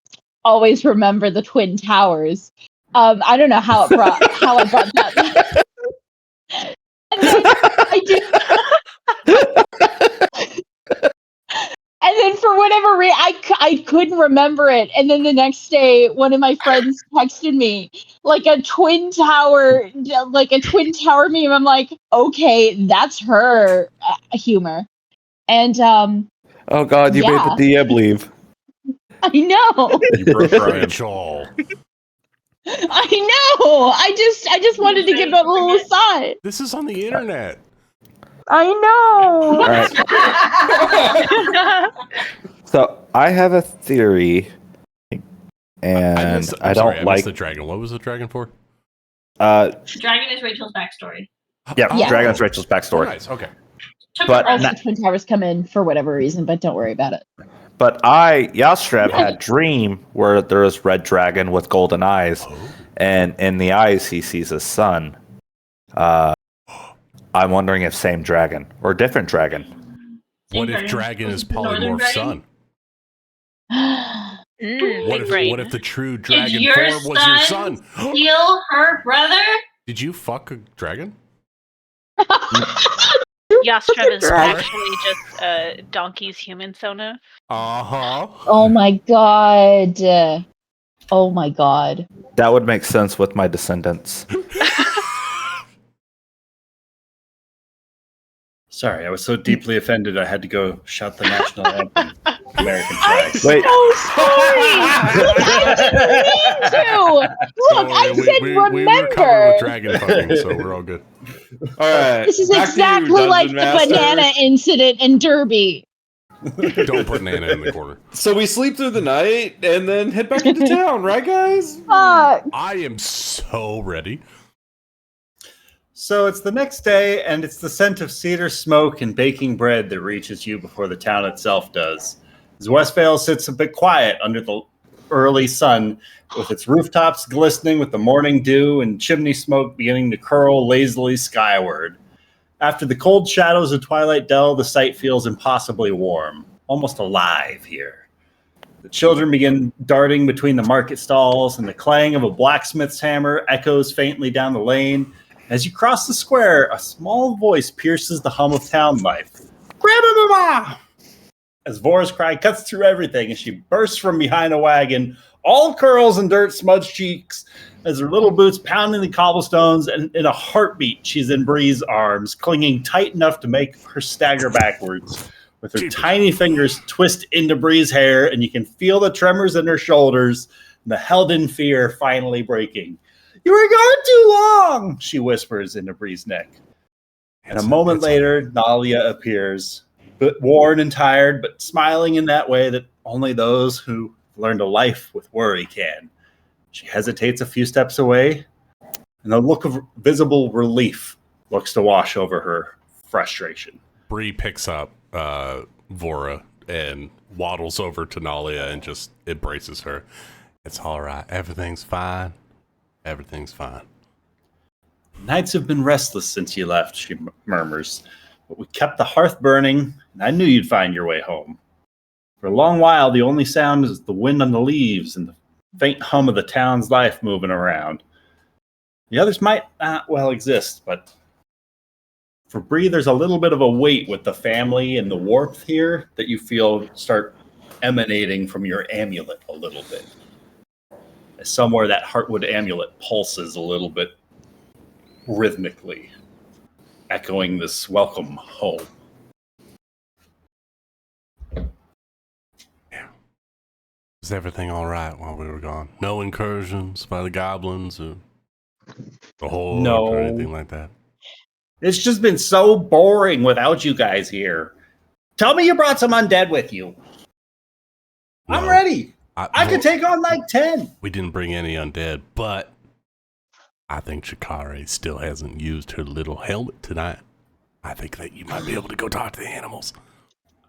Always remember the Twin Towers." I don't know how I brought that. And then I did. And then for whatever reason, I couldn't remember it. And then the next day, one of my friends texted me like a twin tower meme. I'm like, okay, that's her humor. And oh God, you made the DM leave. I know. You broke Ryan. I know. I just wanted to give a little aside. This is on the internet. I know. All right. So I have a theory, and I don't like the dragon. What was the dragon for? Dragon is Rachel's backstory. Yeah, Yeah. Dragon's Rachel's backstory. Oh, nice. Okay. But also, Twin Towers come in for whatever reason, but don't worry about it. But Yastrev had a dream where there was red dragon with golden eyes, and in the eyes he sees a sun. I'm wondering if same dragon or different dragon. What if dragon is polymorph sun? What if the true dragon form was your son? Steal her brother? Did you fuck a dragon? Yastrev is actually just Donkey's human Sona. Uh-huh. Oh my god. Oh my god. That would make sense with my descendants. Sorry, I was so deeply offended I had to go shout the national anthem. American flag. Wait. Look, I said remember. We were covered with dragon fucking, so we're all good. All right. This is exactly like the banana incident in Derby. Don't put Nana in the corner. So we sleep through the night and then head back into town, right, guys? Fuck. I am so ready. So it's the next day, and it's the scent of cedar smoke and baking bread that reaches you before the town itself does. As Westvale sits a bit quiet under the early sun, with its rooftops glistening with the morning dew and chimney smoke beginning to curl lazily skyward. After the cold shadows of Twilight Dell, the sight feels impossibly warm, almost alive here. The children begin darting between the market stalls, and the clang of a blacksmith's hammer echoes faintly down the lane. As you cross the square, a small voice pierces the hum of town life. Grandma! As Vora's cry cuts through everything as she bursts from behind a wagon, all curls and dirt smudged cheeks, as her little boots pounding the cobblestones, and in a heartbeat, she's in Bree's arms, clinging tight enough to make her stagger backwards. With her tiny fingers twist into Bree's hair, and you can feel the tremors in her shoulders, and the held-in fear finally breaking. "You were gone too long," she whispers into Bree's neck. And a moment later, Nalia appears, but worn and tired, but smiling in that way that only those who learned a life with worry can. She hesitates a few steps away, and a look of visible relief looks to wash over her frustration. Bree picks up Vora and waddles over to Nalia and just embraces her. It's all right. Everything's fine. Everything's fine. Nights have been restless since you left, she murmurs. But we kept the hearth burning, and I knew you'd find your way home. For a long while, the only sound is the wind on the leaves and the faint hum of the town's life moving around. The others might not well exist, but for Bree, there's a little bit of a weight with the family and the warmth here that you feel start emanating from your amulet a little bit. Somewhere that Heartwood amulet pulses a little bit rhythmically, echoing this welcome home. Yeah. Was everything all right while we were gone? No incursions by the goblins or the horde or anything like that? It's just been so boring without you guys here. Tell me you brought some undead with you. No. I'm ready. I could take on like 10. We didn't bring any undead, but I think Shikari still hasn't used her little helmet tonight. I think that you might be able to go talk to the animals.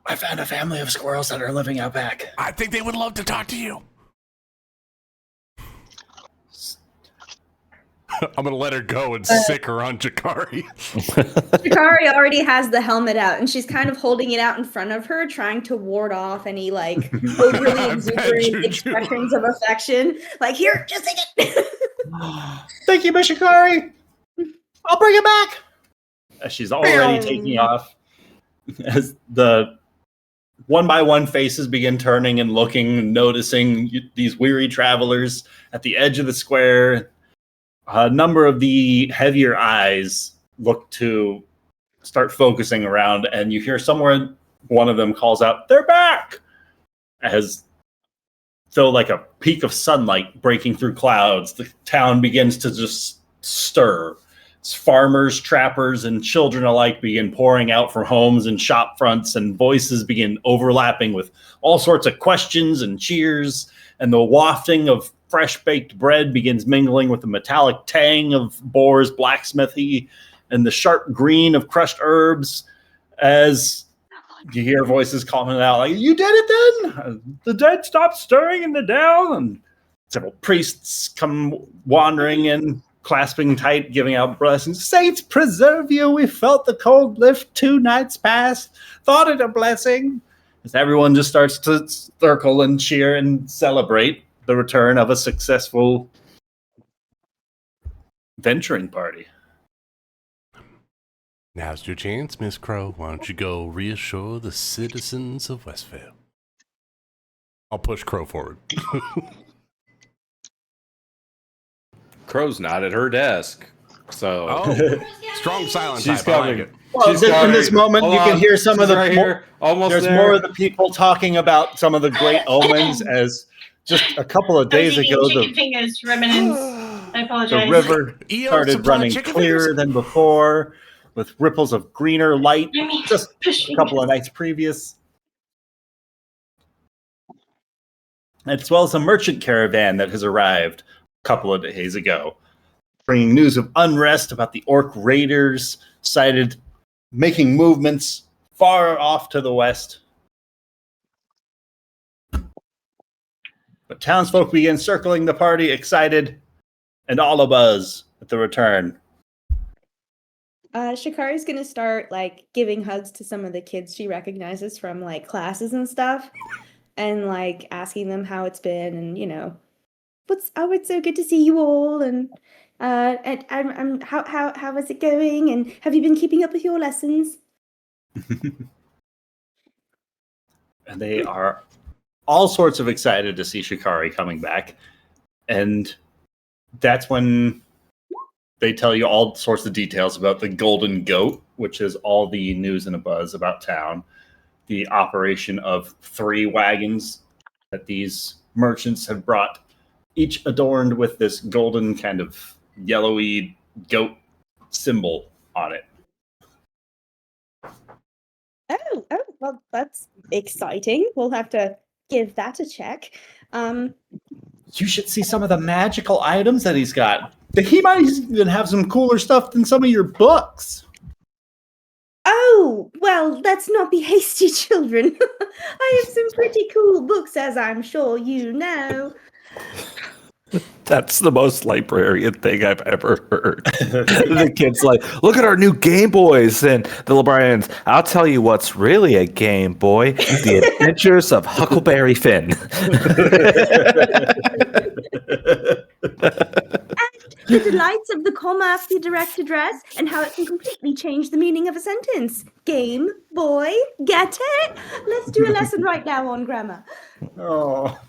I found a family of squirrels that are living out back. I think they would love to talk to you. I'm going to let her go and sick her on Jakari. Jakari already has the helmet out, and she's kind of holding it out in front of her, trying to ward off any, like, overly exuberant expressions of affection. Like, here, just take it. Thank you, Mishikari. I'll bring it back. As she's already taking off, as the one by one faces begin turning and looking, noticing these weary travelers at the edge of the square. A number of the heavier eyes look to start focusing around, and you hear somewhere one of them calls out, "They're back!" As though like a peak of sunlight breaking through clouds, the town begins to just stir. Farmers, trappers, and children alike begin pouring out from homes and shop fronts, and voices begin overlapping with all sorts of questions and cheers, and the wafting of fresh-baked bread begins mingling with the metallic tang of Boar's blacksmithy and the sharp green of crushed herbs, as you hear voices calling out, like, "You did it then? The dead stopped stirring in the dell," and several priests come wandering in, clasping tight, giving out blessings. "Saints preserve you. We felt the cold lift 2 nights past. Thought it a blessing." As everyone just starts to circle and cheer and celebrate the return of a successful venturing party. Now's your chance, Miss Crow. Why don't you go reassure the citizens of Westvale? I'll push Crow forward. Crow's not at her desk, so strong silent she's type. I like coming. it. Well, She's in coming. this moment, Hold you can on. hear some of She's the right here. Almost there's there. more of the people talking about some of the great omens, as just a couple of I was days eating ago, chicken fingers remnants. I apologize. the river EO started supply running chicken clearer than before, with ripples of greener light just Fish a couple of nights previous. As well as a merchant caravan that has arrived a couple of days ago, bringing news of unrest about the orc raiders sighted making movements far off to the west. But townsfolk begin circling the party, excited and all abuzz at the return. Shikari's gonna start like giving hugs to some of the kids she recognizes from like classes and stuff, and like asking them how it's been, and it's so good to see you all, and how is it going, and have you been keeping up with your lessons? And they are all sorts of excited to see Shikari coming back. And that's when they tell you all sorts of details about the Golden Goat, which is all the news and a buzz about town. The operation of 3 wagons that these merchants have brought, each adorned with this golden kind of yellowy goat symbol on it. Oh, well, that's exciting. We'll have to give that a check. You should see some of the magical items that he's got. He might even have some cooler stuff than some of your books. Oh, well, let's not be hasty, children. I have some pretty cool books, as I'm sure you know. That's the most librarian thing I've ever heard. The kid's like, "Look at our new Game Boys," and the librarians, "I'll tell you what's really a Game Boy: The Adventures of Huckleberry Finn." The delights of the comma after the direct address, and how it can completely change the meaning of a sentence. Game Boy, get it? Let's do a lesson right now on grammar. Oh,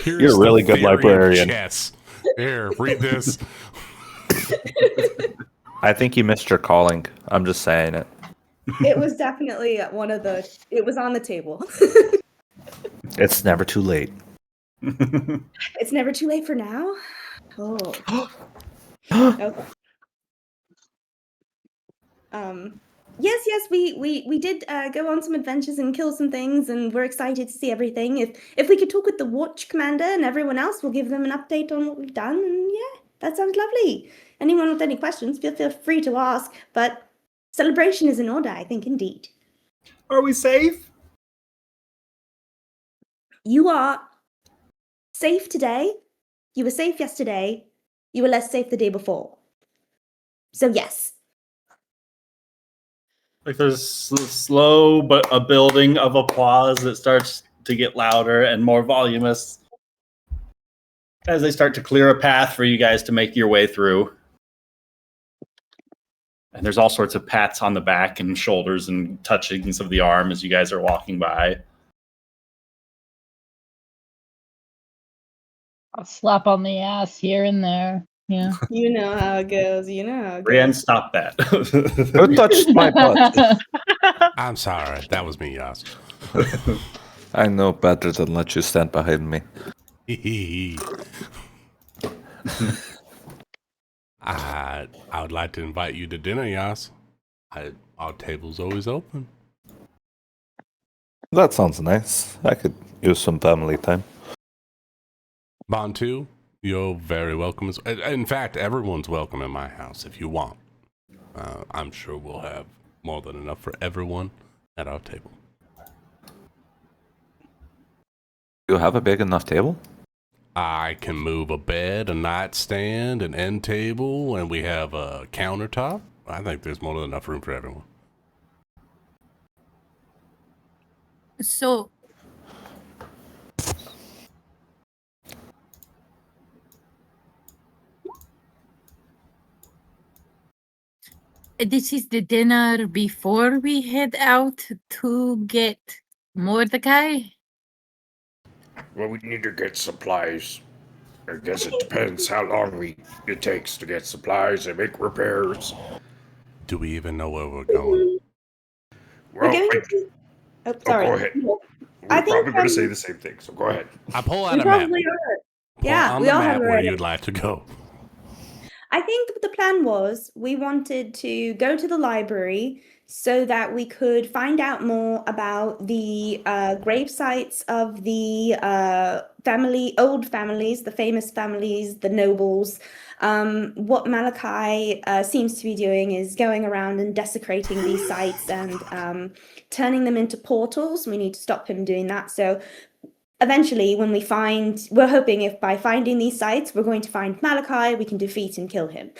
you're a really good librarian. Chess. Here, read this. I think you missed your calling. I'm just saying it. It was definitely it was on the table. It's never too late. It's never too late for now. Oh. Okay. Yes, we did go on some adventures and kill some things, and we're excited to see everything. If we could talk with the watch commander and everyone else, we'll give them an update on what we've done, and yeah, that sounds lovely. Anyone with any questions, feel free to ask, but celebration is in order, I think, indeed. Are we safe? You are safe today. You were safe yesterday. You were less safe the day before. So yes. Like there's slow but a building of applause that starts to get louder and more voluminous. as they start to clear a path for you guys to make your way through. And there's all sorts of pats on the back and shoulders and touchings of the arm as you guys are walking by. I'll slap on the ass here and there. Yeah. You know how it goes. You know how it Brienne, goes. stop that. Who touched my butt? I'm sorry. That was me, Yas. I know better than let you stand behind me. I would like to invite you to dinner, Yas. Our table's always open. That sounds nice. I could use some family time. Bantu, you're very welcome. In fact, everyone's welcome in my house if you want. I'm sure we'll have more than enough for everyone at our table. You have a big enough table? I can move a bed, a nightstand, an end table, and we have a countertop. I think there's more than enough room for everyone. So, this is the dinner before we head out to get Mordecai? Well, we need to get supplies. I guess it depends how long it takes to get supplies and make repairs. Do we even know where we're going? We're Well, going to. Oh, sorry. go ahead. I We're think, probably going to say the same thing, so go ahead. I pull out We a map. probably are. Pull Yeah, on we the all have map it where already. you'd like to go. I think the plan was we wanted to go to the library so that we could find out more about the grave sites of the old families, the famous families, the nobles. What Malachi seems to be doing is going around and desecrating these sites and turning them into portals. We need to stop him doing that. So eventually, we're hoping if by finding these sites, we're going to find Malachi, we can defeat and kill him.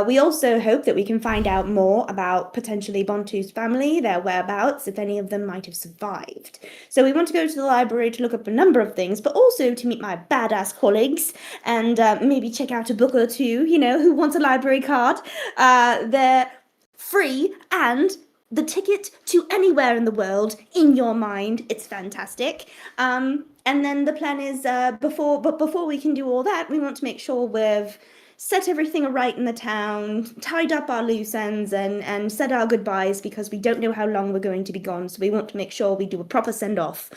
We also hope that we can find out more about potentially Bontu's family, their whereabouts, if any of them might have survived. So we want to go to the library to look up a number of things, but also to meet my badass colleagues and maybe check out a book or two, who wants a library card. They're free and the ticket to anywhere in the world in your mind. It's fantastic. And then the plan is before we can do all that, we want to make sure we've set everything right in the town, tied up our loose ends, and said our goodbyes because we don't know how long we're going to be gone. So we want to make sure we do a proper send off.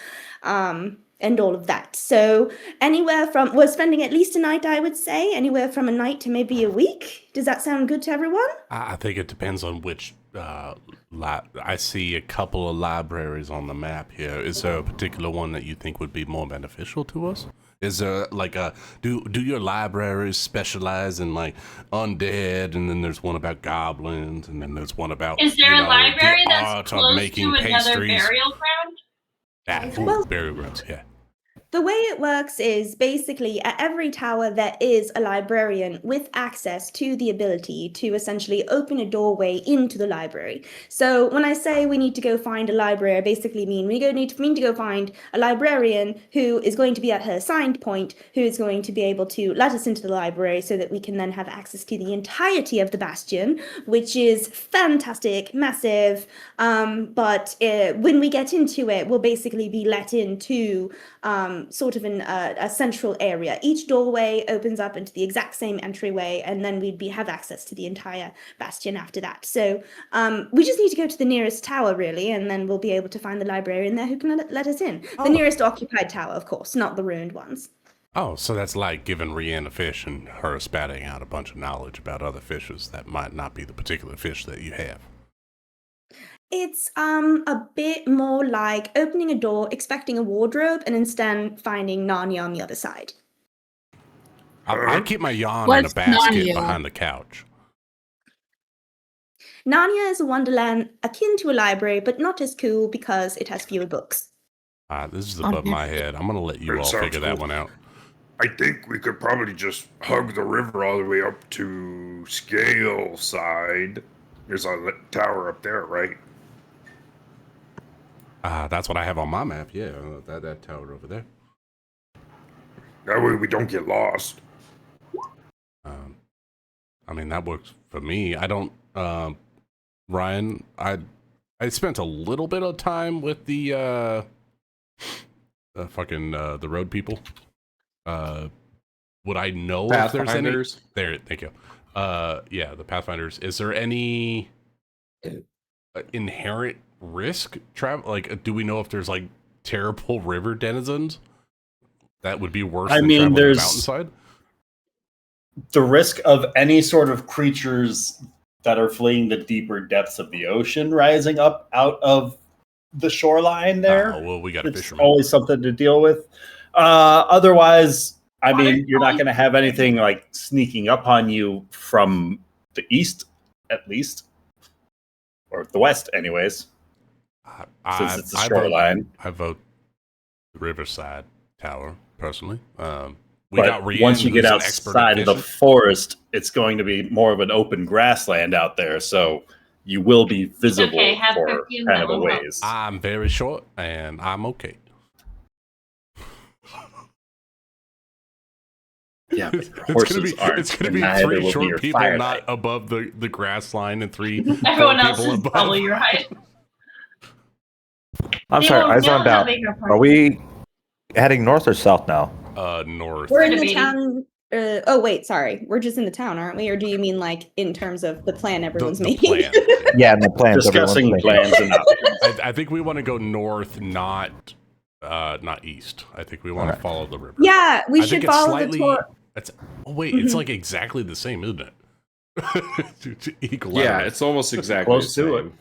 And all of that. So we're spending at least a night, I would say, anywhere from a night to maybe a week. Does that sound good to everyone? I think it depends on which I see a couple of libraries on the map here. Is there a particular one that you think would be more beneficial to us? Is there like do your libraries specialize in like undead, and then there's one about goblins, and then there's one about Is there a library the that's art close of making to another pastries? burial ground? Burial grounds, yeah. The way it works is basically at every tower there is a librarian with access to the ability to essentially open a doorway into the library. So when I say we need to go find a library, I basically mean we need to go find a librarian who is going to be at her assigned point, who is going to be able to let us into the library so that we can then have access to the entirety of the bastion, which is fantastic, massive. But when we get into it, we'll basically be let into sort of in a central area. Each doorway opens up into the exact same entryway, and then we'd have access to the entire bastion after that. So we just need to go to the nearest tower, really, and then we'll be able to find the librarian there who can let us in. The nearest occupied tower, of course, not the ruined ones. Oh, so that's like giving Rianne a fish and her spatting out a bunch of knowledge about other fishes that might not be the particular fish that you have. It's a bit more like opening a door, expecting a wardrobe, and instead finding Narnia on the other side. I keep my yarn in a basket behind the couch. Narnia is a wonderland akin to a library, but not as cool because it has fewer books. This is above my head. I'm going to let you all figure that one out. I think we could probably just hug the river all the way up to Scale Side. There's a tower up there, right? That's what I have on my map, yeah. That tower over there. That way we don't get lost. I mean, that works for me. I don't, Ryan, I spent a little bit of time with the road people. Would I know if there's any? There, thank you. Yeah, the Pathfinders. Is there any inherent risk travel? Like, do we know if there's like terrible river denizens that would be worse than traveling the mountainside? The risk of any sort of creatures that are fleeing the deeper depths of the ocean rising up out of the shoreline there. Oh, well, we got a fisherman. Always something to deal with. Otherwise, I mean, you're not going to have anything like sneaking up on you from the east, at least, or the west, anyways. Since it's a shoreline. I vote the Riverside Tower, personally. But once you get outside of the forest, it's going to be more of an open grassland out there, so you will be visible for kind of a ways. I'm very short, and I'm okay. Yeah, but horses aren't. It's going to be three short people not above the grass line and three Everyone else people is above. probably your height. I'm sorry, I zoned out. Are we heading north or south now? North. We're in the town. Oh wait, sorry. We're just in the town, aren't we? Or do you mean like in terms of the plan everyone's making? Plan. Yeah, the plan. Discussing plans and I think we want to go north, not east. I think we want to follow the river. Yeah, we should follow the tour. It's like exactly the same, isn't it? Yeah, it's almost exactly close to it.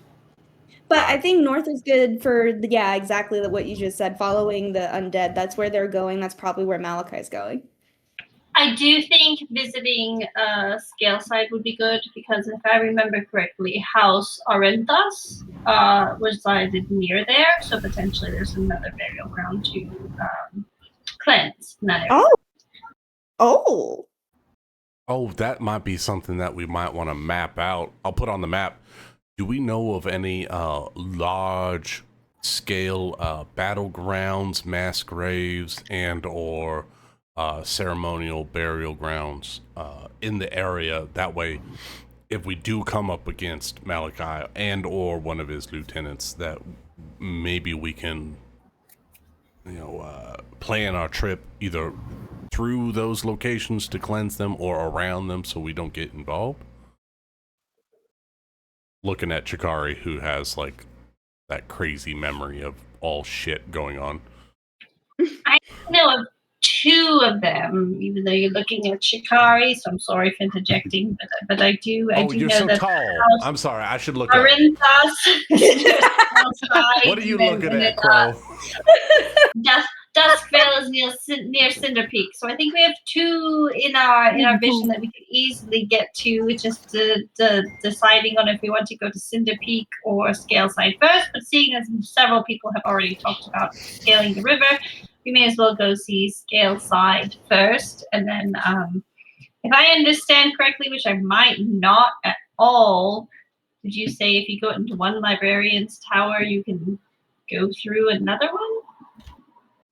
But I think north is good for exactly what you just said. Following the undead, that's where they're going. That's probably where Malachi's going. I do think visiting Scaleside would be good because if I remember correctly, House Orenthas resided near there, so potentially there's another burial ground to cleanse in that area. Oh, that might be something that we might want to map out. I'll put on the map. Do we know of any large scale battlegrounds, mass graves, and or ceremonial burial grounds in the area? That way, if we do come up against Malachi and or one of his lieutenants, that maybe we can, plan our trip either through those locations to cleanse them or around them so we don't get involved. Looking at Chikari, who has like that crazy memory of all shit going on. I know of two of them, even though you're looking at Chikari, so I'm sorry for interjecting, but I do. I do you're know so that tall. I'm sorry, I should look up. What are you looking at, Crow? Duskvale is near Cinder Peak, so I think we have two in our vision that we could easily get to. It's just deciding on if we want to go to Cinder Peak or Scaleside first. But seeing as several people have already talked about scaling the river, we may as well go see Scaleside first, and then if I understand correctly, which I might not at all, did you say if you go into one librarian's tower, you can go through another one?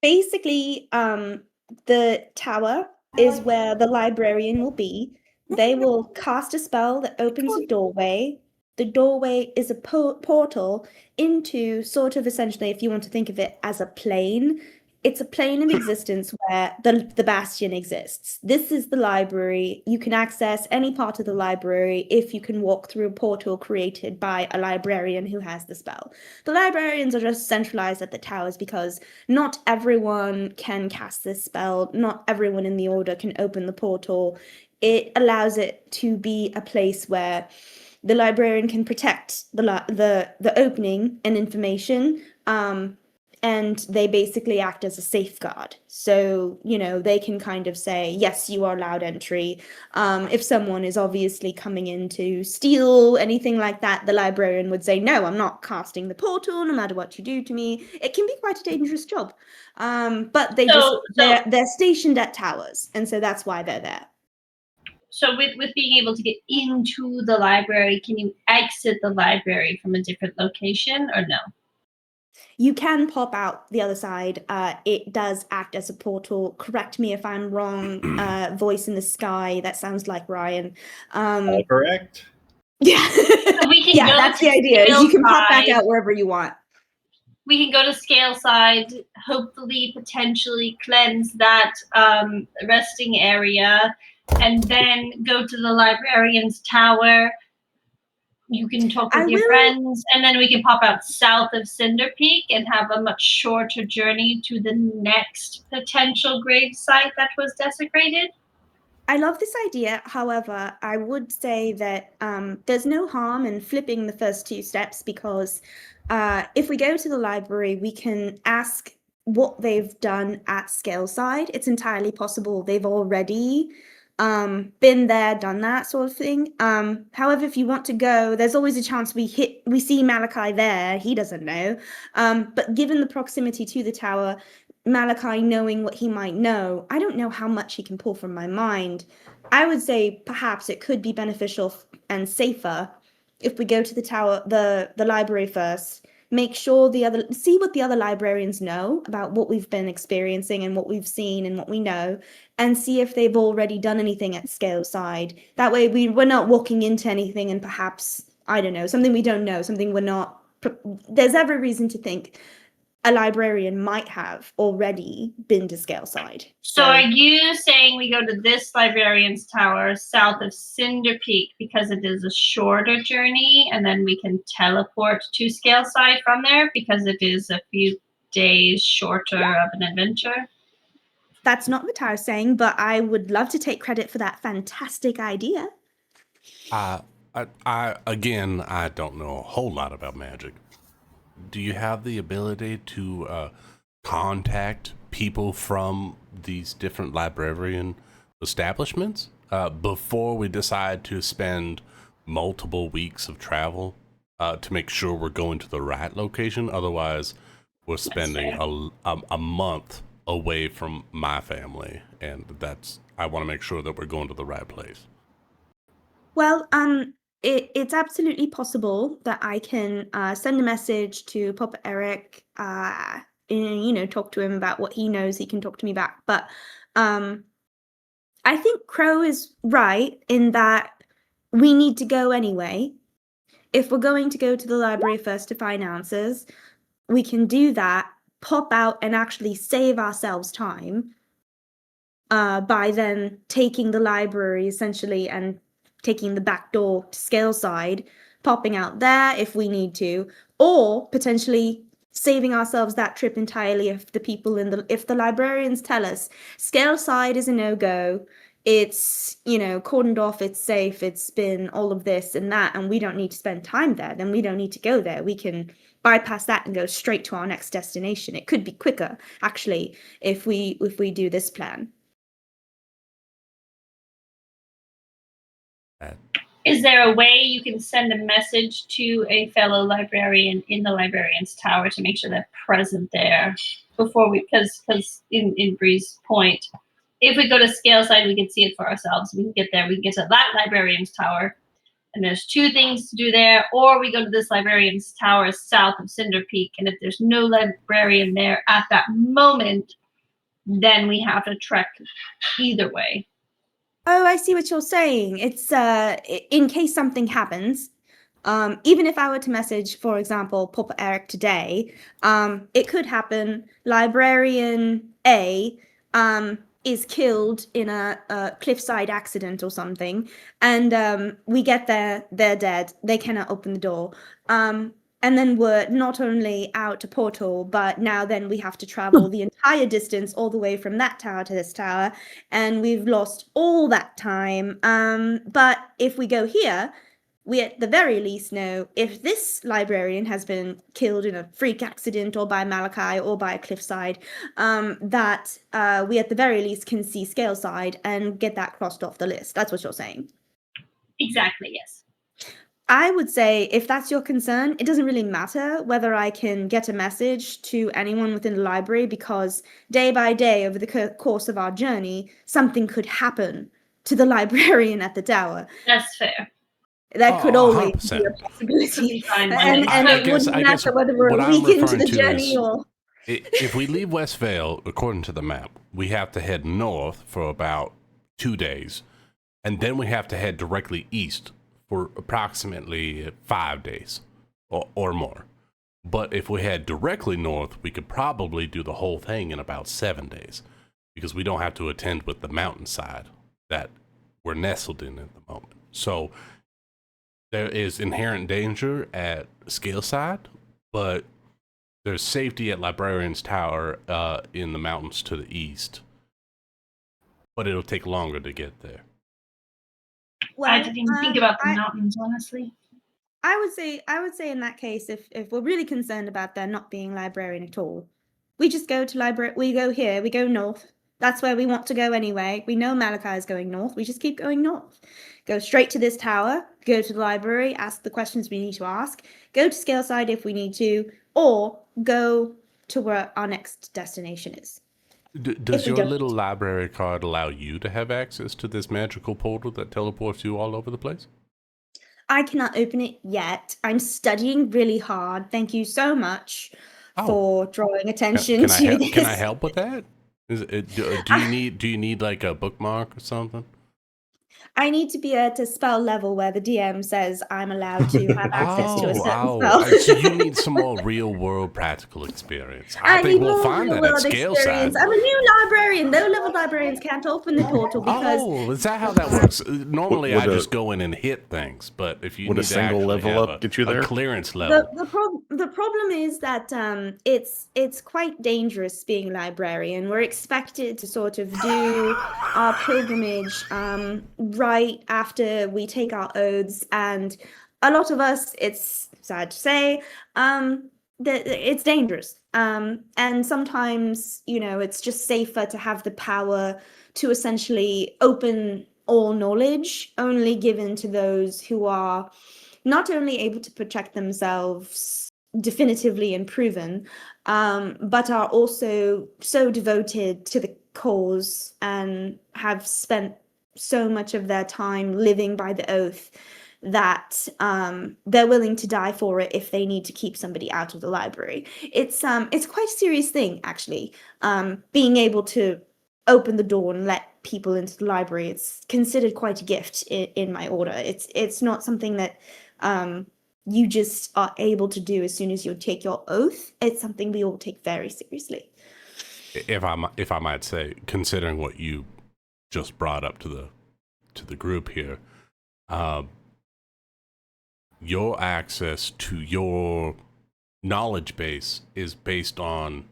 Basically, the tower is where the librarian will be. They will cast a spell that opens a doorway. The doorway is a portal into sort of essentially, if you want to think of it as a plane, it's a plane of existence where the bastion exists. This is the library. You can access any part of the library if you can walk through a portal created by a librarian who has the spell. The librarians are just centralized at the towers because not everyone can cast this spell. Not everyone in the order can open the portal. It allows it to be a place where the librarian can protect the opening and information. And they basically act as a safeguard. So, they can kind of say, yes, you are allowed entry. If someone is obviously coming in to steal, anything like that, the librarian would say, no, I'm not casting the portal, no matter what you do to me. It can be quite a dangerous job. But they're stationed at towers, and so that's why they're there. So with being able to get into the library, can you exit the library from a different location or no? You can pop out the other side. It does act as a portal. Correct me if I'm wrong. Voice in the sky. That sounds like Ryan. All correct. Yeah. So we can Yeah, go that's to the idea. Is you can pop back Scaleside. out wherever you want. We can go to Scaleside, hopefully, potentially cleanse that resting area, and then go to the librarian's tower. You can talk with your friends, and then we can pop out south of Cinder Peak and have a much shorter journey to the next potential grave site that was desecrated. I love this idea. However, I would say that there's no harm in flipping the first two steps, because if we go to the library, we can ask what they've done at Scaleside. It's entirely possible they've already been there, done that sort of thing. However, if you want to go, there's always a chance we see Malachi there. He doesn't know. But given the proximity to the tower, Malachi knowing what he might know, I don't know how much he can pull from my mind. I would say perhaps it could be beneficial and safer if we go to the tower, the library first, make sure see what the other librarians know about what we've been experiencing and what we've seen and what we know, and see if they've already done anything at Scaleside. That way we're not walking into anything and perhaps, I don't know, something we don't know, something we're not, there's every reason to think a librarian might have already been to Scaleside. So are you saying we go to this librarian's tower south of Cinder Peak because it is a shorter journey, and then we can teleport to Scaleside from there because it is a few days shorter of an adventure? That's not what I was saying, but I would love to take credit for that fantastic idea. I again, I don't know a whole lot about magic. Do you have the ability to contact people from these different librarian establishments before we decide to spend multiple weeks of travel to make sure we're going to the right location? Otherwise, we're spending a month away from my family, and I want to make sure that we're going to the right place. Well, it's absolutely possible that I can send a message to Papa Eric, and, talk to him about what he knows. He can talk to me back. But I think Crow is right in that we need to go anyway. If we're going to go to the library first to find answers, we can do that, pop out and actually save ourselves time by then taking the library essentially and taking the back door to Scaleside, popping out there if we need to, or potentially saving ourselves that trip entirely if the librarians tell us Scaleside is a no-go, it's cordoned off, it's safe, it's been all of this and that, and we don't need to spend time there, then we don't need to go there. We can bypass that and go straight to our next destination. It could be quicker actually if we do this plan. Is there a way you can send a message to a fellow librarian in the librarian's tower to make sure they're present there before because in Bree's point, if we go to Scaleside, we can see it for ourselves. We can get there. We can get to that librarian's tower, and there's two things to do there. Or we go to this librarian's tower south of Cinder Peak, and if there's no librarian there at that moment, then we have to trek either way. Oh, I see what you're saying. It's in case something happens. Even if I were to message, for example, Papa Eric today, it could happen. Librarian A is killed in a cliffside accident or something, and we get there, they're dead. They cannot open the door. And then we're not only out a portal, but now then we have to travel the entire distance all the way from that tower to this tower, and we've lost all that time. But if we go here, we at the very least know if this librarian has been killed in a freak accident or by Malachi or by a cliffside, that we at the very least can see Scaleside and get that crossed off the list. That's what you're saying. Exactly, yes. I would say if that's your concern, it doesn't really matter whether I can get a message to anyone within the library, because day by day over the course of our journey, something could happen to the librarian at the tower. That's fair. That could always be 100%. a possibility. Fine. And it wouldn't matter whether we're what a I'm week into referring the to journey is or... if we leave West Vale, according to the map, we have to head north for about 2 days, and then we have to head directly east for approximately 5 days or more. But if we head directly north, we could probably do the whole thing in about 7 days, because we don't have to attend with the mountainside that we're nestled in at the moment. So there is inherent danger at Scaleside, but there's safety at Librarian's Tower in the mountains to the east. But it'll take longer to get there. Well, I didn't even think about the mountains, honestly. I would say in that case, if we're really concerned about there not being librarian at all, we just go to library. We go here. We go north. That's where we want to go anyway. We know Malachi is going north. We just keep going north. Go straight to this tower. Go to the library. Ask the questions we need to ask. Go to Scaleside if we need to, or go to where our next destination is. Does your little library card allow you to have access to this magical portal that teleports you all over the place? I cannot open it yet. I'm studying really hard. Thank you so much for drawing attention to this. Can I help with that? Do you need like a bookmark or something? I need to be to spell level where the DM says I'm allowed to have access to a certain spell. So you need some more real world practical experience. I think we'll find that at Scaleside. I'm a new librarian. Low-level librarians can't open the portal because... Oh, is that how that works? Normally I just go in and hit things, but if you need a single level up get you there? A clearance level. The problem is that it's quite dangerous being a librarian. We're expected to sort of do our pilgrimage right after we take our oaths, and a lot of us, it's sad to say, that it's dangerous. And sometimes, it's just safer to have the power to essentially open all knowledge only given to those who are not only able to protect themselves definitively and proven, but are also so devoted to the cause and have spent so much of their time living by the oath that they're willing to die for it if they need to keep somebody out of the library. It's quite a serious thing, actually. Being able to open the door and let people into the library, it's considered quite a gift in my order. It's not something that you just are able to do as soon as you take your oath. It's something we all take very seriously. If I might say, considering what you just brought up to the group here, your access to your knowledge base is based on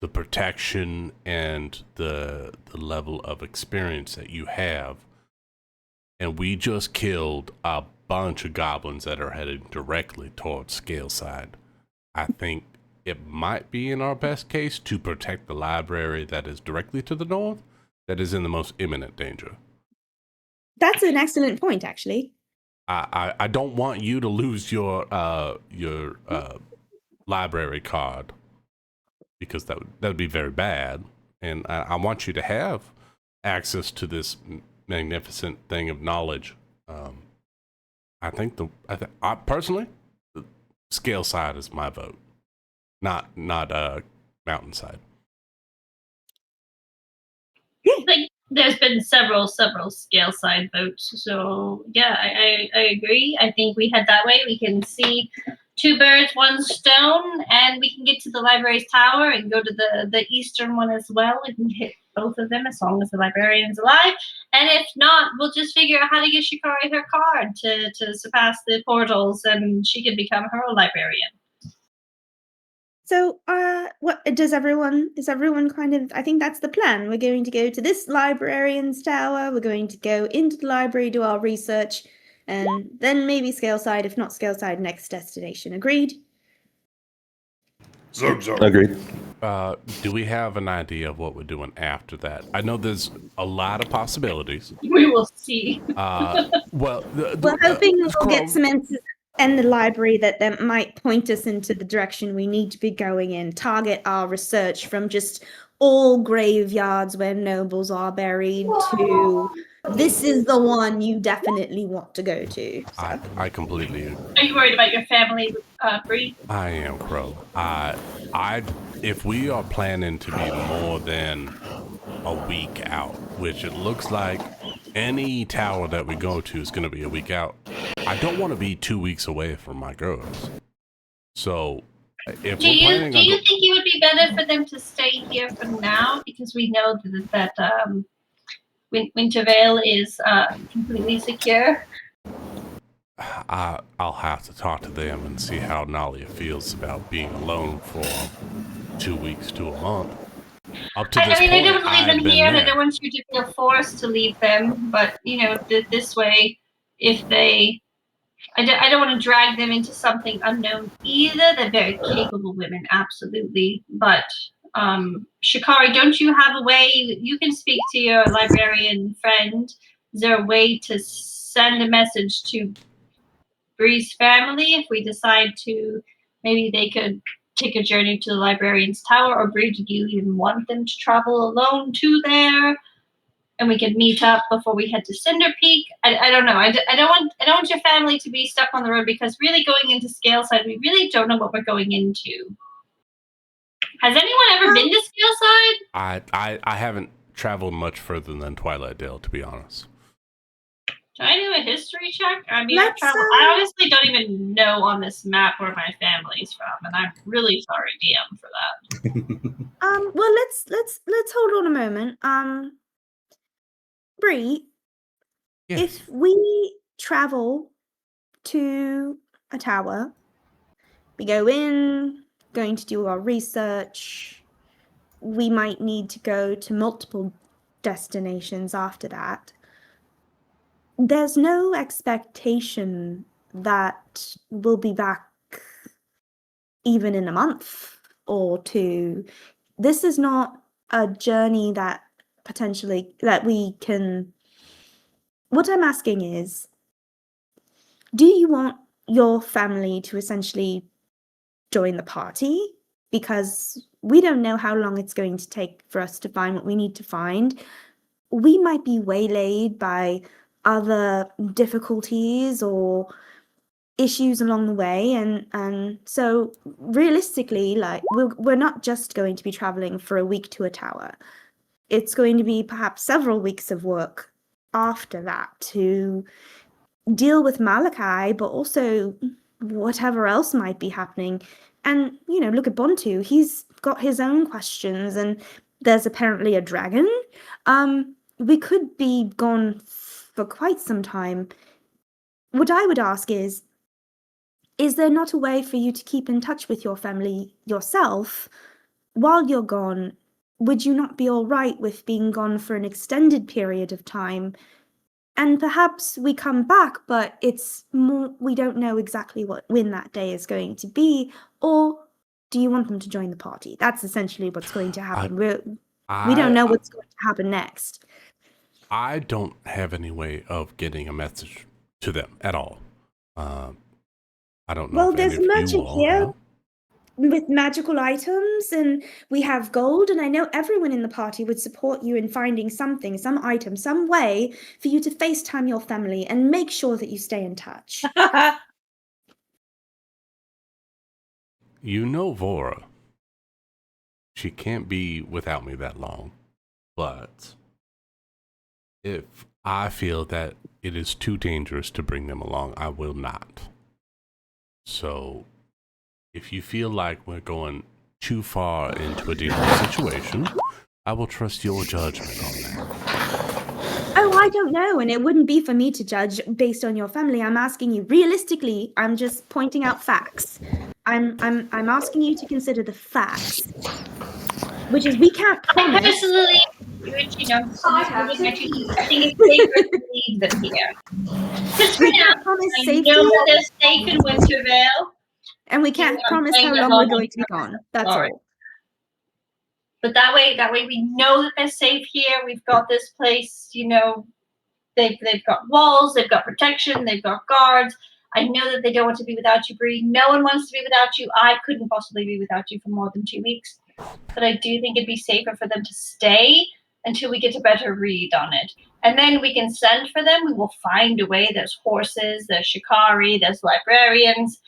the protection and the level of experience that you have. And we just killed a bunch of goblins that are headed directly towards Scaleside. I think it might be in our best case to protect the library that is directly to the north, that is in the most imminent danger. That's an excellent point, actually. I don't want you to lose your library card, because that would be very bad, and I want you to have access to this magnificent thing of knowledge. I personally, Scaleside is my vote, not Mountainside. Like, there's been several Scaleside votes, so yeah, I agree. I think we head that way. We can see two birds, one stone, and we can get to the library's tower and go to the eastern one as well. We can hit both of them as long as the librarian's alive. And if not, we'll just figure out how to get Shikari her card to surpass the portals, and she can become her own librarian. So, is everyone kind of, I think that's the plan. We're going to go to this librarian's tower. We're going to go into the library, do our research, and then maybe Scaleside, if not Scaleside, next destination. Agreed? Agreed. Do we have an idea of what we're doing after that? I know there's a lot of possibilities. We will see. We're hoping we'll get some answers in the library that might point us into the direction we need to be going in, target our research from just all graveyards where nobles are buried to this is the one you definitely want to go to. So. I completely. Are you worried about your family, Bree? I am, Crow. If we are planning to be more than a week out, which it looks like any tower that we go to is going to be a week out, I don't want to be 2 weeks away from my girls. So, if Do you think it would be better for them to stay here for now, because we know that Wintervale is completely secure? I'll have to talk to them and see how Nalia feels about being alone for 2 weeks to a month. Up to this point, I don't leave them here, and I there. don't want you to feel forced to leave them. But this way, if they, I don't want to drag them into something unknown either. They're very capable women, absolutely. But Shikari, don't you have a way you can speak to your librarian friend? Is there a way to send a message to Bree's family if we decide to? Maybe they could take a journey to the librarian's tower, or Bree, do you even want them to travel alone to there? And we could meet up before we head to Cinder Peak. I don't know. I don't want your family to be stuck on the road, because really going into Scaleside, we really don't know what we're going into. Has anyone ever been to Scaleside? I haven't traveled much further than Twilight Dale, to be honest. Can I do a history check? I mean, I honestly don't even know on this map where my family's from, and I'm really sorry, DM, for that. Well, let's hold on a moment. Bree, yes. If we travel to a tower, we go in, going to do our research. We might need to go to multiple destinations after that. There's no expectation that we'll be back even in a month or two. This is not a journey that we can. What I'm asking is, do you want your family to essentially join the party? Because we don't know how long it's going to take for us to find what we need to find. We might be waylaid by other difficulties or issues along the way, and so realistically, like, we're not just going to be traveling for a week to a tower. It's going to be perhaps several weeks of work after that to deal with Malachi, but also whatever else might be happening. And look at Bontu. He's got his own questions, and there's apparently a dragon. We could be gone for quite some time. What I would ask is there not a way for you to keep in touch with your family yourself while you're gone? Would you not be all right with being gone for an extended period of time? And perhaps we come back, but it's more, we don't know exactly when that day is going to be. Or do you want them to join the party? That's essentially what's going to happen. We don't know what's going to happen next. I don't have any way of getting a message to them at all. I don't know. Well, if there's a merchant here have. with magical items, and we have gold, and I know everyone in the party would support you in finding something, some item, some way for you to FaceTime your family and make sure that you stay in touch. Vora. She can't be without me that long. But if I feel that it is too dangerous to bring them along, I will not. So if you feel like we're going too far into a dangerous situation, I will trust your judgment on that. Oh, I don't know, and it wouldn't be for me to judge based on your family. I'm asking you realistically. I'm just pointing out facts. I'm asking you to consider the facts, which is we can't promise. I personally, I think it's safer to leave them here. Just for now, promise I safety. know they're safe in Wintervale. And we can't promise how long we're going to be gone. That's all. But that way we know that they're safe here. We've got this place, they've got walls, they've got protection, they've got guards. I know that they don't want to be without you, Bree. No one wants to be without you. I couldn't possibly be without you for more than 2 weeks. But I do think it'd be safer for them to stay until we get a better read on it. And then we can send for them. We will find a way. There's horses, there's shikari, there's librarians.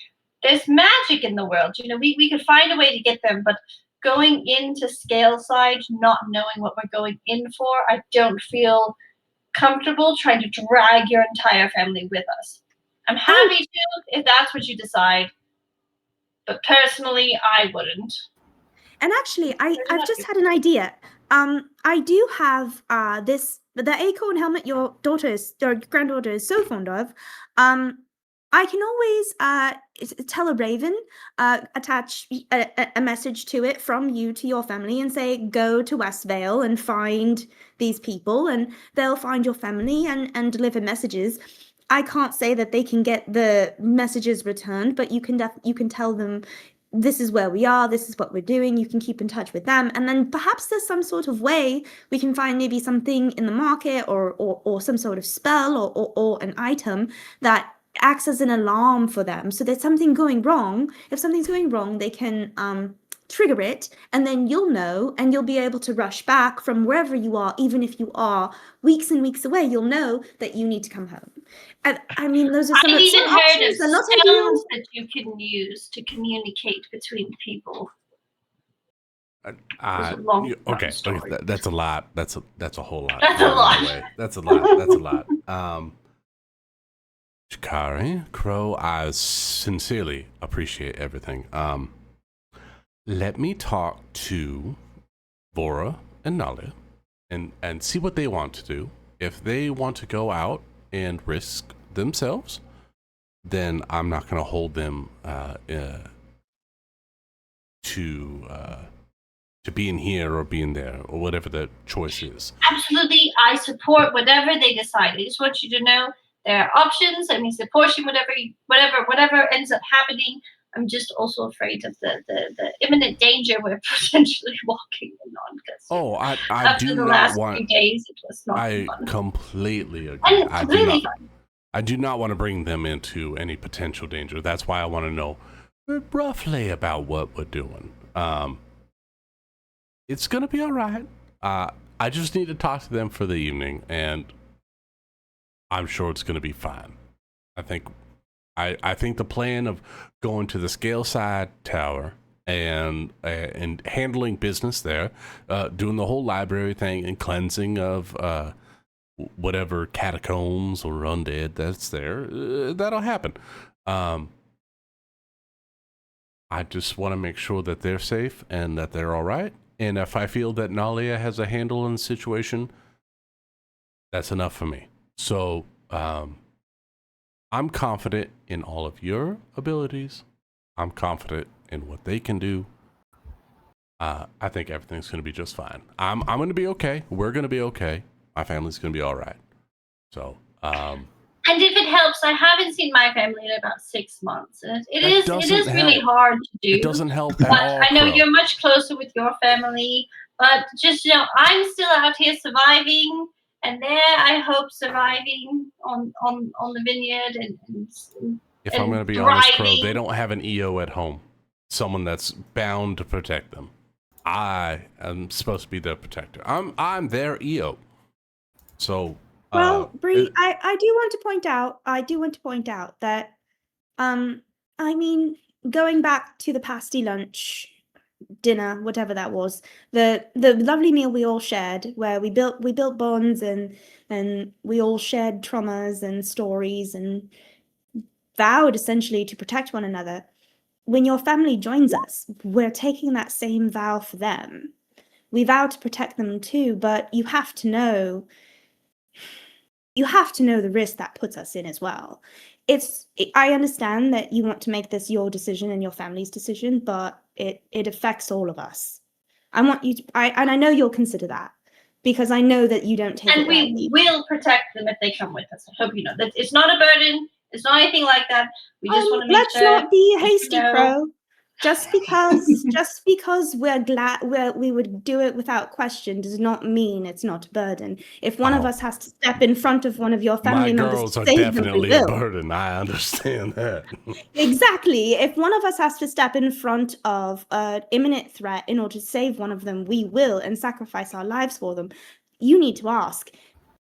There's magic in the world. We could find a way to get them, but going into scale side, not knowing what we're going in for, I don't feel comfortable trying to drag your entire family with us. I'm happy to if that's what you decide, but personally, I wouldn't. And actually, I've just had an idea. I do have the acorn helmet your granddaughter is so fond of. I can always tell a raven, attach a message to it from you to your family and say, go to Westvale and find these people, and they'll find your family and deliver messages. I can't say that they can get the messages returned, but you can tell them, this is where we are, this is what we're doing. You can keep in touch with them. And then perhaps there's some sort of way we can find maybe something in the market or some sort of spell or an item that acts as an alarm for them. So there's something going wrong. If something's going wrong, they can trigger it, and then you'll know, and you'll be able to rush back from wherever you are. Even if you are weeks and weeks away, you'll know that you need to come home. And I mean, those are some I've even heard of options. They're not stones that you can use to communicate between people. Okay, that's a lot. That's a whole lot. That's a lot. That's a lot. That's a lot. Shikari, Crow, I sincerely appreciate everything. Let me talk to Vora and Nalia and see what they want to do. If they want to go out and risk themselves, then I'm not going to hold them to being here or being there or whatever the choice is. Absolutely, I support whatever they decide. I just want you to know there are options. I mean, supporting whatever ends up happening. I'm just also afraid of the imminent danger we're potentially walking in on. Oh, I after do the not last want. 3 days, it was not I fun. completely agree. And it's completely fun. I do not want to bring them into any potential danger. That's why I want to know roughly about what we're doing. It's gonna be all right. I just need to talk to them for the evening, and I'm sure it's gonna be fine. I think the plan of going to the Scale Side Tower and handling business there, doing the whole library thing and cleansing of whatever catacombs or undead that's there, that'll happen. I just want to make sure that they're safe and that they're all right. And if I feel that Nalia has a handle on the situation, that's enough for me. So I'm confident in all of your abilities. I'm confident in what they can do. I think everything's going to be just fine. I'm going to be okay. We're going to be okay. My family's going to be all right. So, and if it helps, I haven't seen my family in about 6 months. And it is really hard to do. It doesn't help but at all. I know Crow. you're much closer with your family, but just I'm still out here surviving, and I hope surviving on the vineyard and if I'm going to be honest, Crow, they don't have an EO at home. Someone that's bound to protect them. I am supposed to be their protector. I'm their EO. So well, Bree, I do want to point out that I mean, going back to the pasty lunch, dinner, whatever that was, the lovely meal we all shared, where we built bonds and we all shared traumas and stories and vowed essentially to protect one another. When your family joins us, we're taking that same vow for them. We vow to protect them too, but you have to know the risk that puts us in as well. I understand that you want to make this your decision and your family's decision, but it affects all of us. I want you to, and I know you'll consider that, because I know that you don't take it lightly. And we will protect them if they come with us. I hope you know that it's not a burden. It's not anything like that. We just want to make sure. Let's not be hasty, Crow. Just because we're glad we would do it without question does not mean it's not a burden. If one of us has to step in front of one of your family members, girls are save definitely them, a burden. I understand that. Exactly. If one of us has to step in front of an imminent threat in order to save one of them, we will and sacrifice our lives for them. you need to ask,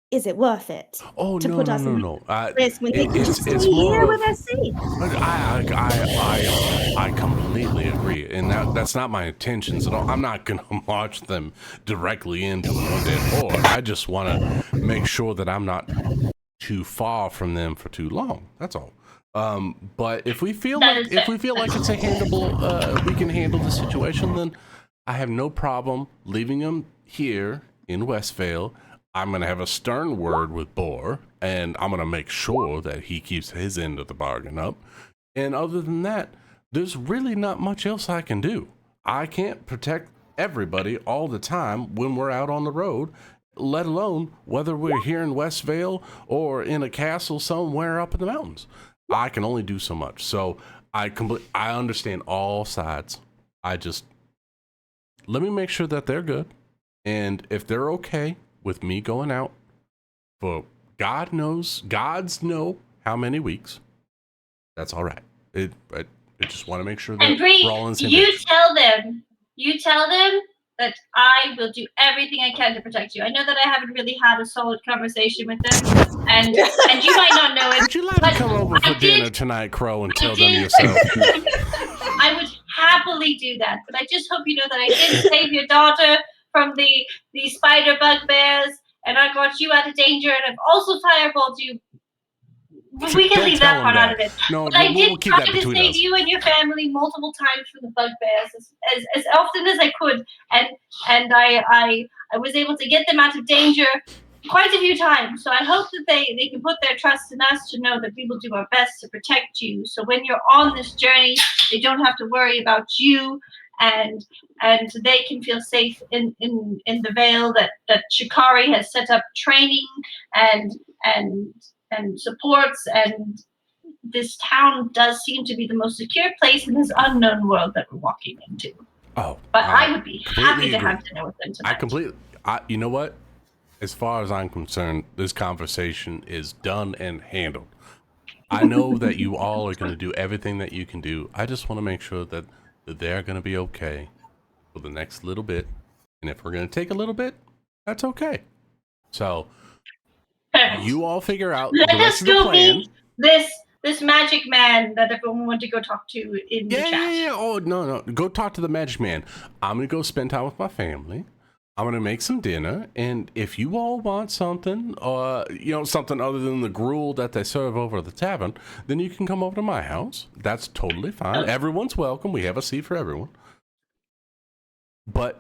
is it worth it? Oh to no put no us no in no! risk when they can just stay It's here more where of they're safe. I completely agree, and that's not my intentions at all. I'm not gonna march them directly into an undead horde. I just want to make sure that I'm not too far from them for too long. That's all. But if we feel That like is fair. it's a handleable, we can handle the situation, then I have no problem leaving them here in Westvale. I'm gonna have a stern word with Boar, and I'm gonna make sure that he keeps his end of the bargain up. And other than that, there's really not much else I can do. I can't protect everybody all the time when we're out on the road, let alone whether we're here in Westvale or in a castle somewhere up in the mountains. I can only do so much. So I understand all sides. I just let me make sure that they're good, and if they're okay with me going out for gods know how many weeks, that's all right. I just want to make sure that And Bree, we're all in the same you page. tell them that I will do everything I can to protect you. I know that I haven't really had a solid conversation with them, and you might not know it. Would you like to come over for dinner tonight, Crow, and tell them yourself? I would happily do that, but I just hope you know that I did save your daughter from the spider bugbears, and I got you out of danger, and I've also fireballed you. But we can Don't leave tell that him part out that. of it. No, But I did we'll keep try that to between save us. you and your family multiple times from the bugbears as often as I could, and I was able to get them out of danger quite a few times. So I hope that they can put their trust in us to know that we will do our best to protect you. So when you're on this journey, they don't have to worry about you, and they can feel safe in the Vale that Shikari has set up training and supports, and this town does seem to be the most secure place in this unknown world that we're walking into. Oh, But I would be happy to agree. have dinner with them tonight. You know what? As far as I'm concerned, this conversation is done and handled. I know that you all are going to do everything that you can do. I just want to make sure that they're going to be okay for the next little bit. And if we're going to take a little bit, that's okay. So you all figure out Let the rest us of the go plan. meet this magic man that everyone wanted to go talk to in the chat. Yeah. Oh, no. Go talk to the magic man. I'm going to go spend time with my family. I'm going to make some dinner. And if you all want something, something other than the gruel that they serve over at the tavern, then you can come over to my house. That's totally fine. Everyone's welcome. We have a seat for everyone. But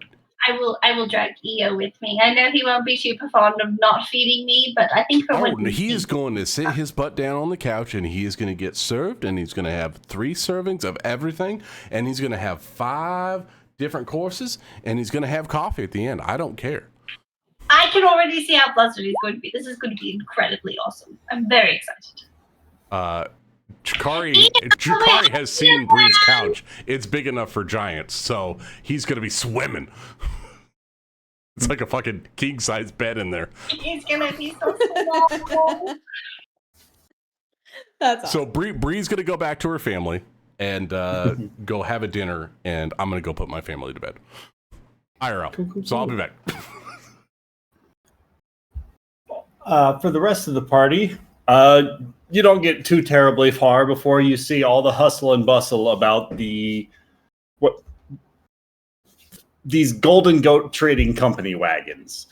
I will drag EO with me. I know he won't be super fond of not feeding me, but I think he is going to sit his butt down on the couch, and he is going to get served, and he's going to have 3 servings of everything, and he's going to have 5 different courses, and he's going to have coffee at the end. I don't care. I can already see how flustered he's going to be. This is going to be incredibly awesome. I'm very excited. Chikari has seen Bree's couch. It's big enough for giants, so he's going to be swimming. It's like a fucking king-size bed in there. He's going to be so small. That's awesome. So Bree's going to go back to her family and go have a dinner, and I'm going to go put my family to bed. IRL. Cool. So I'll be back. For the rest of the party, you don't get too terribly far before you see all the hustle and bustle about these Golden Goat Trading Company wagons.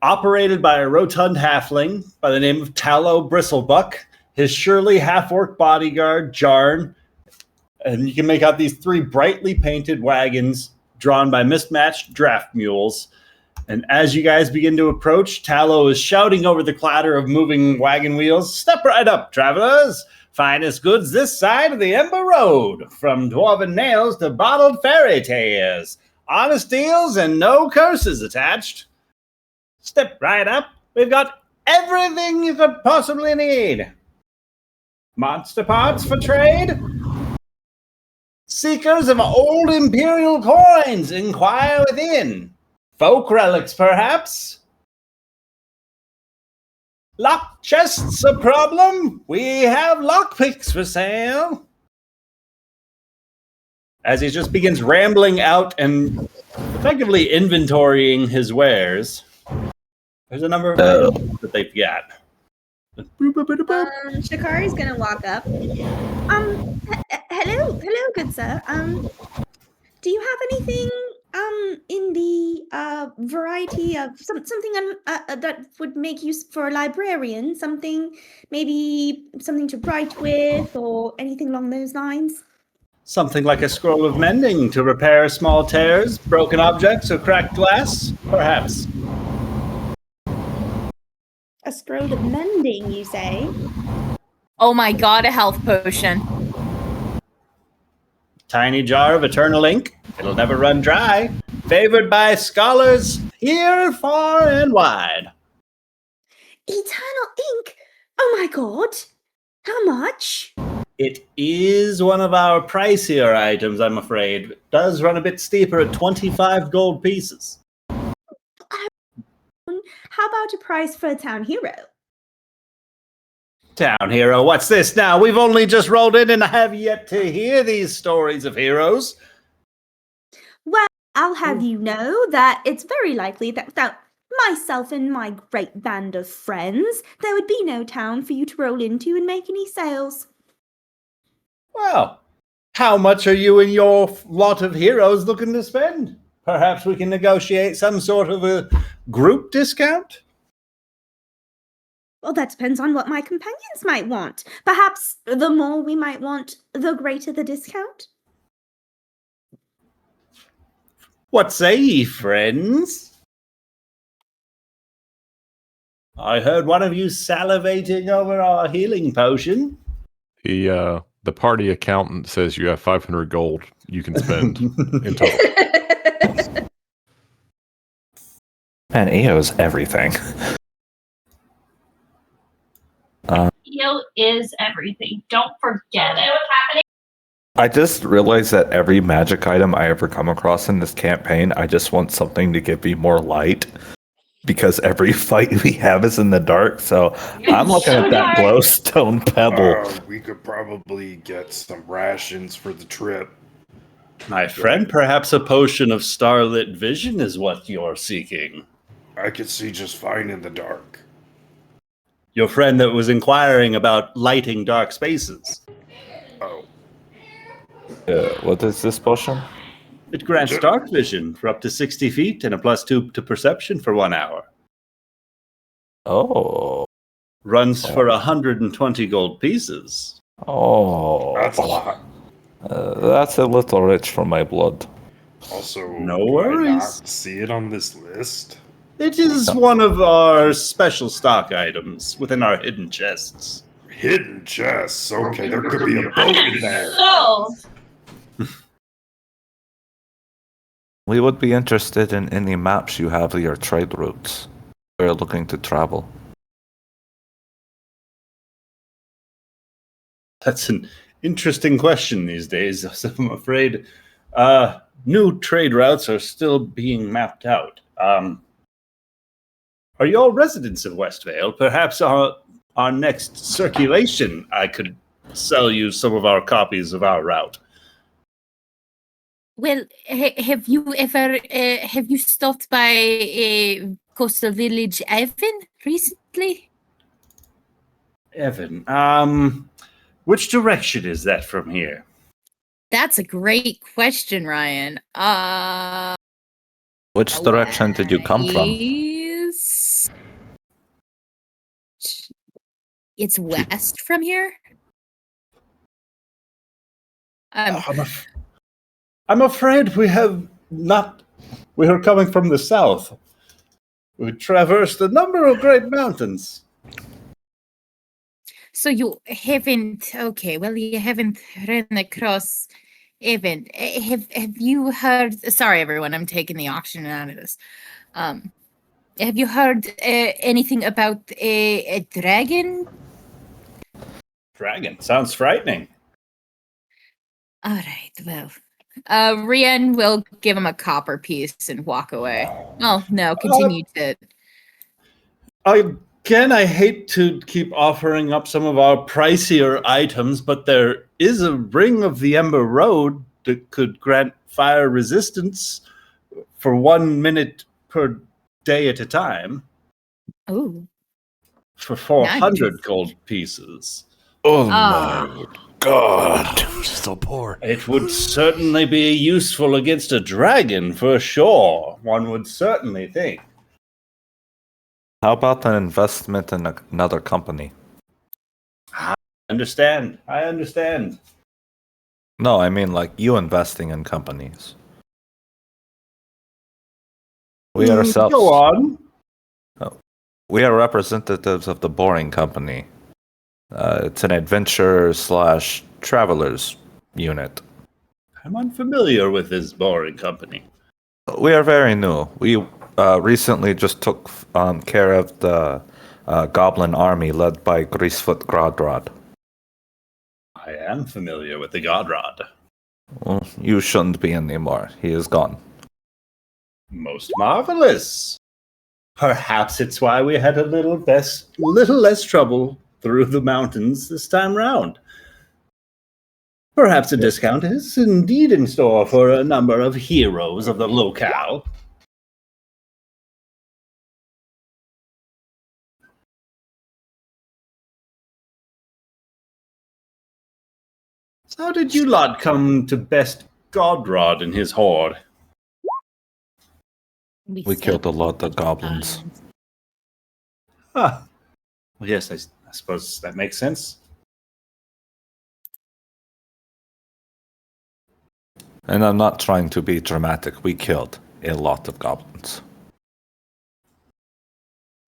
Operated by a rotund halfling by the name of Tallow Bristlebuck, his surely half-orc bodyguard, Jarn, and you can make out these 3 brightly painted wagons drawn by mismatched draft mules. And as you guys begin to approach, Tallow is shouting over the clatter of moving wagon wheels, "Step right up, travelers! Finest goods this side of the Ember Road, from dwarven nails to bottled fairy tales. Honest deals and no curses attached. Step right up. We've got everything you could possibly need. Monster parts for trade? Seekers of old imperial coins, inquire within. Folk relics, perhaps? Lock chests a problem? We have lockpicks for sale." As he just begins rambling out and effectively inventorying his wares, There's a number of items that they've got. Shikari's gonna walk up. Hello, good sir. Do you have anything in the variety of something that would make use for a librarian? Something, maybe something to write with, or anything along those lines? Something like a scroll of mending to repair small tears, broken objects, or cracked glass, perhaps. A scroll of mending, you say? Oh my god, a health potion. Tiny jar of eternal ink. It'll never run dry. Favored by scholars here, far and wide. Eternal ink? Oh my god! How much? It is one of our pricier items, I'm afraid. It does run a bit steeper at 25 gold pieces. How about a price for a town hero? Town hero, what's this now? We've only just rolled in and have yet to hear these stories of heroes. Well, I'll have you know that it's very likely that without myself and my great band of friends, there would be no town for you to roll into and make any sales. Well, how much are you and your lot of heroes looking to spend? Perhaps we can negotiate some sort of a group discount? Well, that depends on what my companions might want. Perhaps the more we might want, the greater the discount. What say ye, friends? I heard one of you salivating over our healing potion. The party accountant says you have 500 gold you can spend in total. Man, EO's everything. EO is everything. Don't forget it. I just realized that every magic item I ever come across in this campaign, I just want something to give me more light. Because every fight we have is in the dark, so I'm looking at that glowstone pebble. We could probably get some rations for the trip. My friend, perhaps a potion of starlit vision is what you're seeking. I could see just fine in the dark. Your friend that was inquiring about lighting dark spaces. Oh. What is this potion? It grants dark vision for up to 60 feet and a +2 to perception for 1 hour. Oh. Runs for 120 gold pieces. Oh. That's a lot. That's a little rich for my blood. Also, no do worries. I not see it on this list? It is one of our special stock items within our hidden chests. Hidden chests? Okay, there could be a boat in there. Sold. We would be interested in any maps you have of your trade routes. We're looking to travel. That's an interesting question these days. I'm afraid new trade routes are still being mapped out. Are you all residents of Westvale? Perhaps our next circulation, I could sell you some of our copies of our route. Well, have you stopped by coastal village Evan recently? Evan, which direction is that from here? That's a great question, Ryan. Which direction did you come from? It's west from here. I'm afraid we have not. We are coming from the south. We traversed a number of great mountains. So you haven't. Okay, well, you haven't run across Evan. Have you heard? Sorry, everyone. I'm taking the auction out of this. Have you heard anything about a dragon? Dragon sounds frightening. All right. Well, Rian will give him a copper piece and walk away. Oh no! Continue to. Again, I hate to keep offering up some of our pricier items, but there is a ring of the Ember Road that could grant fire resistance for 1 minute per day at a time. Oh, For 400 nice. gold pieces. Oh Ah. my god. So poor. It would certainly be useful against a dragon, for sure. One would certainly think. How about an investment in another company? I understand. No, I mean like you investing in companies. We ourselves. Go on. We are representatives of the Boring Company. It's an adventure / travelers unit. I'm unfamiliar with this boring company. We are very new. We recently just took care of the goblin army led by Greasefoot Grodrod. I am familiar with the Godrod. Well, you shouldn't be anymore. He is gone. Most marvelous. Perhaps it's why we had a little less trouble through the mountains this time round. Perhaps a discount is indeed in store for a number of heroes of the locale. So how did you lot come to best Godrod and his horde? We killed a lot of goblins. Huh. Well, yes, I suppose that makes sense. And I'm not trying to be dramatic. We killed a lot of goblins.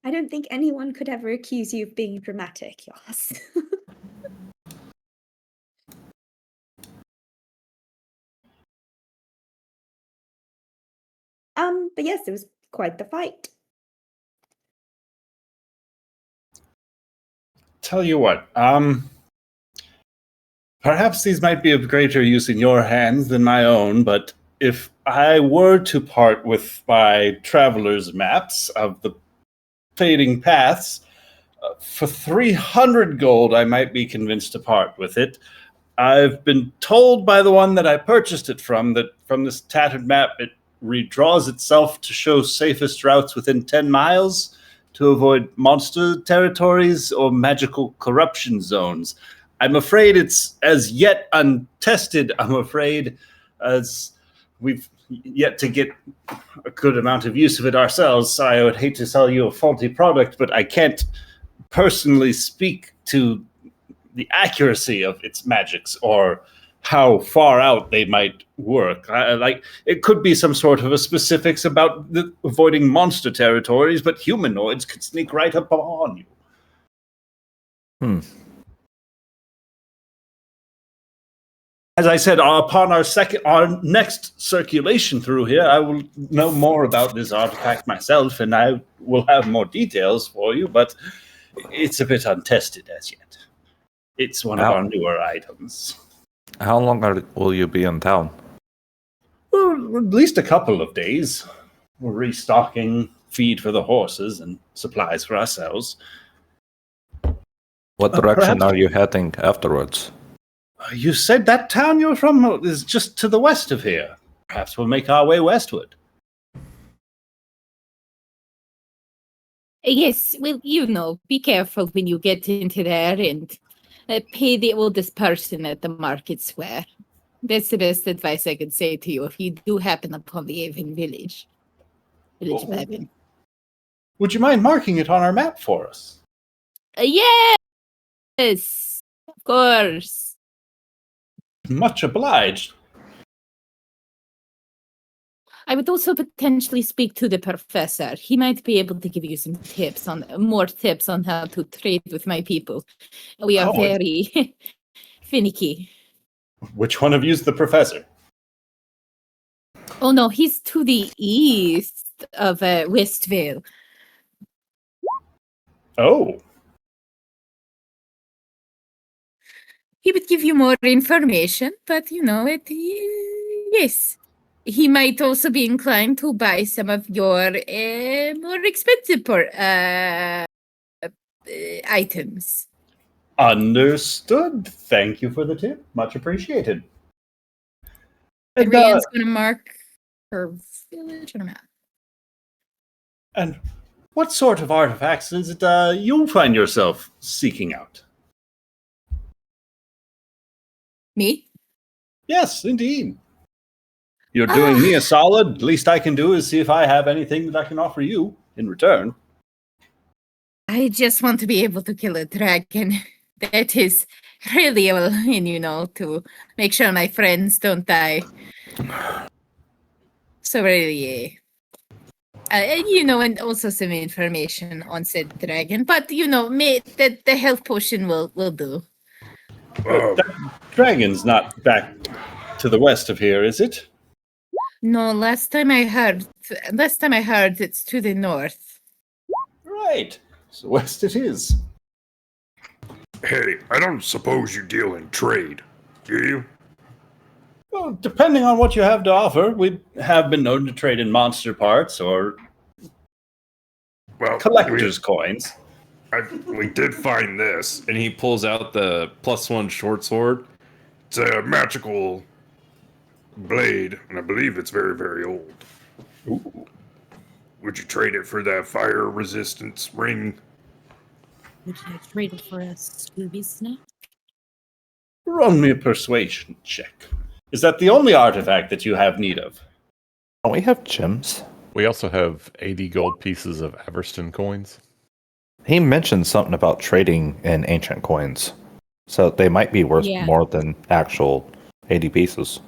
I don't think anyone could ever accuse you of being dramatic, Yoss. But yes, it was quite the fight. Tell you what, perhaps these might be of greater use in your hands than my own, but if I were to part with my traveler's maps of the fading paths, for 300 gold I might be convinced to part with it. I've been told by the one that I purchased it from that from this tattered map it redraws itself to show safest routes within 10 miles to avoid monster territories or magical corruption zones. I'm afraid it's as yet untested, I'm afraid, as we've yet to get a good amount of use of it ourselves. So I would hate to sell you a faulty product, but I can't personally speak to the accuracy of its magics or how far out they might work. It could be some sort of a specifics about avoiding monster territories, but humanoids could sneak right up on you. As I said, upon our next circulation through here, I will know more about this artifact myself, and I will have more details for you. But it's a bit untested as yet. It's one of our newer items. How long will you be in town? Well, at least a couple of days. We're restocking feed for the horses and supplies for ourselves. What direction are you heading afterwards? You said that town you're from is just to the west of here. Perhaps we'll make our way westward. Yes, well, be careful when you get into there and pay the oldest person at the market square. That's the best advice I could say to you if you do happen upon the Avon village. Village of Avon. Would you mind marking it on our map for us? Yes, of course. Much obliged. I would also potentially speak to the professor. He might be able to give you some more tips on how to trade with my people. We are very finicky. Which one of you is the professor? Oh no, he's to the east of Westvale. Oh. He would give you more information, but yes. He might also be inclined to buy some of your more expensive items. Understood. Thank you for the tip. Much appreciated. And Rianne's going to mark her village on a map. And What sort of artifacts is it you find yourself seeking out? Me? Yes, indeed. You're doing me a solid. Least I can do is see if I have anything that I can offer you in return. I just want to be able to kill a dragon. That is really all, and to make sure my friends don't die. So really, and also some information on said dragon. But the health potion will do. That dragon's not back to the west of here, is it? No, last time I heard, it's to the north. Right. So west it is. Hey, I don't suppose you deal in trade, do you? Well, depending on what you have to offer, we have been known to trade in monster parts or collector's coins. We did find this, and he pulls out the +1 short sword. It's a magical blade, and I believe it's very, very old. Ooh. Would you trade it for that fire resistance ring? Would you trade it for a Scooby snack? Run me a persuasion check. Is that the only artifact that you have need of? Don't we have gems? We also have 80 gold pieces of Everston coins. He mentioned something about trading in ancient coins. So they might be worth more than actual 80 pieces.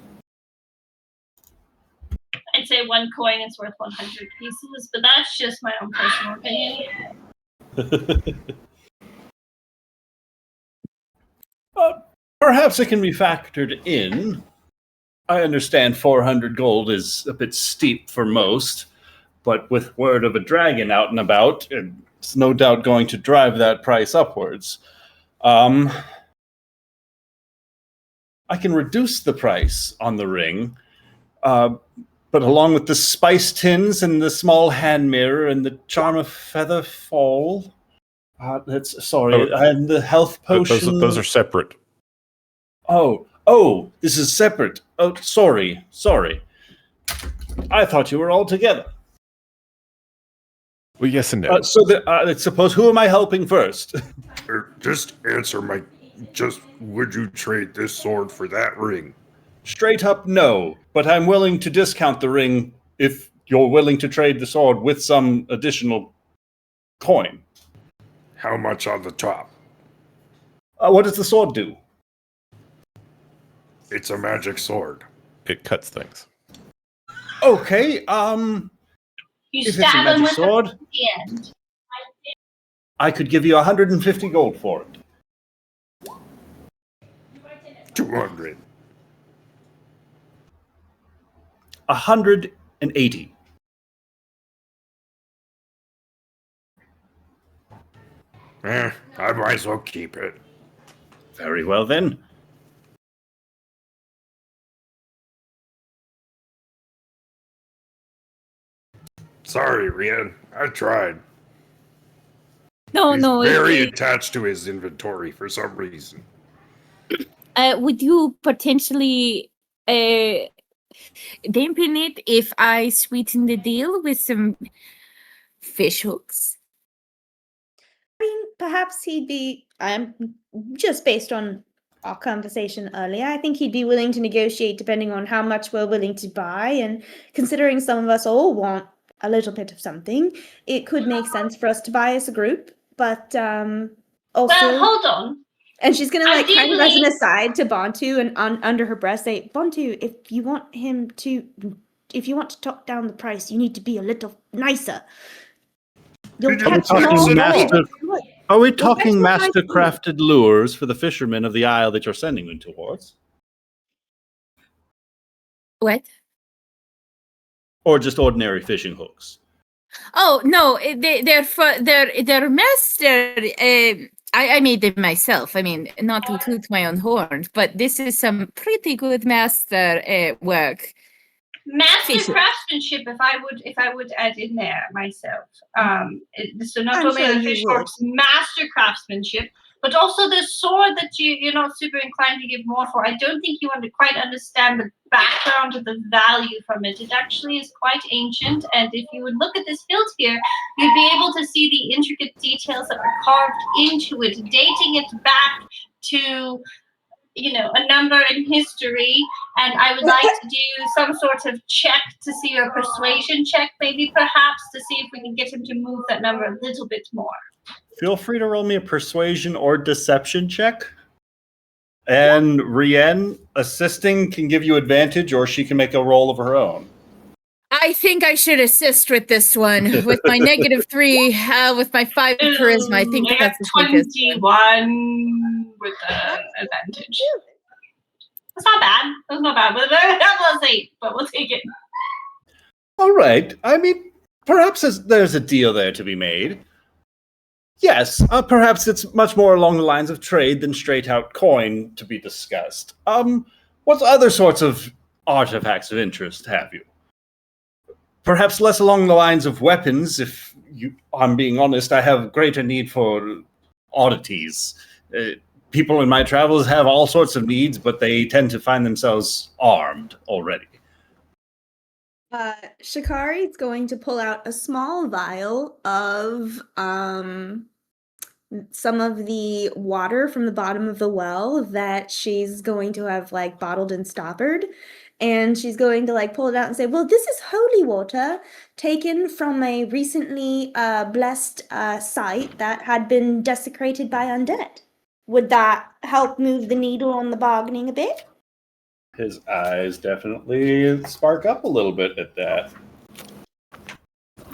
I'd say 1 coin is worth 100 pieces, but that's just my own personal opinion. Perhaps it can be factored in. I understand 400 gold is a bit steep for most, but with word of a dragon out and about, it's no doubt going to drive that price upwards. I can reduce the price on the ring, but along with the spice tins and the small hand mirror and the charm of feather fall, and the health potion. Those are separate. Oh, this is separate. Oh, sorry. I thought you were all together. Well, yes and no. Suppose who am I helping first? Just answer my. Would you trade this sword for that ring? Straight up, no. But I'm willing to discount the ring if you're willing to trade the sword with some additional coin. How much on the top? What does the sword do? It's a magic sword. It cuts things. Okay, You if it's a stab him magic with sword, it at the end. I could give you 150 gold for it. 200. 180. I might as well keep it. Very well then. Sorry, Rian. I tried. No, Very attached to his inventory for some reason. Would you potentially dampen it if I sweeten the deal with some fish hooks? I mean, perhaps he'd be, just based on our conversation earlier, I think he'd be willing to negotiate depending on how much we're willing to buy. And considering some of us all want a little bit of something, it could make sense for us to buy as a group. But also. Well, hold on. And she's going to kind of as an Ideally- aside to Bantu and under her breath say, Bantu, if you want to talk down the price, you need to be a little nicer. You'll catch them all. Are we talking master-crafted lures for the fishermen of the isle that you're sending them towards? What? Or just ordinary fishing hooks? Oh no, they're master. I made them myself. I mean, not to toot my own horn, but this is some pretty good master work. Master craftsmanship, if I would add in there myself. So not I'm only sure the you fish would. hooks, master craftsmanship. but also the sword that you're not super inclined to give more for. I don't think you quite understand the background of the value from it. It actually is quite ancient, and if you would look at this hilt here, you'd be able to see the intricate details that were carved into it, dating it back to a number in history, and I would like to do some sort of check to see a persuasion check, maybe perhaps, to see if we can get him to move that number a little bit more. Feel free to roll me a persuasion or deception check. And Rien, assisting can give you advantage, or she can make a roll of her own. I think I should assist with this one. With my -3, with my 5 charisma, I think I that's got 21 with an advantage. That's not bad. That's not bad. But that was 8, but we'll take it. All right. I mean, perhaps there's a deal there to be made. Yes, perhaps it's much more along the lines of trade than straight-out coin to be discussed. What other sorts of artifacts of interest have you? Perhaps less along the lines of weapons, if I'm being honest. I have greater need for oddities. People in my travels have all sorts of needs, but they tend to find themselves armed already. Shikari is going to pull out a small vial of some of the water from the bottom of the well that she's going to have bottled and stoppered. And she's going to pull it out and say, well, this is holy water taken from a recently blessed site that had been desecrated by undead. Would that help move the needle on the bargaining a bit? His eyes definitely spark up a little bit at that.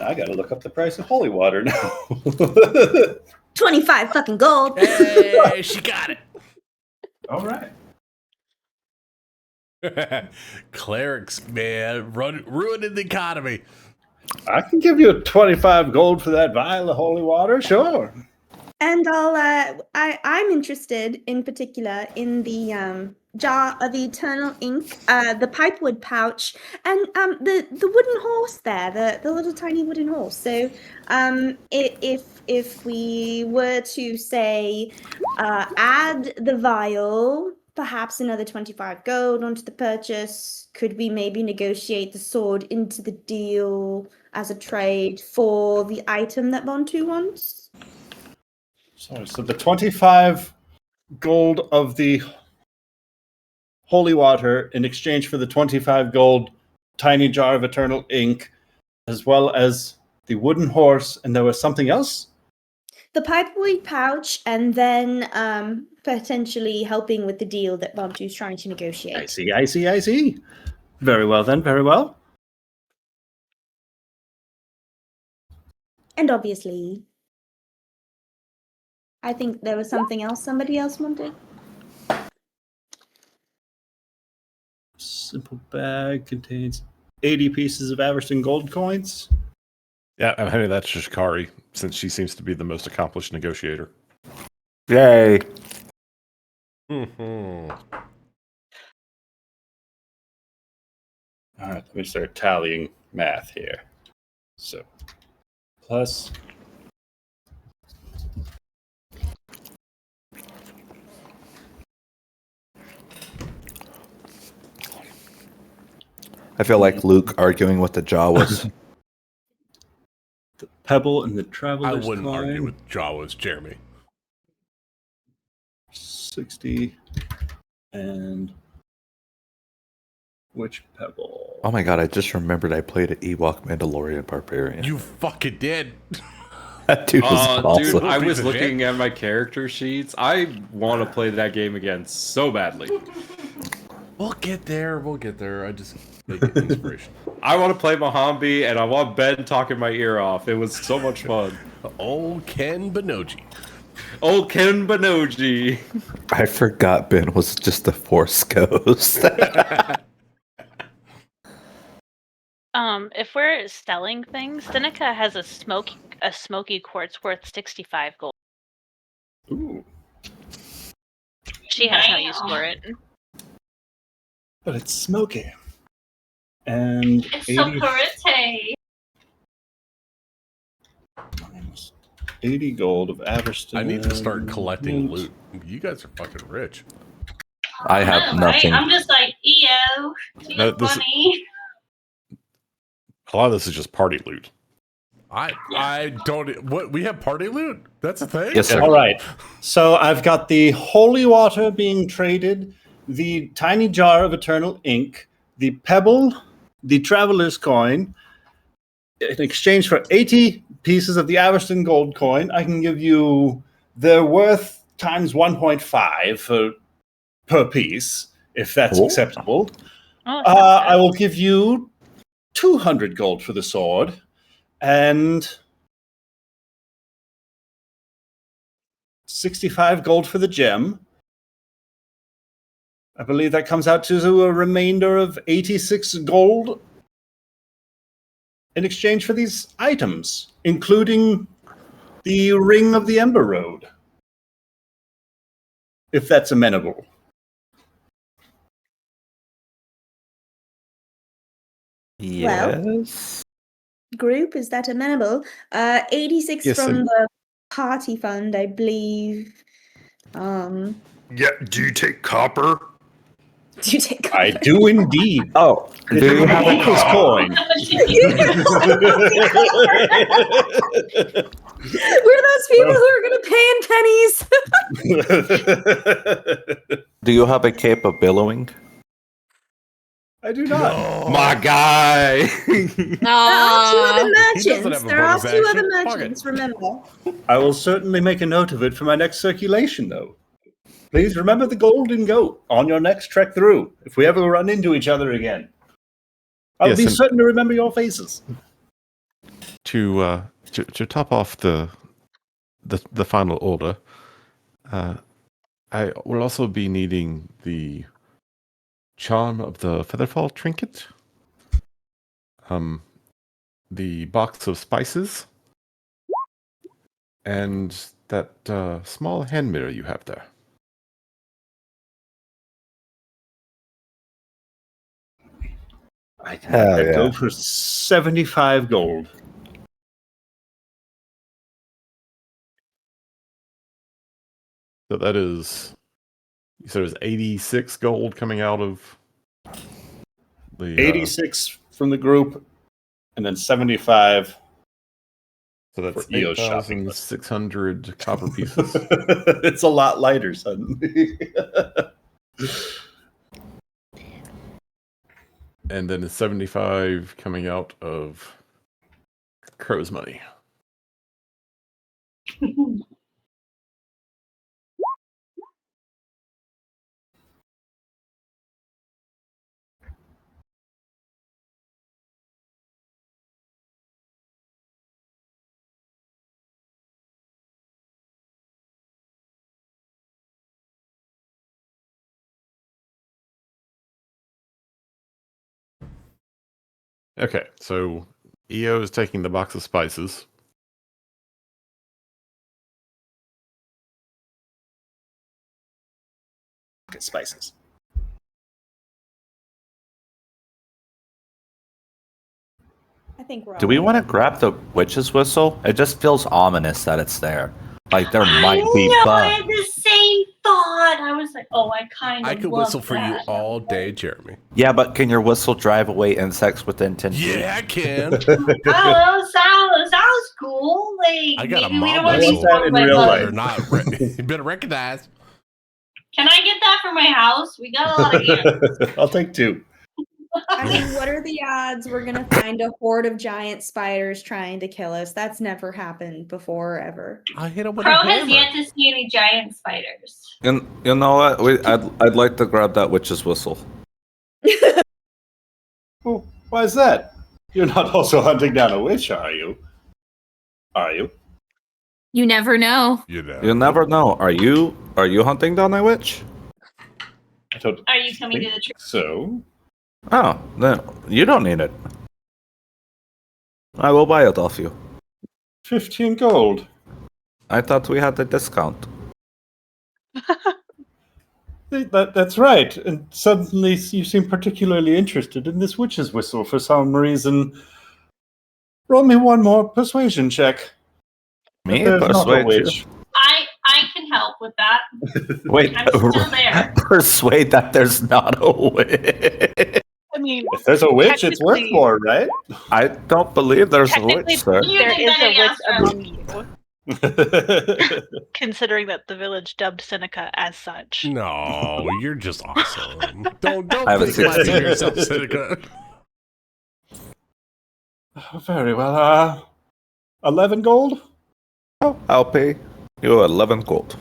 I gotta look up the price of holy water now. 25 fucking gold. Hey, she got it. All right. Clerics, man, ruining the economy. I can give you 25 gold for that vial of holy water, sure. And I'm interested in particular in the jar of eternal ink, the pipewood pouch, and the wooden horse there, the little tiny wooden horse. So if we were to say add the vial, perhaps another 25 gold onto the purchase, could we maybe negotiate the sword into the deal as a trade for the item that Bontu wants? So the 25 gold of the holy water in exchange for the 25 gold tiny jar of eternal ink, as well as the wooden horse, and there was something else? The pipeweed pouch, and then potentially helping with the deal that Bontu's trying to negotiate. I see. Very well then, very well. And obviously, I think there was something else somebody else wanted. Simple bag contains 80 pieces of Averson gold coins. Yeah, I mean, that's Shikari, since she seems to be the most accomplished negotiator. Yay. Mm-hmm. All right, let me start tallying math here. So, plus... I feel like Luke arguing with the Jawas. the pebble and the traveler's I wouldn't coin. argue with Jawas, Jeremy. 60 and which pebble? Oh my god, I just remembered I played an Ewok Mandalorian Barbarian. You fucking did. That dude was awesome. Dude, I was looking at my character sheets. I want to play that game again so badly. We'll get there. I just make it inspiration. I want to play Mohambi, and I want Ben talking my ear off. It was so much fun. Old Ken Benoji. Old Ken Benoji. I forgot Ben was just a Force ghost. If we're selling things, Seneca has a smoky quartz worth 65 gold. Ooh. She has no use for it. But it's smoky. And It's so pretty. minus 80 gold of Aberston. I need to start collecting loot. You guys are fucking rich. I have nothing. I'm just like, EO, do you No, have money? A lot of this is just party loot. I don't. What, we have party loot? That's a thing? Yes, sir. All right. So I've got the holy water being traded, the tiny jar of eternal ink, the pebble, the traveler's coin. In exchange for 80 pieces of the Aberston gold coin, I can give you their worth times 1.5 per piece, if that's acceptable. I will give you 200 gold for the sword and 65 gold for the gem. I believe that comes out to a remainder of 86 gold in exchange for these items, including the Ring of the Ember Road, if that's amenable. Yes. Group, is that amenable? 86 Yes, from and- the party fund, I believe. Yeah, do you take copper? Do you take I do indeed. Oh, do you have a Uncle's coin? We're those people who are going to pay in pennies. Do you have a cape of billowing? I do not. My guy. There are two other He doesn't merchants. have a There are bonus two other action. Fuck it. merchants, remember. I will certainly make a note of it for my next circulation, though. Please remember the golden goat on your next trek through, if we ever run into each other again. I'll Yes, be and- certain to remember your faces. To top off the final order, I will also be needing the charm of the Featherfall trinket, the box of spices, and that small hand mirror you have there. I can Hell let that yeah. go for 75 gold. So that is, you said it was 86 gold coming out of the 86 from the group, and then 75. So that's for EO's shopping list. 8,600 copper pieces. It's a lot lighter suddenly. And then it's 75 coming out of Crow's money. Okay, so EO is taking the box of spices. Spices. I think we're all Do we want to grab the witch's whistle? It just feels ominous that it's there. Like there might be I bugs. had the same thought. I was like, oh, I kind of I could whistle for you all day, Jeremy. Yeah, but can your whistle drive away insects within 10 feet? Yeah, I can. Oh, sounds cool. Like, I got a maybe we don't mom want to be whistle. stung by real bugs. life. You're not re- you better recognize. Can I get that for my house? We got a lot of ants. I'll take 2. I mean, what are the odds we're going to find a horde of giant spiders trying to kill us? That's never happened before, ever. I hit him with Crow a has hammer. yet to see any giant spiders. And you know what? I'd like to grab that witch's whistle. Oh, why is that? You're not also hunting down a witch, are you? Are you? You never know. You know. You'll never know. Are you hunting down a witch? I don't Are you coming to the think tree? so. Oh, no, you don't need it. I will buy it off you. 15 gold. I thought we had a discount. That's right. And suddenly you seem particularly interested in this witch's whistle for some reason. Roll me one more persuasion check. Me? There's not a Persuade you? witch. I can help with that. Wait, I'm still there. persuade that there's not a witch. I mean, If there's a witch, it's worth technically- more, right? I don't believe there's a technically, witch, sir. You there did is better, a witch Yasser. among you, considering that the village dubbed Seneca as such. No, you're just awesome. Don't I have a think less of 16. yourself, Seneca. Very well. 11 gold? Oh, I'll pay you 11 gold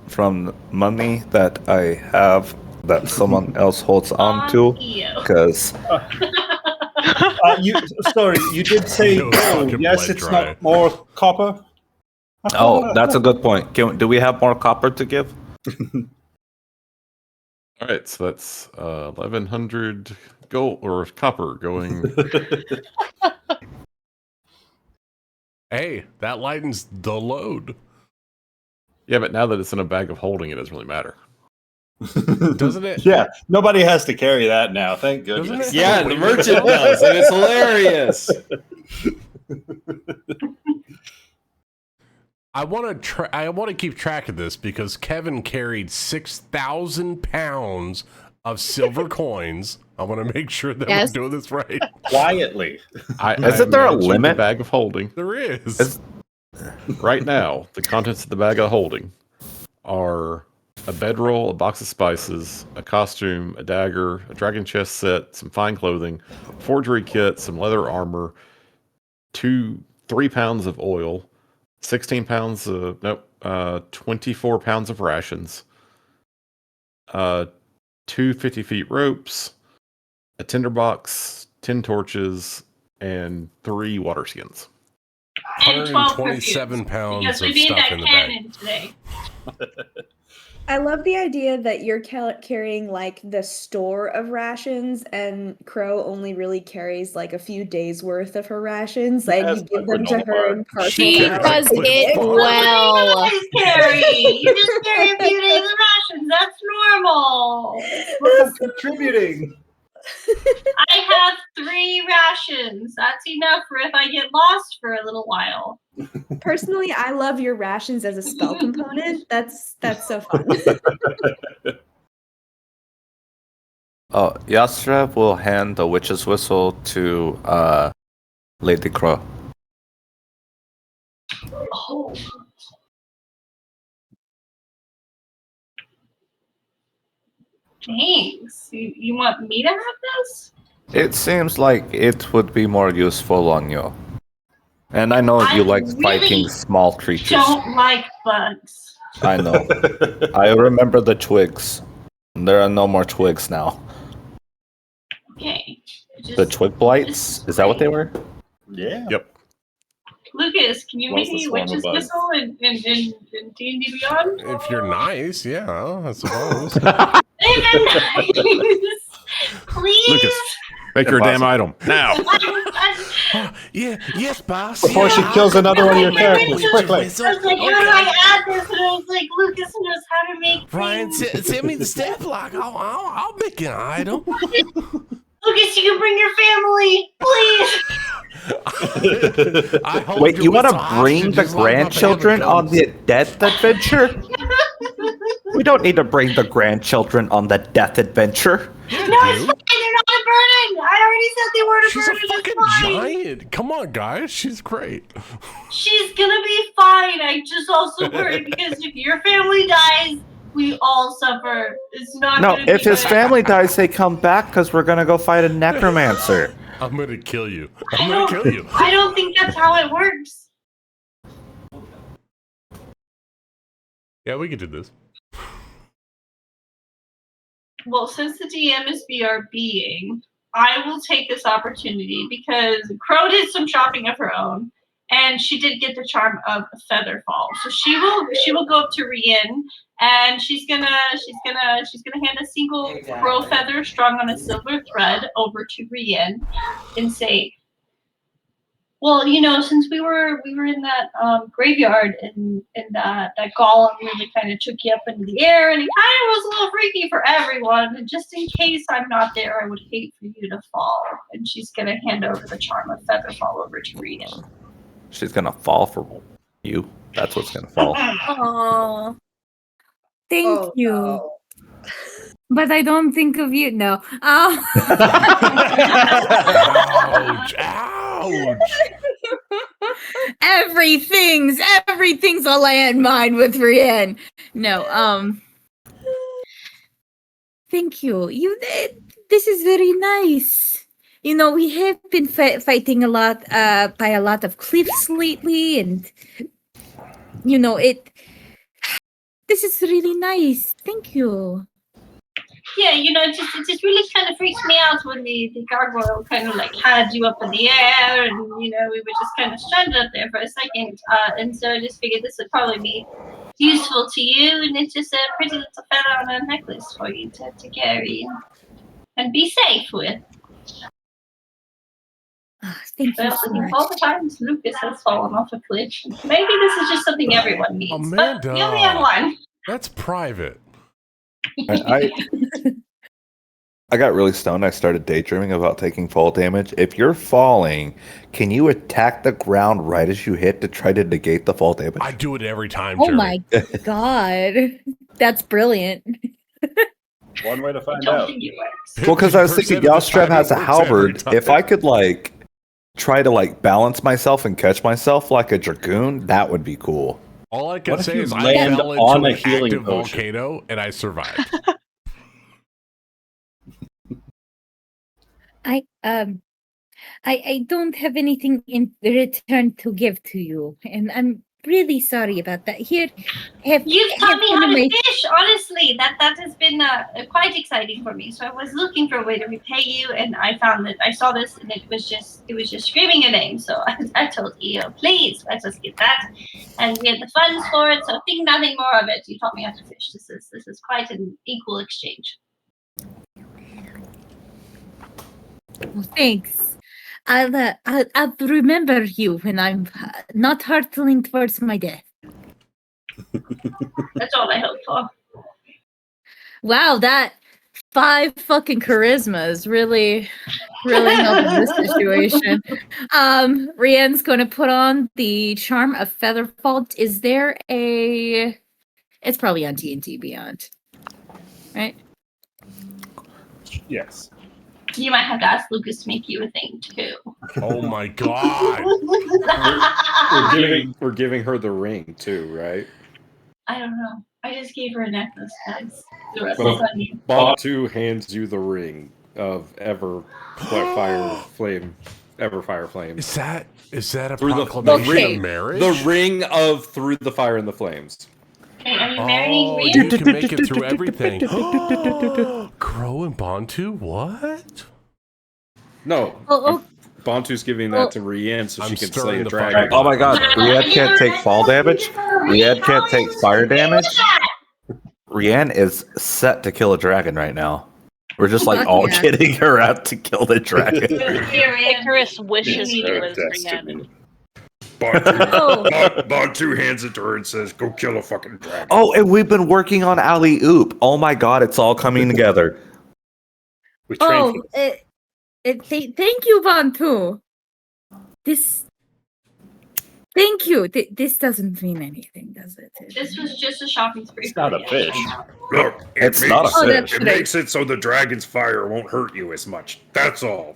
from money that I have that someone else holds on to. Because Sorry, you did say No gold. fucking Yes, blood it's dry. not more copper. that's a good point. Do we have more copper to give? All right, so that's 1,100 gold or copper going. Hey, that lightens the load. Yeah, but now that it's in a bag of holding, it doesn't really matter. Doesn't it? Yeah, nobody has to carry that now. Thank Doesn't goodness. it? Yeah, the merchant does, and it's hilarious. I want to keep track of this because Kevin carried 6,000 pounds of silver coins. I want to make sure that Yes. we're doing this right. Quietly. Isn't there a managing limit? The bag of holding. There is. Right now, the contents of the bag of holding are a bedroll, a box of spices, a costume, a dagger, a dragon chest set, some fine clothing, forgery kit, some leather armor, 3 pounds of oil, 16 pounds of 24 pounds of rations, 2 50-feet ropes, a tinderbox, 10 torches, and 3 water skins. And 12 127 perfumes, pounds because of we made stuff that in the bag. cannon today. I love the idea that you're carrying like the store of rations, and Crow only really carries like a few days worth of her rations, and Yes, you give like them to granola her bar. in partial. She carries does like it fuck. well. What do you guys carry? You just carry a few days of rations. That's normal. Look, I'm contributing. I have 3 rations. That's enough for if I get lost for a little while. Personally, I love your rations as a spell component. That's so fun. Yastra will hand the witch's whistle to Lady Crow. Oh. Thanks. You want me to have this? It seems like it would be more useful on you. And I know I you like really fighting small creatures. Don't like bugs. I know. I remember the twigs. There are no more twigs now. Okay. The twig blights? Is that what they were? Yeah. Yep. Lucas, can you What's make the me swarm of witch's bugs? whistle in D&D Beyond? If you're nice, yeah, I suppose. Please. Lucas, make her a damn item now. Yeah, yes, boss. Before she kills another one of your characters, quickly. I was like, how do I add this? And I was like, Lucas knows how to make Ryan, things. send me the stat block. I'll make an item. Lucas, you can bring your family, please. I hold Wait, your you want whistle to bring hostage the as long as my grandchildren family on comes. the death adventure? We don't need to bring the grandchildren on the death adventure. No, it's fine. They're not a burden. I already said they weren't a She's a burden. It's fucking fine. giant. Come on, guys. She's great. She's gonna be fine. I just also worry because if your family dies, we all suffer. It's not No, gonna be if his good. family dies, they come back because we're going to go fight a necromancer. I'm gonna kill you. I I'm gonna don't- kill you. I don't think that's how it works. Yeah, we can do this. Well, since the DM is BRBing, I will take this opportunity because Crow did some shopping of her own, and she did get the charm of Featherfall. So she will go up to Rien, and she's gonna hand a single crow feather strung on a silver thread over to Rien, and say, "Well, you know, since we were in that graveyard, and that golem really kind of took you up into the air, and it kind of was a little freaky for everyone. And just in case I'm not there, I would hate for you to fall." And she's gonna hand over the charm of Featherfall over to Rien. She's going to fall for You. That's what's gonna fall. Oh, thank Oh, you. no. But I don't think of you. No. Ouch! Ouch! Everything's a landmine with Rian. No. Thank you. This is very nice. You know, we have been fighting a lot by a lot of cliffs lately, and you know this is really nice. Thank you. Yeah, it just really kind of freaks me out when the gargoyle kind of like had you up in the air, and we were just kind of stranded up there for a second. And so I just figured this would probably be useful to you, and it's just a pretty little feather on a necklace for you to carry and be safe with. Thank you Well, so I think much. all the times Lucas has fallen off a cliff. Maybe this is just something everyone needs. Amanda, But you only have one. That's private. I got really stoned. I started daydreaming about taking fall damage. If you're falling, can you attack the ground right as you hit to try to negate the fall damage? I do it every time. Oh Jeremy. my god. That's brilliant. One way to find Don't out. think it works. Well, because I was thinking 50% of the Yalstrev time has it a works every halberd. time. If I could try to balance myself and catch myself like a dragoon, that would be cool. All I can What if say you is I land fell on into a an healing active potion? volcano and I survived. I don't have anything in return to give to you, and I'm really sorry about that. Here, You've taught me one how of to my- fish. Honestly, that has been quite exciting for me. So I was looking for a way to repay you, and I found that I saw this, and it was just screaming your name. So I told EO, please let us get that, and we had the funds for it. So think nothing more of it. You taught me how to fish. This is quite an equal exchange. Well, thanks. I'll remember you when I'm not hurtling towards my death. That's all I hope for. Wow, that 5 fucking charismas really helping this situation. Rianne's going to put on the charm of Featherfall. Is there a? It's probably on D&D Beyond, right? Yes. You might have to ask Lucas to make you a thing too. Oh my god! We're giving her the ring too, right? I don't know. I just gave her a necklace, guys. The rest Well, is on you. Bantu hands you the ring of Everfire Flames. Is that a Through proclamation of marriage? The ring of Through the Fire and the Flames. Hey, are you marrying Oh, Rian? you can make it through everything. Crow and Bantu? What? No. Oh, Bantu's giving that to Rianne so she can slay stirring the the dragon. Oh my god, Rianne can't take fall damage. Rianne can't take fire damage. Rianne is set to kill a dragon right now. We're just Fuck all yeah. getting her out to kill the dragon. Icarus wishes he Her was destiny. Brienne. Bantu hands it to her and says, "Go kill a fucking dragon." Oh, and we've been working on Alley Oop. Oh my god, it's all coming together. We trained for this. Thank you, Bantu. Thank you. This doesn't mean anything, does it? This was just a shopping spree. It's not a fish. Look, It's not a fish. It makes it so the dragon's fire won't hurt you as much. That's all.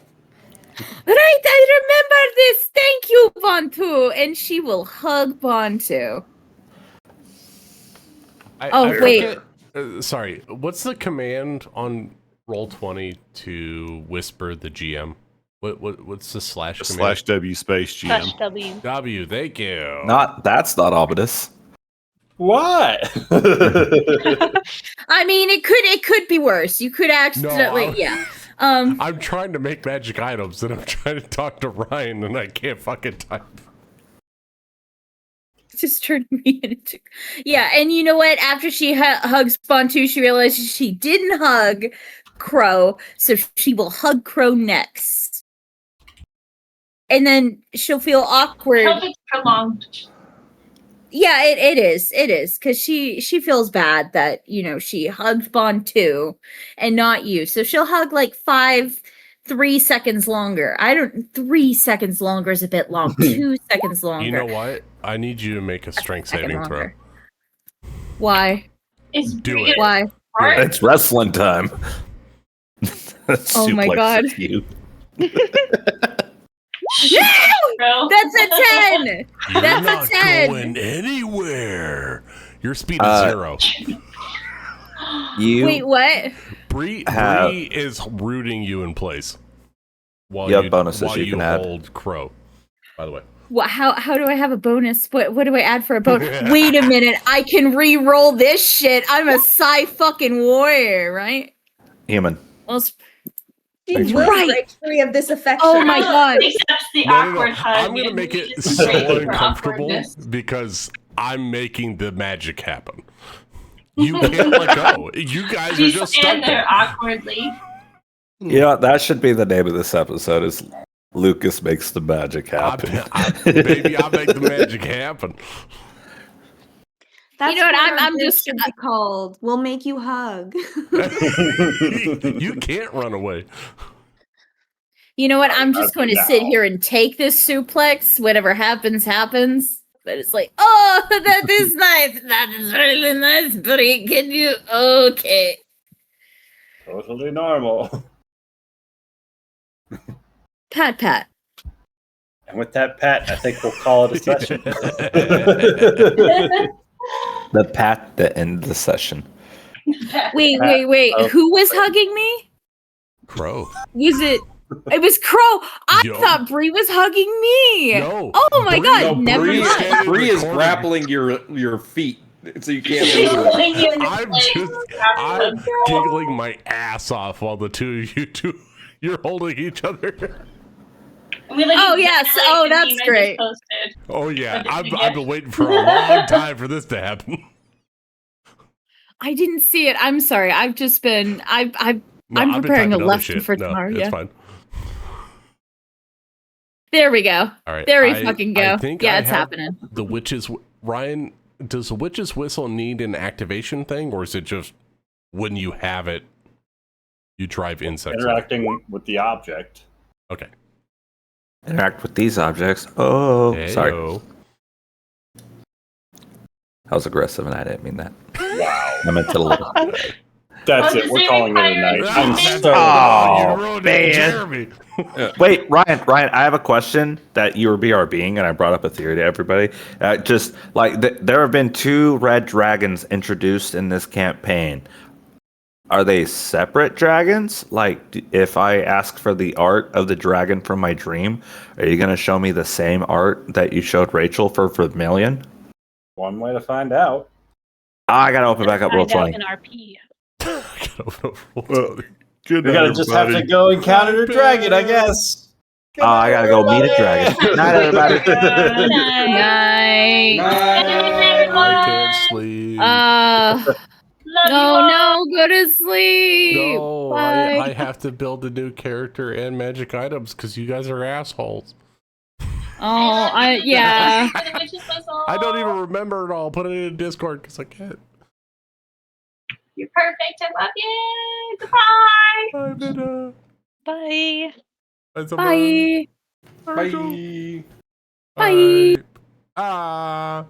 Right, I remember this. Thank you, Bantu. And she will hug Bantu. I wait. forget- sorry, what's the command on Roll20 to whisper the GM? What's the slash command? /W space GM. Slash W. W, thank you. That's not ominous. What? I mean, it could be worse. You could accidentally, yeah. I'm trying to make magic items and I'm trying to talk to Ryan and I can't fucking type. Just turned me into. Yeah, and you know what? After she hugs Bantu, she realizes she didn't hug Crow, so she will hug Crow next. And then she'll feel awkward. I hope it's prolonged. Yeah, it is, because she feels bad that she hugged Bantu and not you. So she'll hug like five 3 seconds longer. 3 seconds longer is a bit long. 2 seconds longer. You know what? I need you to make a strength saving throw. Why? Do it. Why? It's wrestling time. Oh my God. You. No! That's a 10! You're That's not a 10! going anywhere. Your speed is 0. Wait, what? Bree is rooting you in place. While You have bonuses you can add. hold Crow, by the way. What? How do I have a bonus? What do I add for a bonus? Wait a minute! I can re-roll this shit. I'm a Psy fucking warrior, right? Human. Well, She will break free of this affection. Oh my God! Accepts the No. awkward hug. I'm gonna and make we it just so wait for uncomfortable awkwardness. because I'm making the magic happen. You can't let go. You guys are You just stand stuck there there. awkwardly. Yeah, that should be the name of this episode. Is Lucas makes the magic happen. Baby, I make the magic happen. That's You know what, I'm our just- should be called. We'll make you hug. You can't run away. You know what? I'm just going to now. sit here and take this suplex. Whatever happens, happens. But it's like, oh, that is nice. That is really nice, buddy. Can you? Okay. Totally normal. Pat. And with that, Pat, I think we'll call it a session. The pat that end the session. Wait. Oh. Who was hugging me? Crow. Was it? It was Crow. I Yo. thought Bree was hugging me. No. Oh my God. No, Never Bree mind. Bree is recording. grappling your feet, so you can't She's move. pulling you into I'm place. I'm giggling my ass off while the two of you two you're holding each other. We look Oh, exactly yes. like Oh, the that's meme I just great. posted. Oh yeah, What did you I've get? been waiting for a long time for this to happen. I didn't see it. I'm sorry. I've just been. No, I'm I've been preparing a typing other lesson shit. for No, tomorrow. it's Yeah. fine. There we go. All right. There we I- fucking I go. think Yeah, I it's have happening. The witch's Ryan, does the witch's whistle need an activation thing, or is it just when you have it, you drive insects? Interacting with the object. Okay. Interact with these objects. Oh, sorry. Heyo. I was aggressive and I didn't mean that. Wow. I meant to little. That's Oh, it. We're does calling it a it night. require I'm anything? sorry. Oh, you ruined man. it, Jeremy. Wait, Ryan, I have a question that you were BRBing, and I brought up a theory to everybody. Just like there have been 2 red dragons introduced in this campaign. Are they separate dragons? Like, if I ask for the art of the dragon from my dream, are you going to show me the same art that you showed Rachel for Vermilion? One way to find out. I got to open back up Find out Roll20. in RP. We gotta just have to go encounter a dragon, I guess. I got to go meet a dragon. Night, everybody. Night. I can't sleep. Love you No, all. go to sleep. No, Bye. I have to build a new character and magic items because you guys are assholes. Yeah. I don't even remember it all. Put it in Discord because I can't. You're perfect. I love you. Goodbye. Bye, Minna. Bye. Bye. Bye. Bye. Ah.